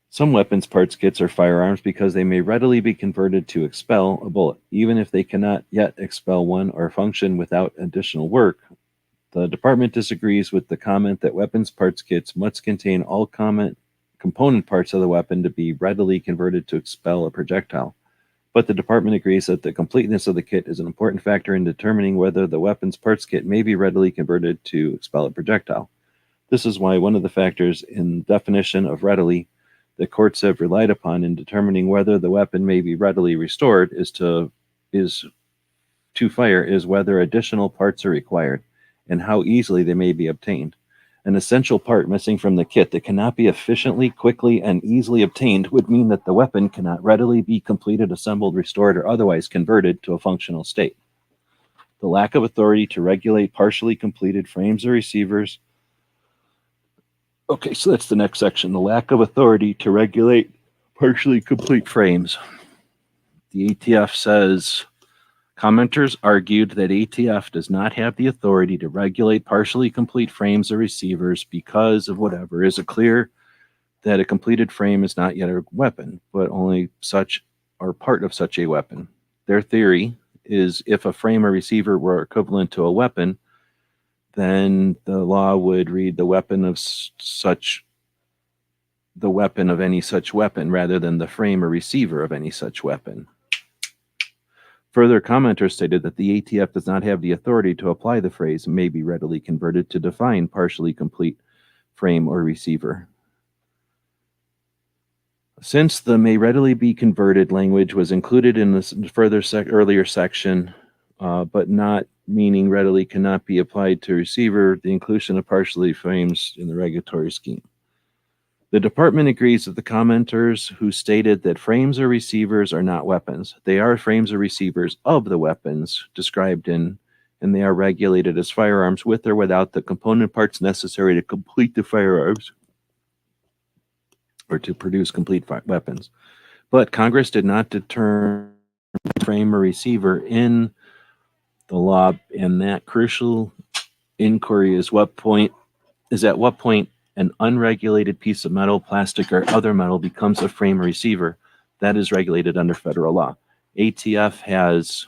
Some weapons parts kits are firearms because they may readily be converted to expel a bullet, even if they cannot yet expel one or function without additional work. The department disagrees with the comment that weapons parts kits must contain all component parts of the weapon to be readily converted to expel a projectile. But the department agrees that the completeness of the kit is an important factor in determining whether the weapons parts kit may be readily converted to expel a projectile. This is why one of the factors in the definition of readily the courts have relied upon in determining whether the weapon may be readily restored is to fire is whether additional parts are required and how easily they may be obtained. An essential part missing from the kit that cannot be efficiently, quickly, and easily obtained would mean that the weapon cannot readily be completed, assembled, restored, or otherwise converted to a functional state. The lack of authority to regulate partially completed frames or receivers. Okay, so that's the next section. The lack of authority to regulate partially complete frames. The ATF says, commenters argued that ATF does not have the authority to regulate partially complete frames or receivers because of whatever. Is it clear that a completed frame is not yet a weapon, but only such or part of such a weapon? Their theory is if a frame or receiver were equivalent to a weapon, then the law would read the weapon of any such weapon rather than the frame or receiver of any such weapon. Further, commenters stated that the ATF does not have the authority to apply the phrase may be readily converted to define partially complete frame or receiver. Since the may readily be converted language was included in this earlier section, but not meaning readily cannot be applied to receiver, the inclusion of partially frames in the regulatory scheme. The department agrees with the commenters who stated that frames or receivers are not weapons. They are frames or receivers of the weapons described in, and they are regulated as firearms with or without the component parts necessary to complete the firearms or to produce complete weapons. But Congress did not determine frame or receiver in the law, and that crucial inquiry is at what point an unregulated piece of metal, plastic, or other metal becomes a frame or receiver that is regulated under federal law. ATF has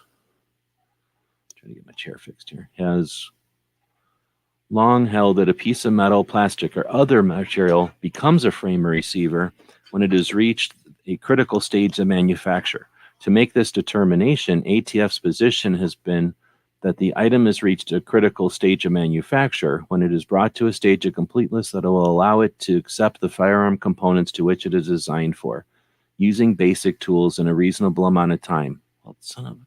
trying to get my chair fixed here, has long held that a piece of metal, plastic, or other material becomes a frame or receiver when it has reached a critical stage of manufacture. To make this determination, ATF's position has been that the item has reached a critical stage of manufacture when it is brought to a stage of completeness that will allow it to accept the firearm components to which it is designed for, using basic tools in a reasonable amount of time. Well, son of a...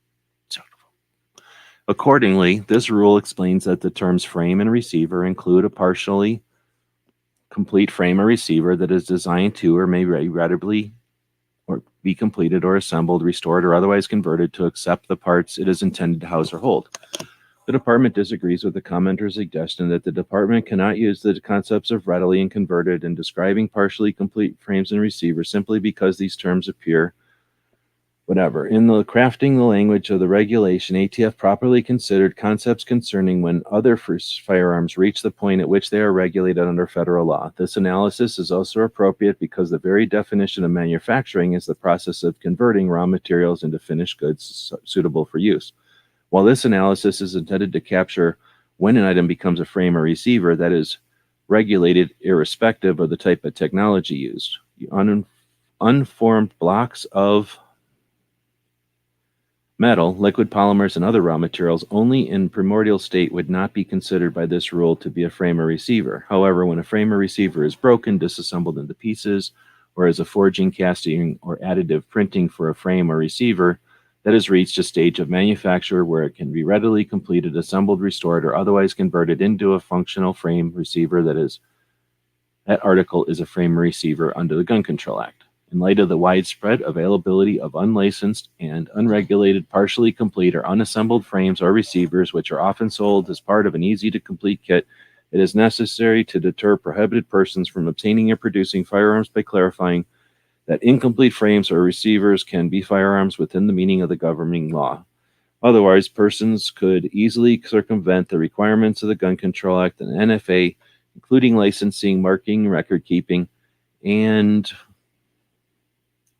Accordingly, this rule explains that the terms frame and receiver include a partially complete frame or receiver that is designed to or may readily or be completed or assembled, restored, or otherwise converted to accept the parts it is intended to house or hold. The department disagrees with the commenter's suggestion that the department cannot use the concepts of readily and converted in describing partially complete frames and receivers simply because these terms appear whatever. In the crafting the language of the regulation, ATF properly considered concepts concerning when other firearms reach the point at which they are regulated under federal law. This analysis is also appropriate because the very definition of manufacturing is the process of converting raw materials into finished goods suitable for use. While this analysis is intended to capture when an item becomes a frame or receiver, that is regulated irrespective of the type of technology used. Unformed blocks of metal, liquid polymers, and other raw materials only in primordial state would not be considered by this rule to be a frame or receiver. However, when a frame or receiver is broken, disassembled into pieces, or as a forging, casting, or additive printing for a frame or receiver, that has reached a stage of manufacture where it can be readily completed, assembled, restored, or otherwise converted into a functional frame receiver, that article is a frame or receiver under the Gun Control Act. In light of the widespread availability of unlicensed and unregulated, partially complete or unassembled frames or receivers, which are often sold as part of an easy-to-complete kit, it is necessary to deter prohibited persons from obtaining or producing firearms by clarifying that incomplete frames or receivers can be firearms within the meaning of the governing law. Otherwise, persons could easily circumvent the requirements of the Gun Control Act and NFA, including licensing, marking, record keeping, and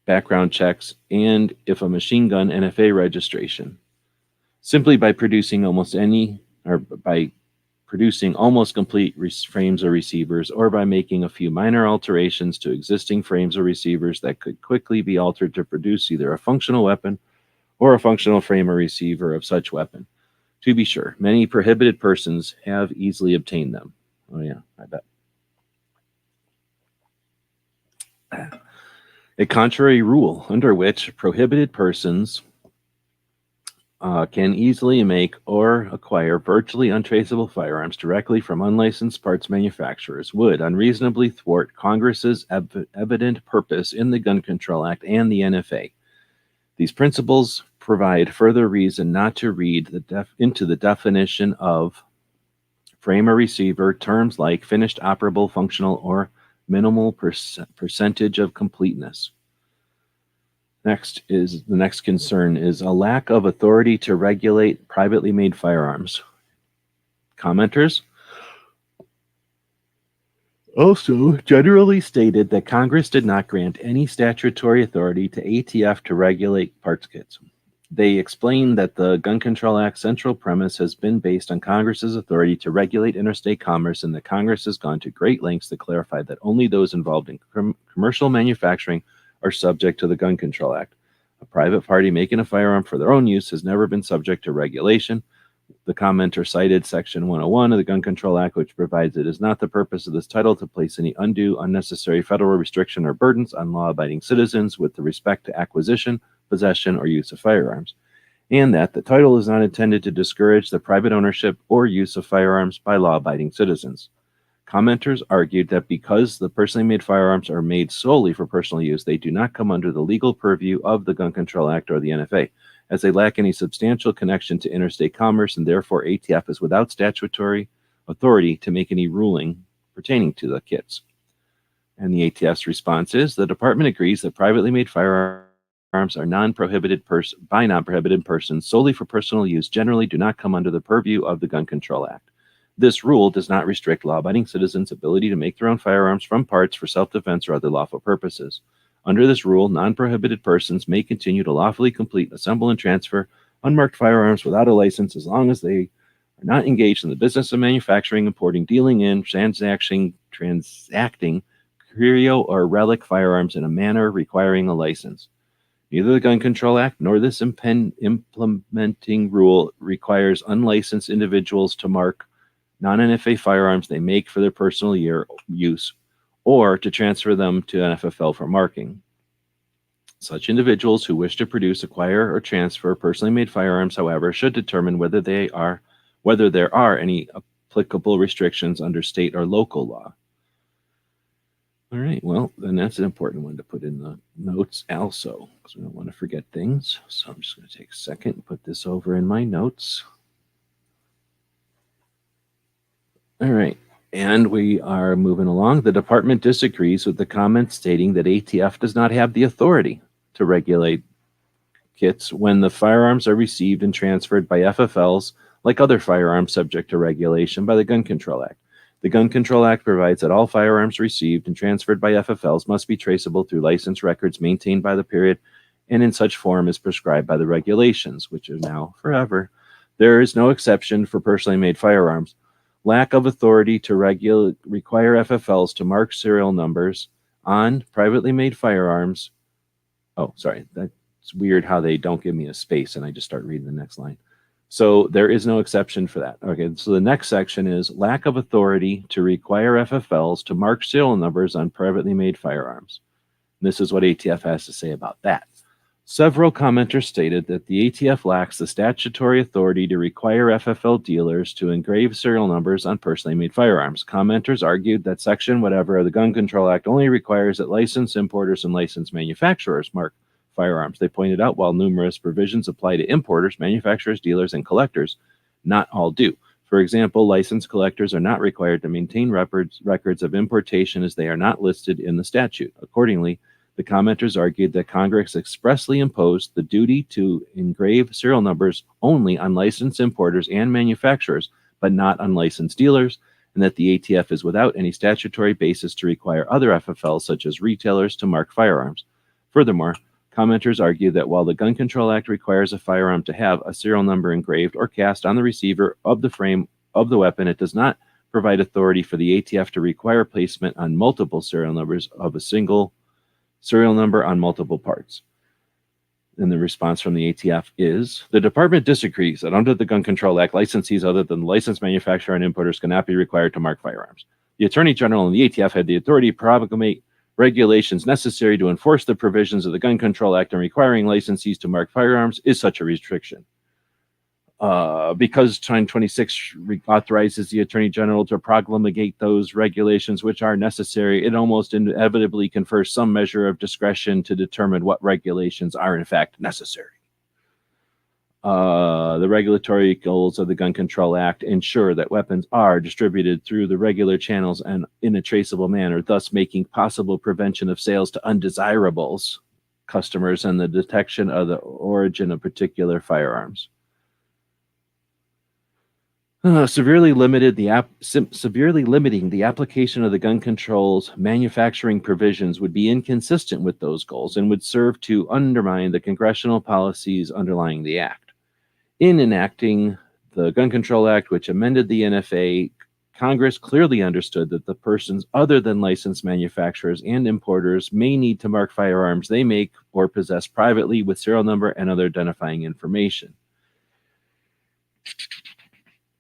background checks, and if a machine gun, NFA registration, simply by producing almost complete frames or receivers, or by making a few minor alterations to existing frames or receivers that could quickly be altered to produce either a functional weapon or a functional frame or receiver of such weapon. To be sure, many prohibited persons have easily obtained them. Oh yeah, I bet. A contrary rule under which prohibited persons can easily make or acquire virtually untraceable firearms directly from unlicensed parts manufacturers would unreasonably thwart Congress's evident purpose in the Gun Control Act and the NFA. These principles provide further reason not to read into the definition of frame or receiver terms like finished, operable, functional, or minimal percentage of completeness. The next concern is a lack of authority to regulate privately made firearms. Commenters also generally stated that Congress did not grant any statutory authority to ATF to regulate parts kits. They explained that the Gun Control Act's central premise has been based on Congress's authority to regulate interstate commerce, and that Congress has gone to great lengths to clarify that only those involved in commercial manufacturing are subject to the Gun Control Act. A private party making a firearm for their own use has never been subject to regulation. The commenter cited Section 101 of the Gun Control Act, which provides it is not the purpose of this title to place any undue, unnecessary federal restriction or burdens on law-abiding citizens with respect to acquisition, possession, or use of firearms, and that the title is not intended to discourage the private ownership or use of firearms by law-abiding citizens. Commenters argued that because the personally made firearms are made solely for personal use, they do not come under the legal purview of the Gun Control Act or the NFA, as they lack any substantial connection to interstate commerce, and therefore ATF is without statutory authority to make any ruling pertaining to the kits. And the ATF's response is, the department agrees that privately made firearms are non-prohibited persons solely for personal use generally do not come under the purview of the Gun Control Act. This rule does not restrict law-abiding citizens' ability to make their own firearms from parts for self-defense or other lawful purposes. Under this rule, non-prohibited persons may continue to lawfully complete, assemble, and transfer unmarked firearms without a license as long as they are not engaged in the business of manufacturing, importing, dealing in, transacting curio or relic firearms in a manner requiring a license. Neither the Gun Control Act nor this implementing rule requires unlicensed individuals to mark non-NFA firearms they make for their personal use or to transfer them to NFFL for marking. Such individuals who wish to produce, acquire, or transfer personally made firearms, however, should determine whether there are any applicable restrictions under state or local law. All right, well, then that's an important one to put in the notes also, because we don't want to forget things. So I'm just going to take a second and put this over in my notes. All right, and we are moving along. The department disagrees with the comment stating that ATF does not have the authority to regulate kits when the firearms are received and transferred by FFLs, like other firearms subject to regulation by the Gun Control Act. The Gun Control Act provides that all firearms received and transferred by FFLs must be traceable through license records maintained by the period and in such form as prescribed by the regulations, which are now forever. There is no exception for personally made firearms. Lack of authority to require FFLs to mark serial numbers on privately made firearms. Oh, sorry. That's weird how they don't give me a space and I just start reading the next line. So there is no exception for that. Okay, so the next section is lack of authority to require FFLs to mark serial numbers on privately made firearms. And this is what ATF has to say about that. Several commenters stated that the ATF lacks the statutory authority to require FFL dealers to engrave serial numbers on personally made firearms. Commenters argued that Section whatever of the Gun Control Act only requires that licensed importers and licensed manufacturers mark firearms. They pointed out while numerous provisions apply to importers, manufacturers, dealers, and collectors, not all do. For example, licensed collectors are not required to maintain records of importation as they are not listed in the statute. Accordingly, the commenters argued that Congress expressly imposed the duty to engrave serial numbers only on licensed importers and manufacturers, but not on licensed dealers, and that the ATF is without any statutory basis to require other FFLs, such as retailers, to mark firearms. Furthermore, commenters argue that while the Gun Control Act requires a firearm to have a serial number engraved or cast on the receiver of the frame of the weapon, it does not provide authority for the ATF to require placement on multiple serial numbers of a single serial number on multiple parts. And the response from the ATF is, the department disagrees that under the Gun Control Act, licensees other than the licensed manufacturer and importers cannot be required to mark firearms. The Attorney General and the ATF had the authority to promulgate regulations necessary to enforce the provisions of the Gun Control Act, and requiring licensees to mark firearms is such a restriction. Because Title 26 authorizes the Attorney General to promulgate those regulations which are necessary, it almost inevitably confers some measure of discretion to determine what regulations are in fact necessary. The regulatory goals of the Gun Control Act ensure that weapons are distributed through the regular channels and in a traceable manner, thus making possible prevention of sales to undesirables customers and the detection of the origin of particular firearms. Severely limiting the application of the gun control's manufacturing provisions would be inconsistent with those goals and would serve to undermine the congressional policies underlying the act. In enacting the Gun Control Act, which amended the NFA, Congress clearly understood that the persons other than licensed manufacturers and importers may need to mark firearms they make or possess privately with serial number and other identifying information.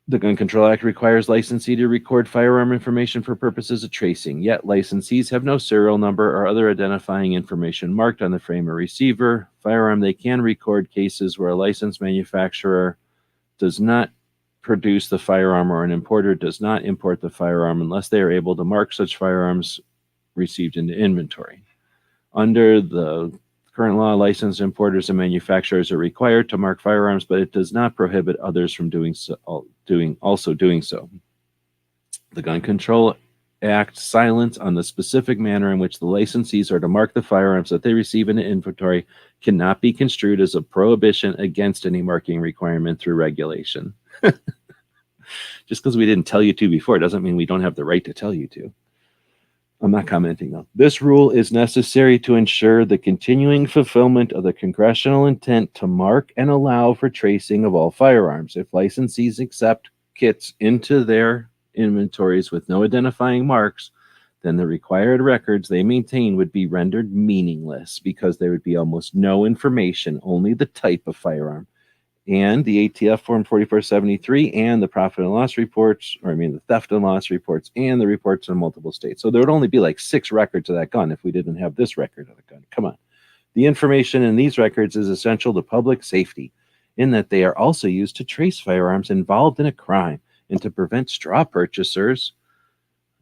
The Gun Control Act requires licensee to record firearm information for purposes of tracing, yet licensees have no serial number or other identifying information marked on the frame or receiver. Firearm, they can record cases where a licensed manufacturer does not produce the firearm or an importer does not import the firearm unless they are able to mark such firearms received into inventory. Under the current law, licensed importers and manufacturers are required to mark firearms, but it does not prohibit others from doing so. The Gun Control Act silence on the specific manner in which the licensees are to mark the firearms that they receive in an inventory cannot be construed as a prohibition against any marking requirement through regulation. Just because we didn't tell you to before doesn't mean we don't have the right to tell you to. I'm not commenting though. This rule is necessary to ensure the continuing fulfillment of the congressional intent to mark and allow for tracing of all firearms. If licensees accept kits into their inventories with no identifying marks, then the required records they maintain would be rendered meaningless because there would be almost no information, only the type of firearm. And the ATF Form 4473 and the profit and loss reports, the theft and loss reports, and the reports in multiple states. So there would only be like 6 records of that gun if we didn't have this record of the gun. Come on. The information in these records is essential to public safety in that they are also used to trace firearms involved in a crime and to prevent straw purchasers,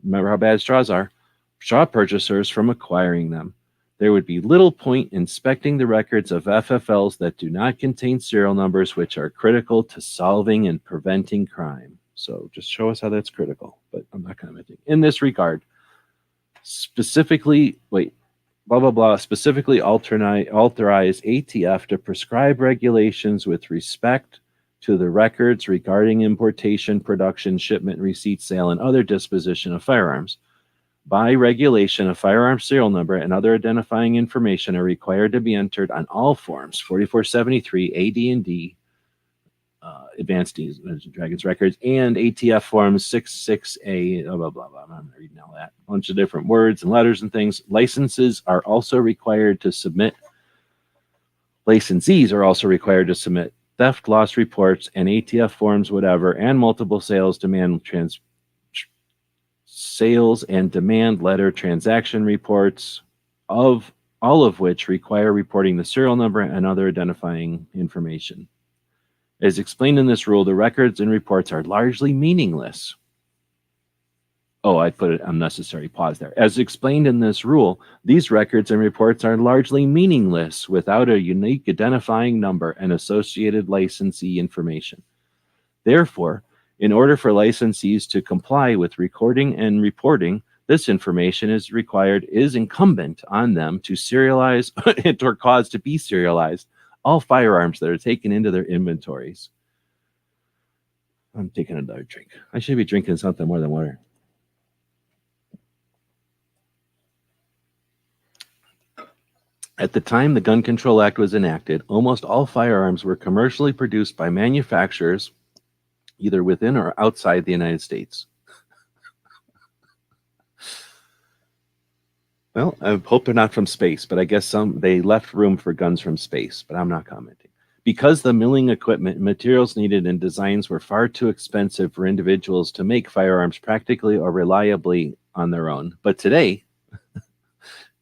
remember how bad straws are, straw purchasers from acquiring them. There would be little point inspecting the records of FFLs that do not contain serial numbers, which are critical to solving and preventing crime. So just show us how that's critical, but I'm not commenting. In this regard, specifically authorize ATF to prescribe regulations with respect to the records regarding importation, production, shipment, receipt, sale, and other disposition of firearms. By regulation, a firearm serial number and other identifying information are required to be entered on all forms, 4473, AD&D, Advanced Dragons Records, and ATF Forms 66A, blah, blah, blah, blah. I'm not reading all that. A bunch of different words and letters and things. Licensees are also required to submit theft loss reports and ATF forms, whatever, and multiple sales and demand letter transaction reports, of all of which require reporting the serial number and other identifying information. As explained in this rule, the records and reports are largely meaningless. Oh, I put an unnecessary pause there. As explained in this rule, these records and reports are largely meaningless without a unique identifying number and associated licensee information. Therefore, in order for licensees to comply with recording and reporting, this information is incumbent on them to serialize or cause to be serialized all firearms that are taken into their inventories. I'm taking another drink. I should be drinking something more than water. At the time the Gun Control Act was enacted, almost all firearms were commercially produced by manufacturers either within or outside the United States. Well, I hope they're not from space, but I guess they left room for guns from space, but I'm not commenting. Because the milling equipment, materials needed, and designs were far too expensive for individuals to make firearms practically or reliably on their own. But today,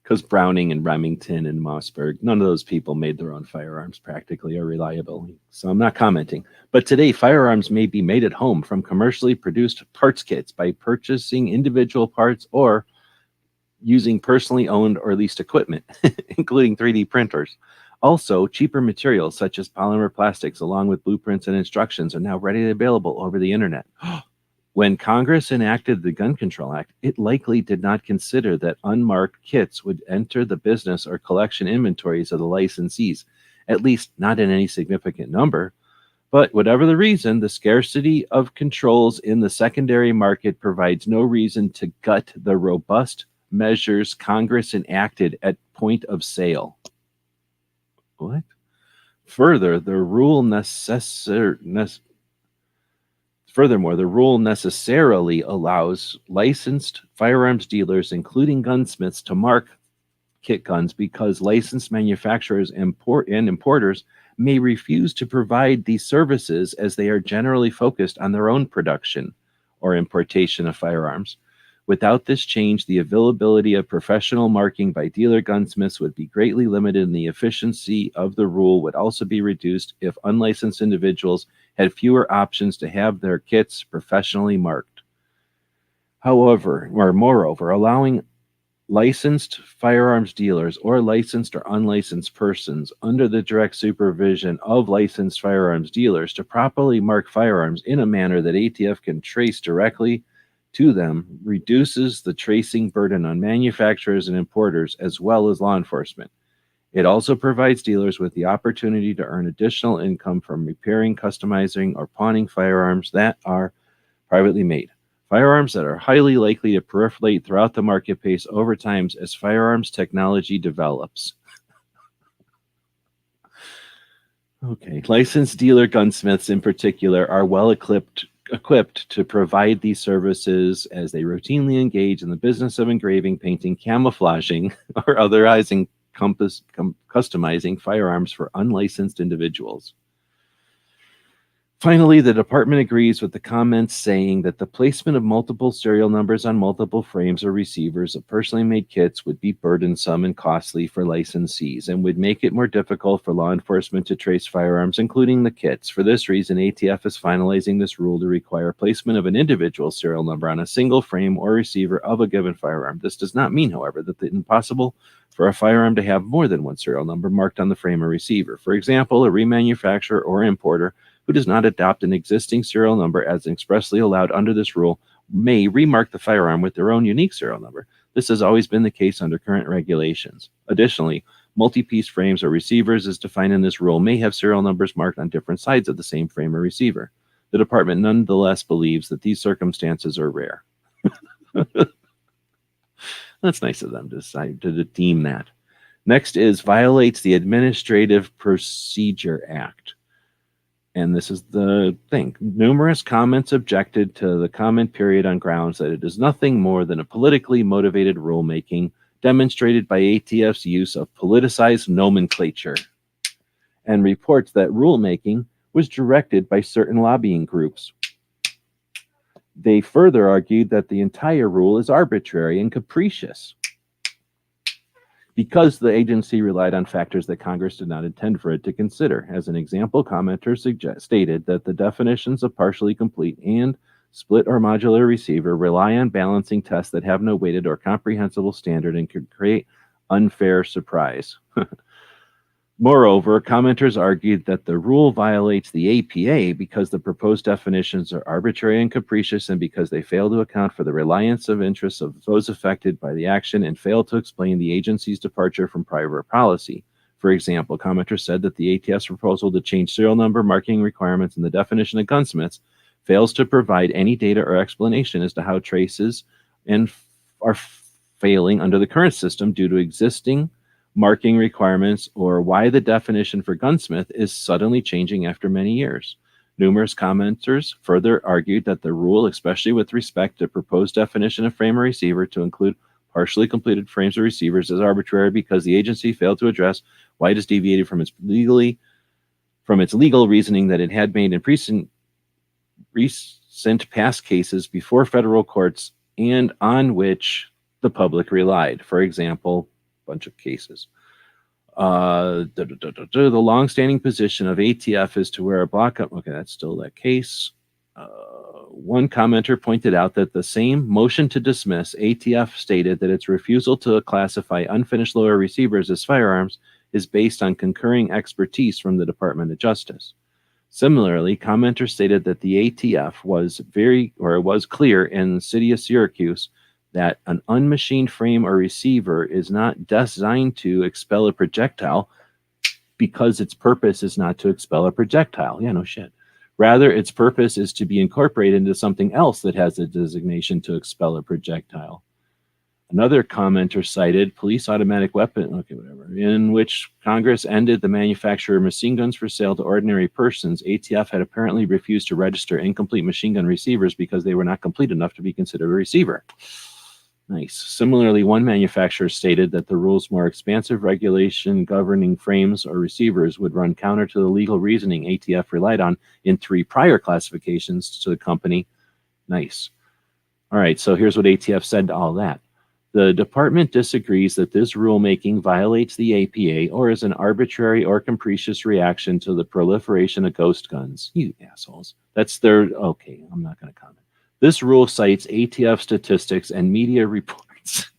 because Browning and Remington and Mossberg, none of those people made their own firearms practically or reliably. So I'm not commenting. But today, firearms may be made at home from commercially produced parts kits by purchasing individual parts or using personally owned or leased equipment, including 3D printers. Also, cheaper materials such as polymer plastics, along with blueprints and instructions, are now readily available over the internet. When Congress enacted the Gun Control Act, it likely did not consider that unmarked kits would enter the business or collection inventories of the licensees, at least not in any significant number. But whatever the reason, the scarcity of controls in the secondary market provides no reason to gut the robust measures Congress enacted at point of sale. What? Furthermore, the rule necessarily allows licensed firearms dealers, including gunsmiths, to mark kit guns because licensed manufacturers and importers may refuse to provide these services as they are generally focused on their own production or importation of firearms. Without this change, the availability of professional marking by dealer gunsmiths would be greatly limited, and the efficiency of the rule would also be reduced if unlicensed individuals had fewer options to have their kits professionally marked. Moreover, allowing licensed firearms dealers or licensed or unlicensed persons under the direct supervision of licensed firearms dealers to properly mark firearms in a manner that ATF can trace directly to them reduces the tracing burden on manufacturers and importers as well as law enforcement. It also provides dealers with the opportunity to earn additional income from repairing, customizing, or pawning firearms that are privately made. Firearms that are highly likely to proliferate throughout the marketplace over time as firearms technology develops. Okay, licensed dealer gunsmiths in particular are well equipped to provide these services as they routinely engage in the business of engraving, painting, camouflaging, or otherwise customizing firearms for unlicensed individuals. Finally, the department agrees with the comments saying that the placement of multiple serial numbers on multiple frames or receivers of personally made kits would be burdensome and costly for licensees and would make it more difficult for law enforcement to trace firearms, including the kits. For this reason, ATF is finalizing this rule to require placement of an individual serial number on a single frame or receiver of a given firearm. This does not mean, however, that it's impossible for a firearm to have more than one serial number marked on the frame or receiver. For example, a remanufacturer or importer who does not adopt an existing serial number as expressly allowed under this rule may remark the firearm with their own unique serial number. This has always been the case under current regulations. Additionally, multi-piece frames or receivers as defined in this rule may have serial numbers marked on different sides of the same frame or receiver. The department nonetheless believes that these circumstances are rare. That's nice of them to decide to deem that. Next is violates the Administrative Procedure Act. And this is the thing. Numerous comments objected to the comment period on grounds that it is nothing more than a politically motivated rulemaking demonstrated by ATF's use of politicized nomenclature, and reports that rulemaking was directed by certain lobbying groups. They further argued that the entire rule is arbitrary and capricious because the agency relied on factors that Congress did not intend for it to consider. As an example, commenters stated that the definitions of partially complete and split or modular receiver rely on balancing tests that have no weighted or comprehensible standard and could create unfair surprise. Moreover, commenters argued that the rule violates the APA because the proposed definitions are arbitrary and capricious and because they fail to account for the reliance of interests of those affected by the action and fail to explain the agency's departure from prior policy. For example, commenters said that the ATF's proposal to change serial number marking requirements in the definition of gunsmiths fails to provide any data or explanation as to how traces are failing under the current system due to existing marking requirements or why the definition for gunsmith is suddenly changing after many years. Numerous commenters further argued that the rule, especially with respect to proposed definition of frame or receiver to include partially completed frames or receivers, is arbitrary because the agency failed to address why it is deviated from its legal reasoning that it had made in recent past cases before federal courts and on which the public relied. For example, bunch of cases. The longstanding position of ATF is to wear a block up. Okay, that's still that case. One commenter pointed out that the same motion to dismiss, ATF stated that its refusal to classify unfinished lower receivers as firearms is based on concurring expertise from the Department of Justice. Similarly, commenters stated that the ATF was clear in the city of Syracuse that an unmachined frame or receiver is not designed to expel a projectile because its purpose is not to expel a projectile. Yeah, no shit. Rather, its purpose is to be incorporated into something else that has a designation to expel a projectile. Another commenter cited police automatic weapon, in which Congress ended the manufacture of machine guns for sale to ordinary persons. ATF had apparently refused to register incomplete machine gun receivers because they were not complete enough to be considered a receiver. Nice. Similarly, one manufacturer stated that the rule's more expansive regulation governing frames or receivers would run counter to the legal reasoning ATF relied on in 3 prior classifications to the company. Nice. All right, so here's what ATF said to all that. The department disagrees that this rulemaking violates the APA or is an arbitrary or capricious reaction to the proliferation of ghost guns. You assholes. That's their, okay, I'm not going to comment. This rule cites ATF statistics and media reports.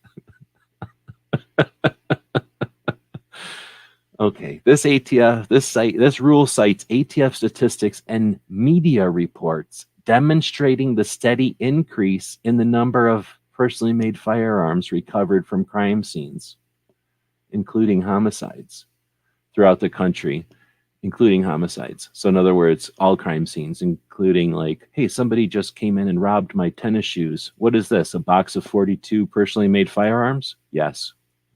Okay, this rule cites ATF statistics and media reports demonstrating the steady increase in the number of personally made firearms recovered from crime scenes, including homicides, throughout the country. including homicides. So in other words, all crime scenes, including like, hey, somebody just came in and robbed my tennis shoes. What is this? A box of 42 personally made firearms? Yes.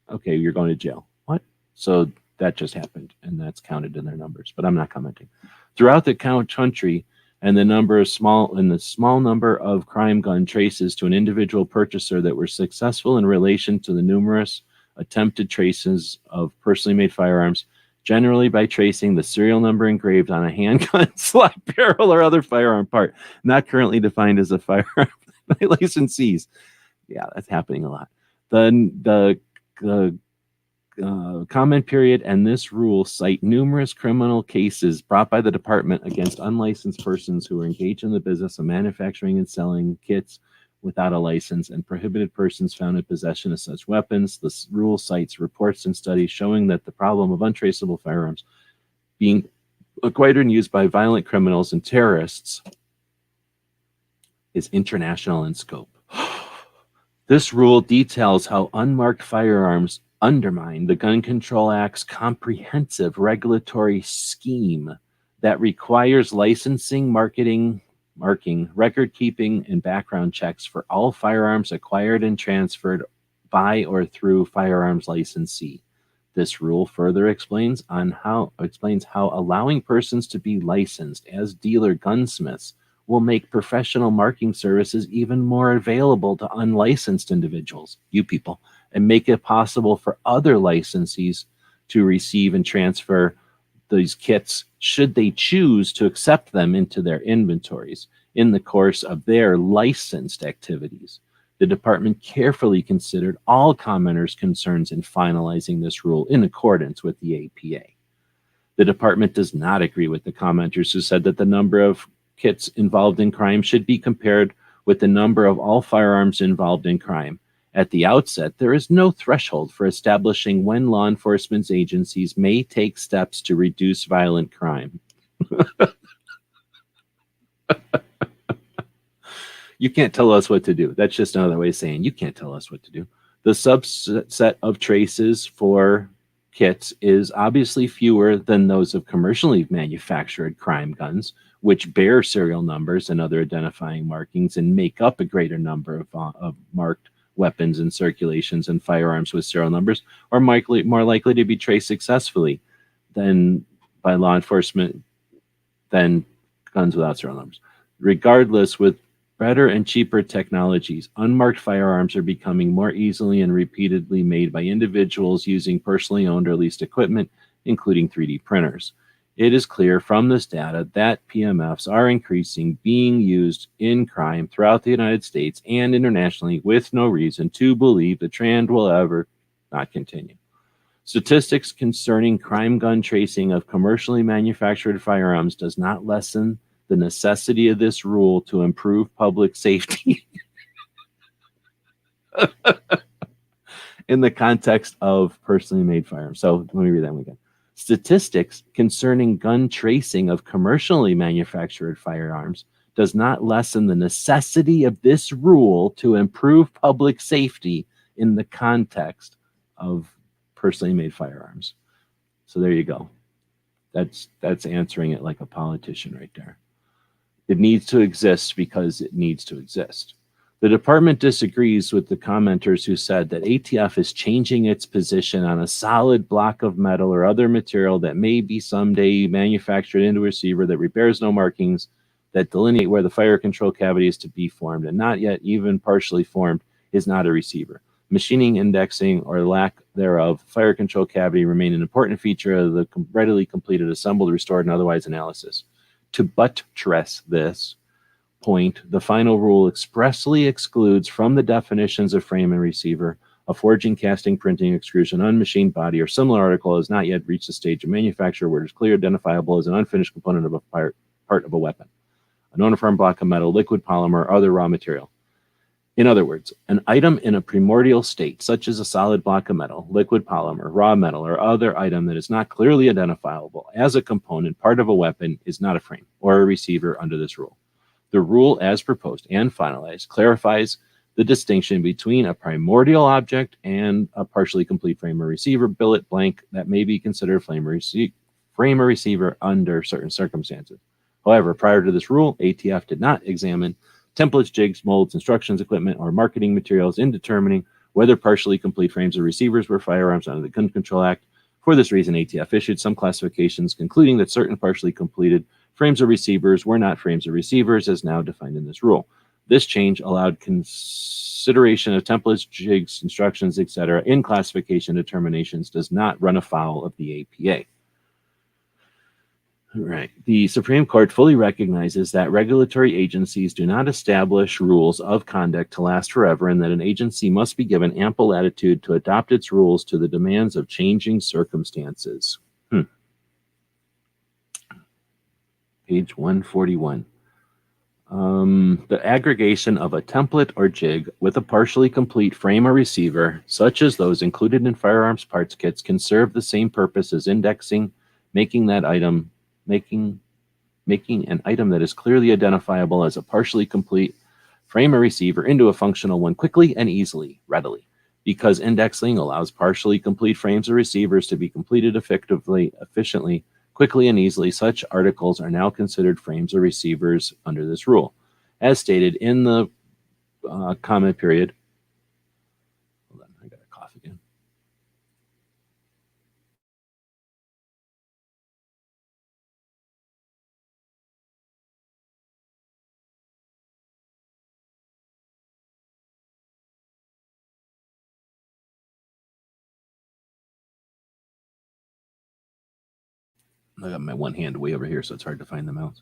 Okay, you're going to jail. What? So that just happened, and that's counted in their numbers, but I'm not commenting. Throughout the country, and the small number of crime gun traces to an individual purchaser that were successful in relation to the numerous attempted traces of personally made firearms, generally by tracing the serial number engraved on a handgun, slide barrel, or other firearm part, not currently defined as a firearm by licensees. Yeah, that's happening a lot. The comment period and this rule cite numerous criminal cases brought by the department against unlicensed persons who are engaged in the business of manufacturing and selling kits without a license and prohibited persons found in possession of such weapons. This rule cites reports and studies showing that the problem of untraceable firearms being acquired and used by violent criminals and terrorists is international in scope. This rule details how unmarked firearms undermine the Gun Control Act's comprehensive regulatory scheme that requires licensing, marking, record keeping, and background checks for all firearms acquired and transferred by or through firearms licensee. This rule further explains how allowing persons to be licensed as dealer gunsmiths will make professional marking services even more available to unlicensed individuals, you people, and make it possible for other licensees to receive and transfer these kits should they choose to accept them into their inventories in the course of their licensed activities. The department carefully considered all commenters' concerns in finalizing this rule in accordance with the APA. The department does not agree with the commenters who said that the number of kits involved in crime should be compared with the number of all firearms involved in crime. At the outset, there is no threshold for establishing when law enforcement agencies may take steps to reduce violent crime. You can't tell us what to do. That's just another way of saying you can't tell us what to do. The subset of traces for kits is obviously fewer than those of commercially manufactured crime guns, which bear serial numbers and other identifying markings and make up a greater number of marked weapons in circulations and firearms with serial numbers are more likely to be traced successfully than by law enforcement than guns without serial numbers. Regardless, with better and cheaper technologies, unmarked firearms are becoming more easily and repeatedly made by individuals using personally owned or leased equipment, including 3D printers. It is clear from this data that PMFs are increasing being used in crime throughout the United States and internationally with no reason to believe the trend will ever not continue. Statistics concerning crime gun tracing of commercially manufactured firearms does not lessen the necessity of this rule to improve public safety in the context of personally made firearms. So let me read that one again. Statistics concerning gun tracing of commercially manufactured firearms does not lessen the necessity of this rule to improve public safety in the context of personally made firearms. So there you go. That's answering it like a politician right there. It needs to exist because it needs to exist. The department disagrees with the commenters who said that ATF is changing its position on a solid block of metal or other material that may be someday manufactured into a receiver that bears no markings that delineate where the fire control cavity is to be formed and not yet even partially formed is not a receiver. Machining, indexing, or lack thereof, fire control cavity remain an important feature of the readily completed, assembled, restored, and otherwise analysis. To buttress this point, the final rule expressly excludes from the definitions of frame and receiver a forging, casting, printing, extrusion, unmachined body, or similar article has not yet reached the stage of manufacture where it is clearly identifiable as an unfinished component of a part of a weapon, a non-uniform block of metal, liquid polymer, or other raw material. In other words, an item in a primordial state, such as a solid block of metal, liquid polymer, raw metal, or other item that is not clearly identifiable as a component, part of a weapon, is not a frame or a receiver under this rule. The rule, as proposed and finalized, clarifies the distinction between a primordial object and a partially complete frame or receiver, billet, blank, that may be considered frame frame a receiver under certain circumstances. However, prior to this rule, ATF did not examine templates, jigs, molds, instructions, equipment, or marketing materials in determining whether partially complete frames or receivers were firearms under the Gun Control Act. For this reason, ATF issued some classifications concluding that certain partially completed frames or receivers were not frames or receivers as now defined in this rule. This change allowed consideration of templates, jigs, instructions, etc. in classification determinations does not run afoul of the APA. Right. The Supreme Court fully recognizes that regulatory agencies do not establish rules of conduct to last forever, and that an agency must be given ample latitude to adopt its rules to the demands of changing circumstances. Page 141. The aggregation of a template or jig with a partially complete frame or receiver, such as those included in firearms parts kits, can serve the same purpose as indexing, making an item that is clearly identifiable as a partially complete frame or receiver into a functional one quickly and readily. Because indexing allows partially complete frames or receivers to be completed efficiently, quickly, and easily, such articles are now considered frames or receivers under this rule. As stated in the comment period, hold on, I got a cough again. I got my one hand way over here, so it's hard to find the mouse.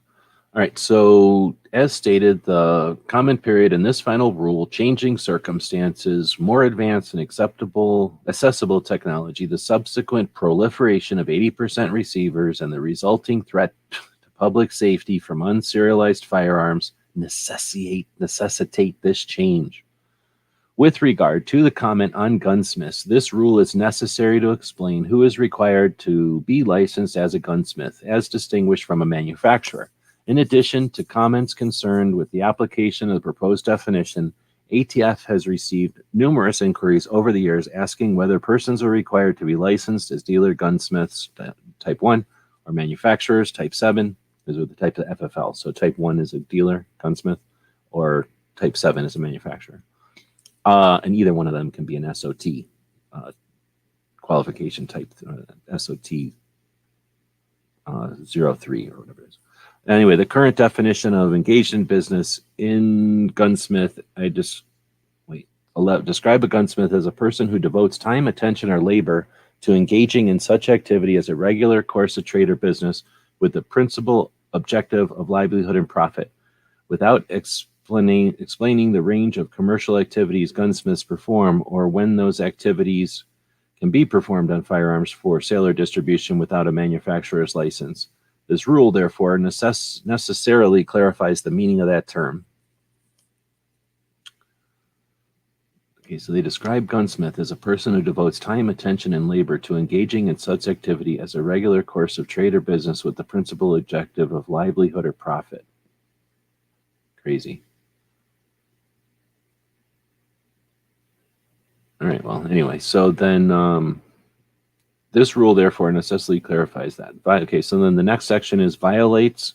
All right, so as stated, the comment period in this final rule, changing circumstances, more advanced and accessible technology, the subsequent proliferation of 80% receivers, and the resulting threat to public safety from unserialized firearms necessitate this change. With regard to the comment on gunsmiths, this rule is necessary to explain who is required to be licensed as a gunsmith, as distinguished from a manufacturer. In addition to comments concerned with the application of the proposed definition, ATF has received numerous inquiries over the years asking whether persons are required to be licensed as dealer gunsmiths, type 1, or manufacturers, type 7. Those are the types of FFL. So type 1 is a dealer gunsmith, or type 7 is a manufacturer. And either one of them can be an SOT qualification type, SOT 03 or whatever it is. Anyway, the current definition of engaged in business in gunsmith, describe a gunsmith as a person who devotes time, attention, or labor to engaging in such activity as a regular course of trade or business with the principal objective of livelihood and profit, without explaining the range of commercial activities gunsmiths perform or when those activities can be performed on firearms for sale or distribution without a manufacturer's license. This rule, therefore, necessarily clarifies the meaning of that term. Okay, so they describe gunsmith as a person who devotes time, attention, and labor to engaging in such activity as a regular course of trade or business with the principal objective of livelihood or profit. Crazy. All right, well, anyway, so then this rule, therefore, necessarily clarifies that. Okay, so then the next section is violates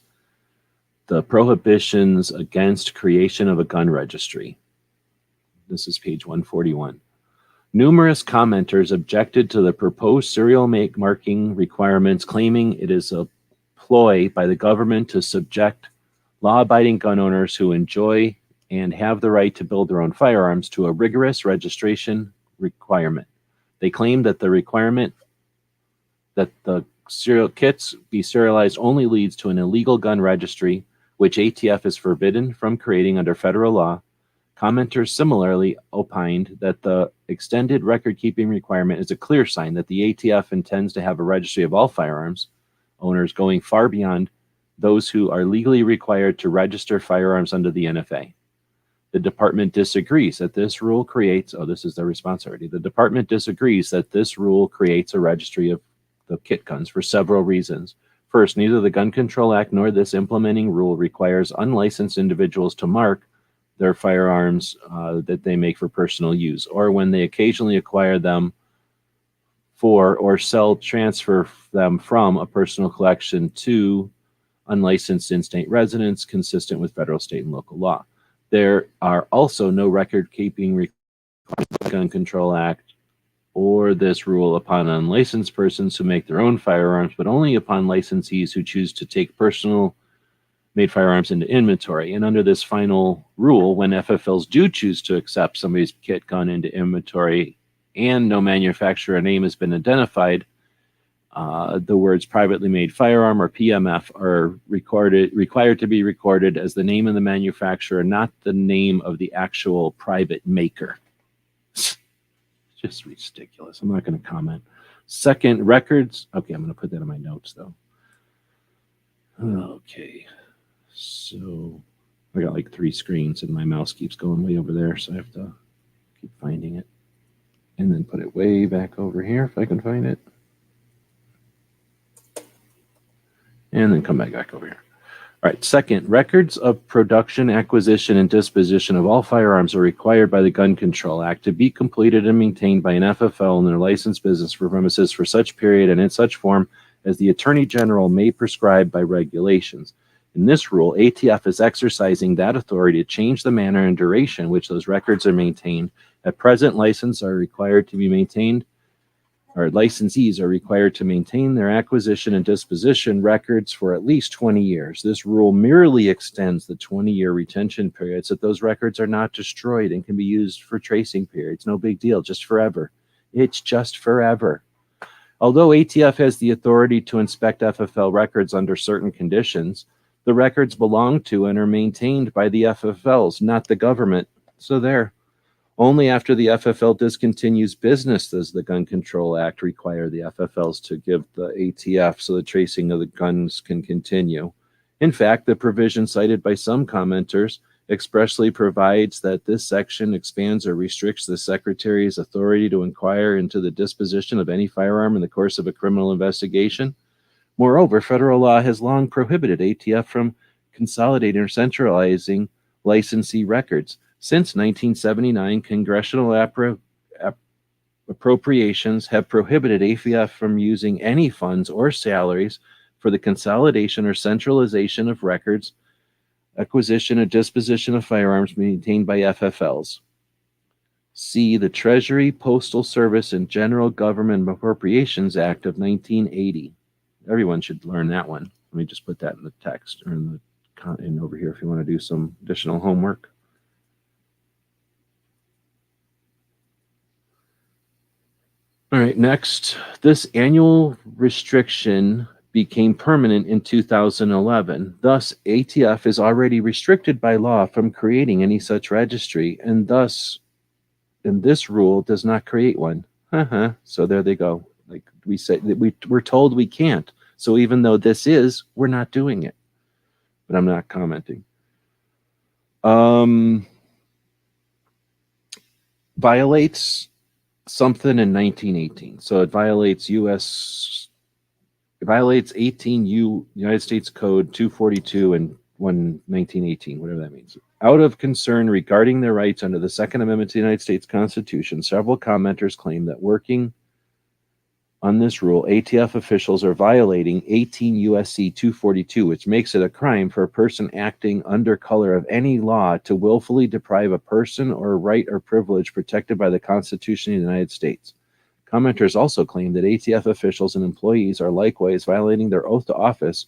the prohibitions against creation of a gun registry. This is page 141. Numerous commenters objected to the proposed serial make marking requirements, claiming it is a ploy by the government to subject law-abiding gun owners who enjoy and have the right to build their own firearms to a rigorous registration requirement. They claim that the requirement that the serial kits be serialized only leads to an illegal gun registry, which ATF is forbidden from creating under federal law. Commenters similarly opined that the extended record-keeping requirement is a clear sign that the ATF intends to have a registry of all firearms owners going far beyond those who are legally required to register firearms under the NFA. The department disagrees that this rule creates, this is their response already. The department disagrees that this rule creates a registry of the kit guns for several reasons. First, neither the Gun Control Act nor this implementing rule requires unlicensed individuals to mark their firearms that they make for personal use, or when they occasionally acquire them for or sell, transfer them from a personal collection to unlicensed in-state residents consistent with federal, state, and local law. There are also no record-keeping requirements by the Gun Control Act or this rule upon unlicensed persons who make their own firearms, but only upon licensees who choose to take personal-made firearms into inventory. And under this final rule, when FFLs do choose to accept somebody's kit gun into inventory and no manufacturer name has been identified, the words privately made firearm or PMF are required to be recorded as the name of the manufacturer, not the name of the actual private maker. Just ridiculous. I'm not going to comment. Second, records. Okay, I'm going to put that in my notes though. Okay, so I got like 3 screens and my mouse keeps going way over there, so I have to keep finding it and then put it way back over here if I can find it. And then come back over here. All right, second, records of production, acquisition, and disposition of all firearms are required by the Gun Control Act to be completed and maintained by an FFL in their licensed business premises for such period and in such form as the Attorney General may prescribe by regulations. In this rule, ATF is exercising that authority to change the manner and duration in which those records are maintained. At present, licensees are required to maintain their acquisition and disposition records for at least 20 years. This rule merely extends the 20-year retention period so that those records are not destroyed and can be used for tracing periods. No big deal, just forever. It's just forever. Although ATF has the authority to inspect FFL records under certain conditions, the records belong to and are maintained by the FFLs, not the government. So there. Only after the FFL discontinues business does the Gun Control Act require the FFLs to give the ATF so the tracing of the guns can continue. In fact, the provision cited by some commenters expressly provides that this section expands or restricts the Secretary's authority to inquire into the disposition of any firearm in the course of a criminal investigation. Moreover, federal law has long prohibited ATF from consolidating or centralizing licensee records. Since 1979, congressional appropriations have prohibited ATF from using any funds or salaries for the consolidation or centralization of records, acquisition or disposition of firearms maintained by FFLs. See the Treasury, Postal Service, and General Government Appropriations Act of 1980. Everyone should learn that one. Let me just put that in the text or in over here if you want to do some additional homework. All right, next, this annual restriction became permanent in 2011. Thus, ATF is already restricted by law from creating any such registry, and thus, this rule does not create one. So there they go. Like we said, we're told we can't. So even though this is, we're not doing it. But I'm not commenting. Violates something in 1918. So it violates United States Code 242 and 1918, whatever that means. Out of concern regarding their rights under the Second Amendment to the United States Constitution, several commenters claim that working on this rule, ATF officials are violating 18 U.S.C. 242, which makes it a crime for a person acting under color of any law to willfully deprive a person or a right or privilege protected by the Constitution of the United States. Commenters also claim that ATF officials and employees are likewise violating their oath to office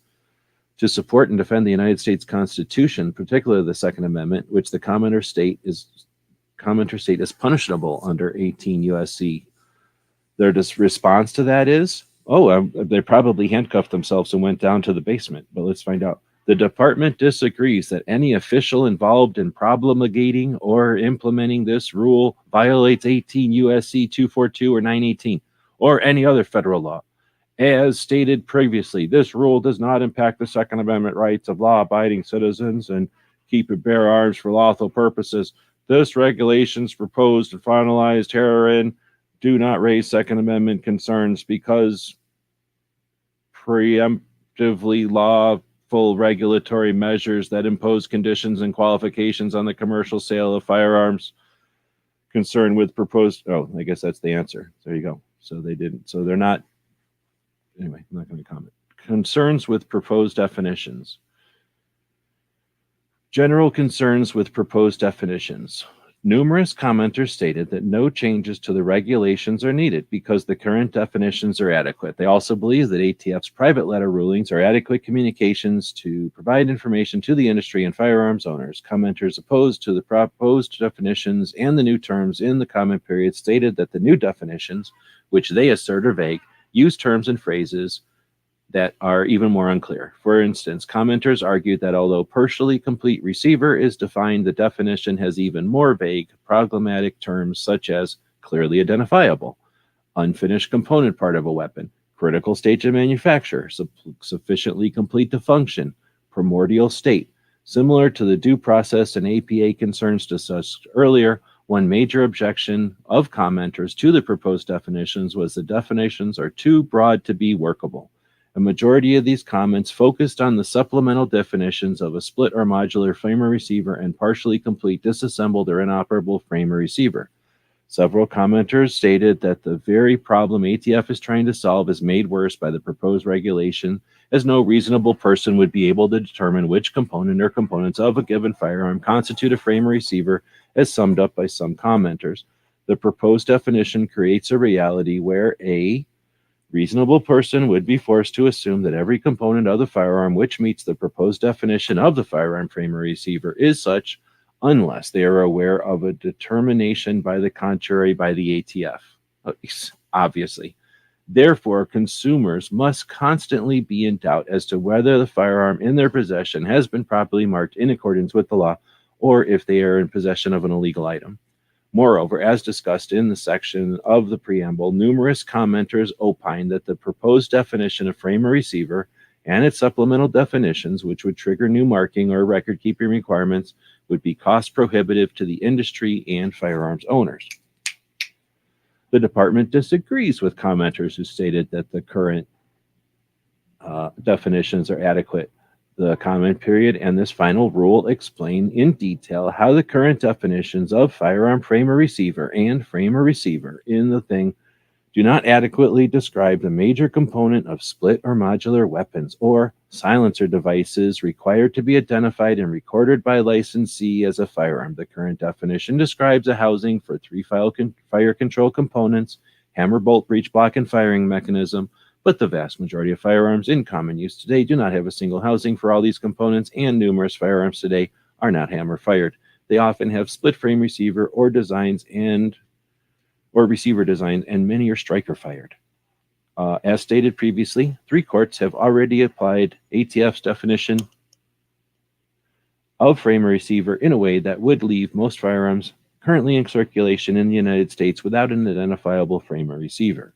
to support and defend the United States Constitution, particularly the Second Amendment, which the commenter state is punishable under 18 U.S.C. Their response to that is, they probably handcuffed themselves and went down to the basement. But let's find out. The department disagrees that any official involved in promulgating or implementing this rule violates 18 U.S.C. 242 or 918 or any other federal law. As stated previously, this rule does not impact the Second Amendment rights of law-abiding citizens and keep and bear arms for lawful purposes. This regulations proposed and finalized herein do not raise Second Amendment concerns because preemptively lawful regulatory measures that impose conditions and qualifications on the commercial sale of firearms concerned with proposed, I guess that's the answer. There you go. So they didn't. So they're not. Anyway, I'm not going to comment. Concerns with proposed definitions. General concerns with proposed definitions. Numerous commenters stated that no changes to the regulations are needed because the current definitions are adequate. They also believe that ATF's private letter rulings are adequate communications to provide information to the industry and firearms owners. Commenters opposed to the proposed definitions and the new terms in the comment period stated that the new definitions, which they assert are vague, use terms and phrases that are even more unclear. For instance, commenters argued that although partially complete receiver is defined, the definition has even more vague, problematic terms such as clearly identifiable, unfinished component part of a weapon, critical stage of manufacture, sufficiently complete to function, primordial state. Similar to the due process and APA concerns discussed earlier, one major objection of commenters to the proposed definitions was the definitions are too broad to be workable. A majority of these comments focused on the supplemental definitions of a split or modular frame or receiver and partially complete disassembled or inoperable frame or receiver. Several commenters stated that the very problem ATF is trying to solve is made worse by the proposed regulation, as no reasonable person would be able to determine which component or components of a given firearm constitute a frame or receiver, as summed up by some commenters. The proposed definition creates a reality where a reasonable person would be forced to assume that every component of the firearm which meets the proposed definition of the firearm frame or receiver is such, unless they are aware of a determination by the contrary by the ATF. Obviously. Therefore, consumers must constantly be in doubt as to whether the firearm in their possession has been properly marked in accordance with the law, or if they are in possession of an illegal item. Moreover, as discussed in the section of the preamble, numerous commenters opined that the proposed definition of frame or receiver and its supplemental definitions, which would trigger new marking or record-keeping requirements, would be cost prohibitive to the industry and firearms owners. The department disagrees with commenters who stated that the current definitions are adequate. The comment period and this final rule explain in detail how the current definitions of firearm frame or receiver and frame or receiver in the thing do not adequately describe the major component of split or modular weapons or silencer devices required to be identified and recorded by licensee as a firearm. The current definition describes a housing for three fire control components, hammer, bolt, breech block, and firing mechanism, but the vast majority of firearms in common use today do not have a single housing for all these components, and numerous firearms today are not hammer fired. They often have split frame receiver or receiver designs, and many are striker fired. As stated previously, 3 courts have already applied ATF's definition of frame or receiver in a way that would leave most firearms currently in circulation in the United States without an identifiable frame or receiver.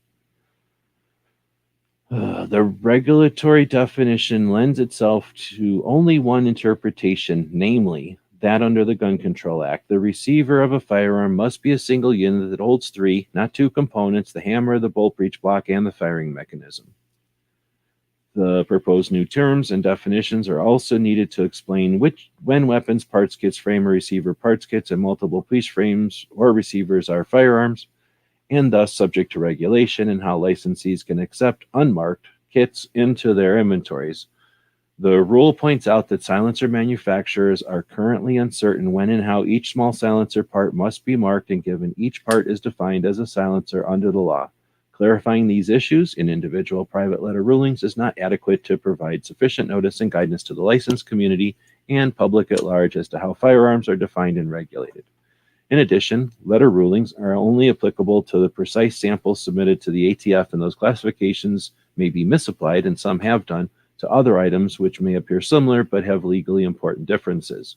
The regulatory definition lends itself to only one interpretation, namely that under the Gun Control Act. The receiver of a firearm must be a single unit that holds 3, not 2 components, the hammer, the bolt, breech block, and the firing mechanism. The proposed new terms and definitions are also needed to explain when weapons, parts kits, frame or receiver parts kits, and multiple piece frames or receivers are firearms, and thus subject to regulation, and how licensees can accept unmarked kits into their inventories. The rule points out that silencer manufacturers are currently uncertain when and how each small silencer part must be marked, and given each part is defined as a silencer under the law. Clarifying these issues in individual private letter rulings is not adequate to provide sufficient notice and guidance to the licensed community and public at large as to how firearms are defined and regulated. In addition, letter rulings are only applicable to the precise samples submitted to the ATF, and those classifications may be misapplied, and some have done, to other items which may appear similar but have legally important differences.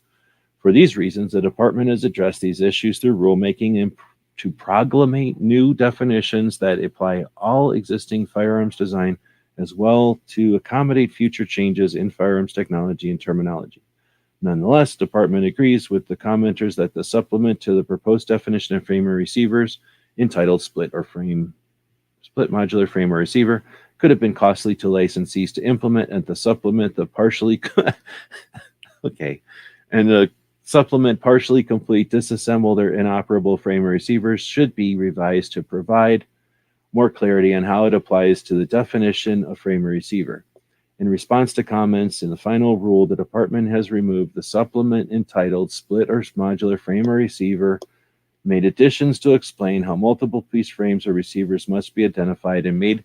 For these reasons, the department has addressed these issues through rulemaking and to proclamate new definitions that apply all existing firearms design, as well to accommodate future changes in firearms technology and terminology. Nonetheless, the department agrees with the commenters that the supplement to the proposed definition of frame or receivers, entitled split modular frame or receiver, could have been costly to licensees to implement, and the supplement the partially complete disassembled or inoperable frame or receivers should be revised to provide more clarity on how it applies to the definition of framer receiver. In response to comments in the final rule, the department has removed the supplement entitled Split or Modular Framer Receiver, made additions to explain how multiple piece frames or receivers must be identified, and made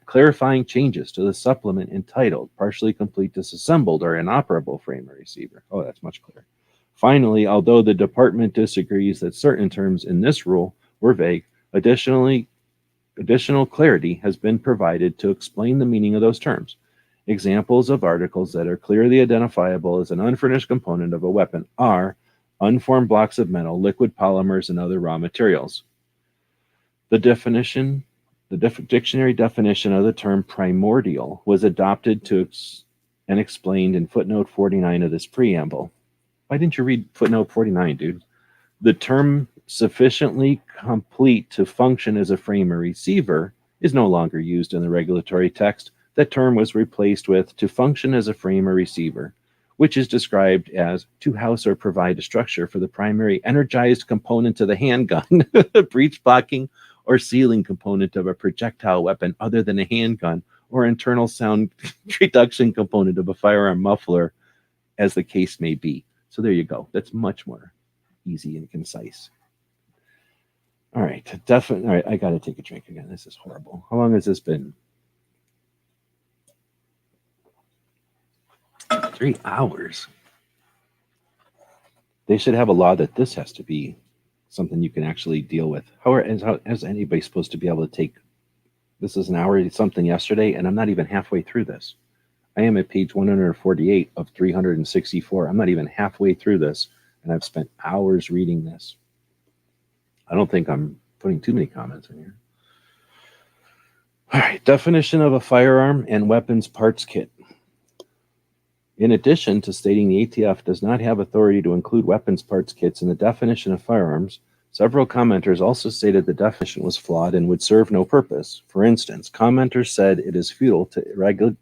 clarifying changes to the supplement entitled Partially Complete Disassembled or Inoperable Framer Receiver. Oh, that's much clearer. Finally, although the department disagrees that certain terms in this rule were vague, additional clarity has been provided to explain the meaning of those terms. Examples of articles that are clearly identifiable as an unfurnished component of a weapon are unformed blocks of metal, liquid polymers, and other raw materials. The dictionary definition of the term primordial was adopted and explained in footnote 49 of this preamble. Why didn't you read footnote 49, dude? The term sufficiently complete to function as a frame or receiver is no longer used in the regulatory text. That term was replaced with to function as a frame or receiver, which is described as to house or provide a structure for the primary energized component of the handgun, breech blocking or sealing component of a projectile weapon other than a handgun, or internal sound reduction component of a firearm muffler, as the case may be. So there you go. That's much more easy and concise. All right, all right, I got to take a drink again. This is horrible. How long has this been? 3 hours. They should have a law that this has to be something you can actually deal with. How is anybody supposed to be able to take, this is an hour something yesterday, and I'm not even halfway through this. I am at page 148 of 364. I'm not even halfway through this, and I've spent hours reading this. I don't think I'm putting too many comments in here. All right, definition of a firearm and weapons parts kit. In addition to stating the ATF does not have authority to include weapons parts kits in the definition of firearms, several commenters also stated the definition was flawed and would serve no purpose. For instance, commenters said it is futile to regulate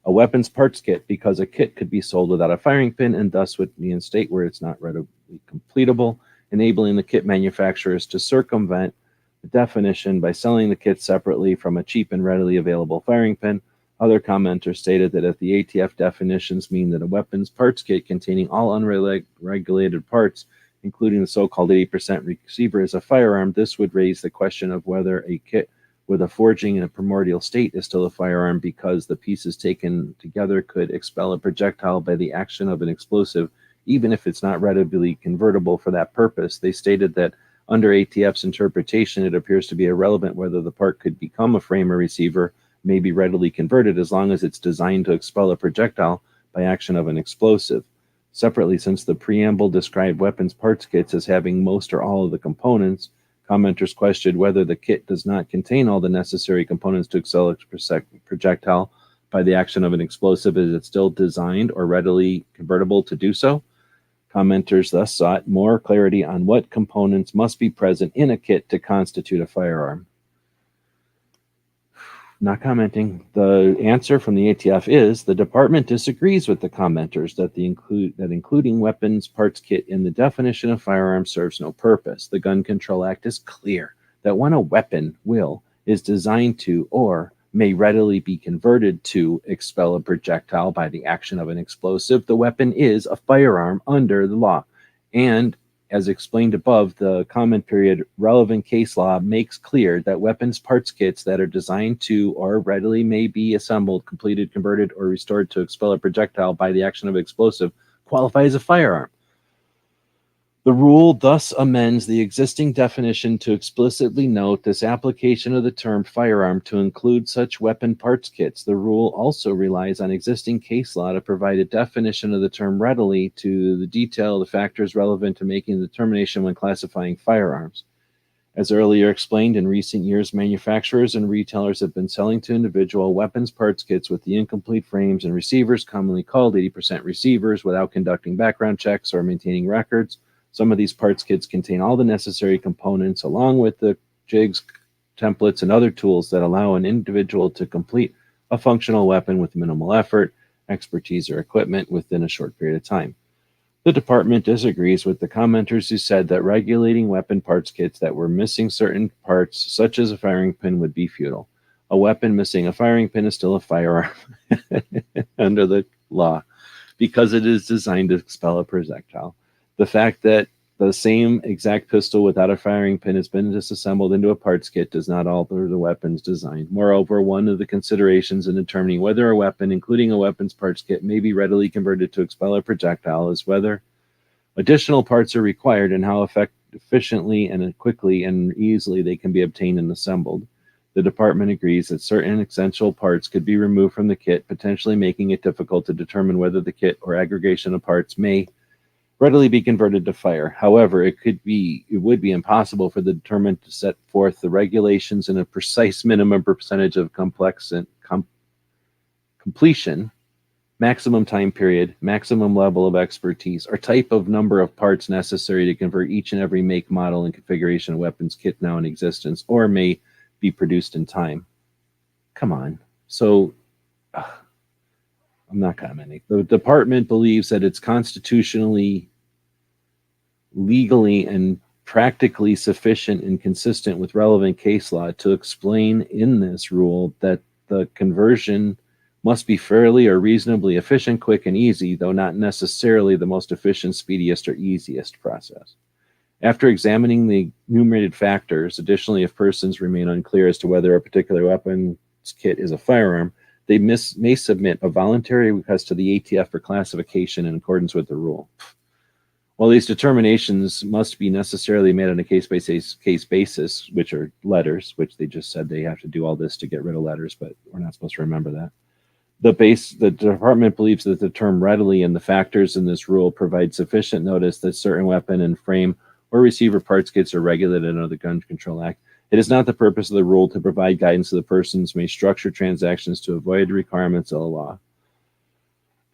a weapons parts kit because a kit could be sold without a firing pin and thus would be in state where it's not readily completable, enabling the kit manufacturers to circumvent the definition by selling the kit separately from a cheap and readily available firing pin. Other commenters stated that if the ATF definitions mean that a weapons parts kit containing all unregulated parts, including the so-called 80% receiver, is a firearm, this would raise the question of whether a kit with a forging in a primordial state is still a firearm because the pieces taken together could expel a projectile by the action of an explosive, even if it's not readily convertible for that purpose. They stated that under ATF's interpretation, it appears to be irrelevant whether the part could become a frame or receiver, may be readily converted as long as it's designed to expel a projectile by action of an explosive. Separately, since the preamble described weapons parts kits as having most or all of the components, commenters questioned whether the kit does not contain all the necessary components to expel a projectile by the action of an explosive. Is it still designed or readily convertible to do so? Commenters thus sought more clarity on what components must be present in a kit to constitute a firearm. Not commenting. The answer from the ATF is the department disagrees with the commenters that including weapons parts kit in the definition of firearm serves no purpose. The Gun Control Act is clear that when a weapon is designed to or may readily be converted to expel a projectile by the action of an explosive, the weapon is a firearm under the law. And as explained above, the comment period relevant case law makes clear that weapons parts kits that are designed to or readily may be assembled, completed, converted, or restored to expel a projectile by the action of an explosive qualify as a firearm. The rule thus amends the existing definition to explicitly note this application of the term firearm to include such weapon parts kits. The rule also relies on existing case law to provide a definition of the term readily to detail the factors relevant to making the determination when classifying firearms. As earlier explained, in recent years, manufacturers and retailers have been selling to individual weapons parts kits with the incomplete frames and receivers, commonly called 80% receivers, without conducting background checks or maintaining records. Some of these parts kits contain all the necessary components, along with the jigs, templates, and other tools that allow an individual to complete a functional weapon with minimal effort, expertise, or equipment within a short period of time. The department disagrees with the commenters who said that regulating weapon parts kits that were missing certain parts, such as a firing pin, would be futile. A weapon missing a firing pin is still a firearm under the law because it is designed to expel a projectile. The fact that the same exact pistol without a firing pin has been disassembled into a parts kit does not alter the weapon's design. Moreover, one of the considerations in determining whether a weapon, including a weapons parts kit, may be readily converted to expel a projectile is whether additional parts are required and how efficiently and quickly and easily they can be obtained and assembled. The department agrees that certain essential parts could be removed from the kit, potentially making it difficult to determine whether the kit or aggregation of parts may readily be converted to fire. However, it would be impossible for the determinant to set forth the regulations in a precise minimum percentage of completion, maximum time period, maximum level of expertise, or type of number of parts necessary to convert each and every make, model, and configuration of weapons kit now in existence, or may be produced in time. Come on. So, I'm not commenting. The department believes that it's constitutionally, legally, and practically sufficient and consistent with relevant case law to explain in this rule that the conversion must be fairly or reasonably efficient, quick, and easy, though not necessarily the most efficient, speediest, or easiest process. After examining the enumerated factors, additionally, if persons remain unclear as to whether a particular weapons kit is a firearm, they may submit a voluntary request to the ATF for classification in accordance with the rule. While these determinations must be necessarily made on a case-by-case basis, which are letters, which they just said they have to do all this to get rid of letters, but we're not supposed to remember that. The department believes that the term readily and the factors in this rule provide sufficient notice that certain weapon and frame or receiver parts kits are regulated under the Gun Control Act. It is not the purpose of the rule to provide guidance to the persons may structure transactions to avoid the requirements of the law.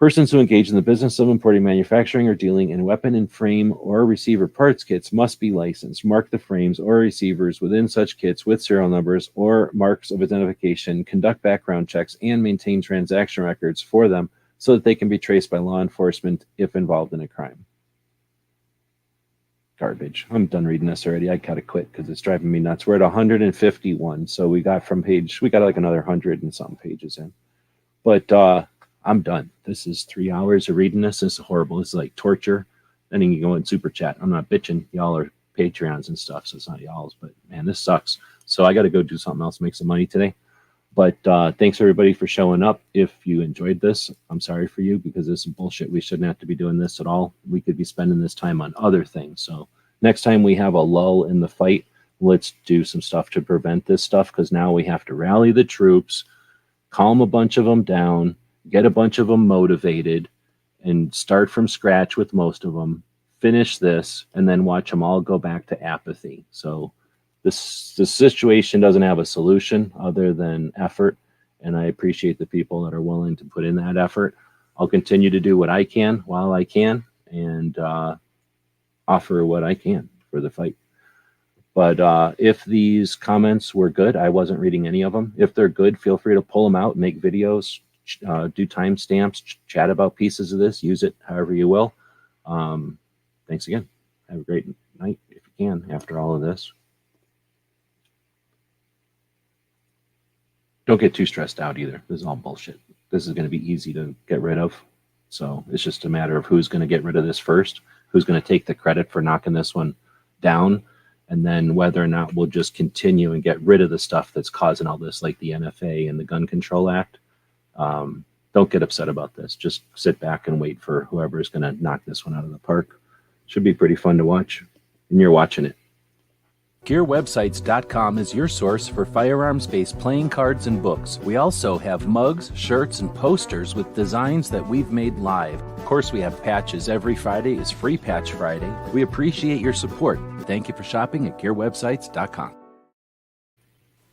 Persons who engage in the business of importing, manufacturing, or dealing in weapon and frame or receiver parts kits must be licensed, mark the frames or receivers within such kits with serial numbers or marks of identification, conduct background checks, and maintain transaction records for them so that they can be traced by law enforcement if involved in a crime. Garbage. I'm done reading this already. I gotta quit because it's driving me nuts. We're at 151, so we got like another 100 and some pages in. But I'm done. This is 3 hours of reading this. This is horrible. This is like torture. Then you can go in super chat. I'm not bitching. Y'all are Patreons and stuff, so it's not y'all's. But man, this sucks. So I got to go do something else, make some money today. But thanks everybody for showing up. If you enjoyed this, I'm sorry for you because this is bullshit. We shouldn't have to be doing this at all. We could be spending this time on other things. So next time we have a lull in the fight, let's do some stuff to prevent this stuff because now we have to rally the troops, calm a bunch of them down, get a bunch of them motivated, and start from scratch with most of them, finish this, and then watch them all go back to apathy. So this situation doesn't have a solution other than effort, and I appreciate the people that are willing to put in that effort. I'll continue to do what I can while I can and offer what I can for the fight. But if these comments were good, I wasn't reading any of them. If they're good, feel free to pull them out, make videos, do timestamps, chat about pieces of this, use it however you will. Thanks again. Have a great night if you can after all of this. Don't get too stressed out either. This is all bullshit. This is going to be easy to get rid of. So it's just a matter of who's going to get rid of this first, who's going to take the credit for knocking this one down, and then whether or not we'll just continue and get rid of the stuff that's causing all this, like the NFA and the Gun Control Act. Don't get upset about this. Just sit back and wait for whoever is going to knock this one out of the park. Should be pretty fun to watch, and you're watching it. GearWebsites.com is your source for firearms-based playing cards and books. We also have mugs, shirts, and posters with designs that we've made live. Of course, we have patches. Every Friday is Free Patch Friday. We appreciate your support. Thank you for shopping at GearWebsites.com.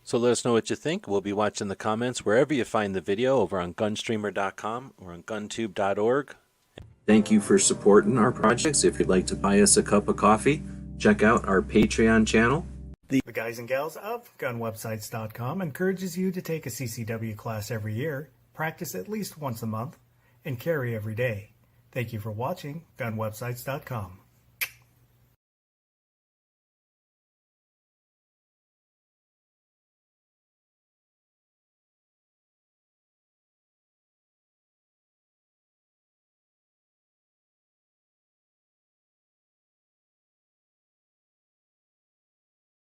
So let us know what you think. We'll be watching the comments wherever you find the video, over on Gunstreamer.com or on GunTube.org. Thank you for supporting our projects. If you'd like to buy us a cup of coffee, check out our Patreon channel. The guys and gals of GunWebsites.com encourages you to take a CCW class every year, practice at least once a month, and carry every day. Thank you for watching GunWebsites.com.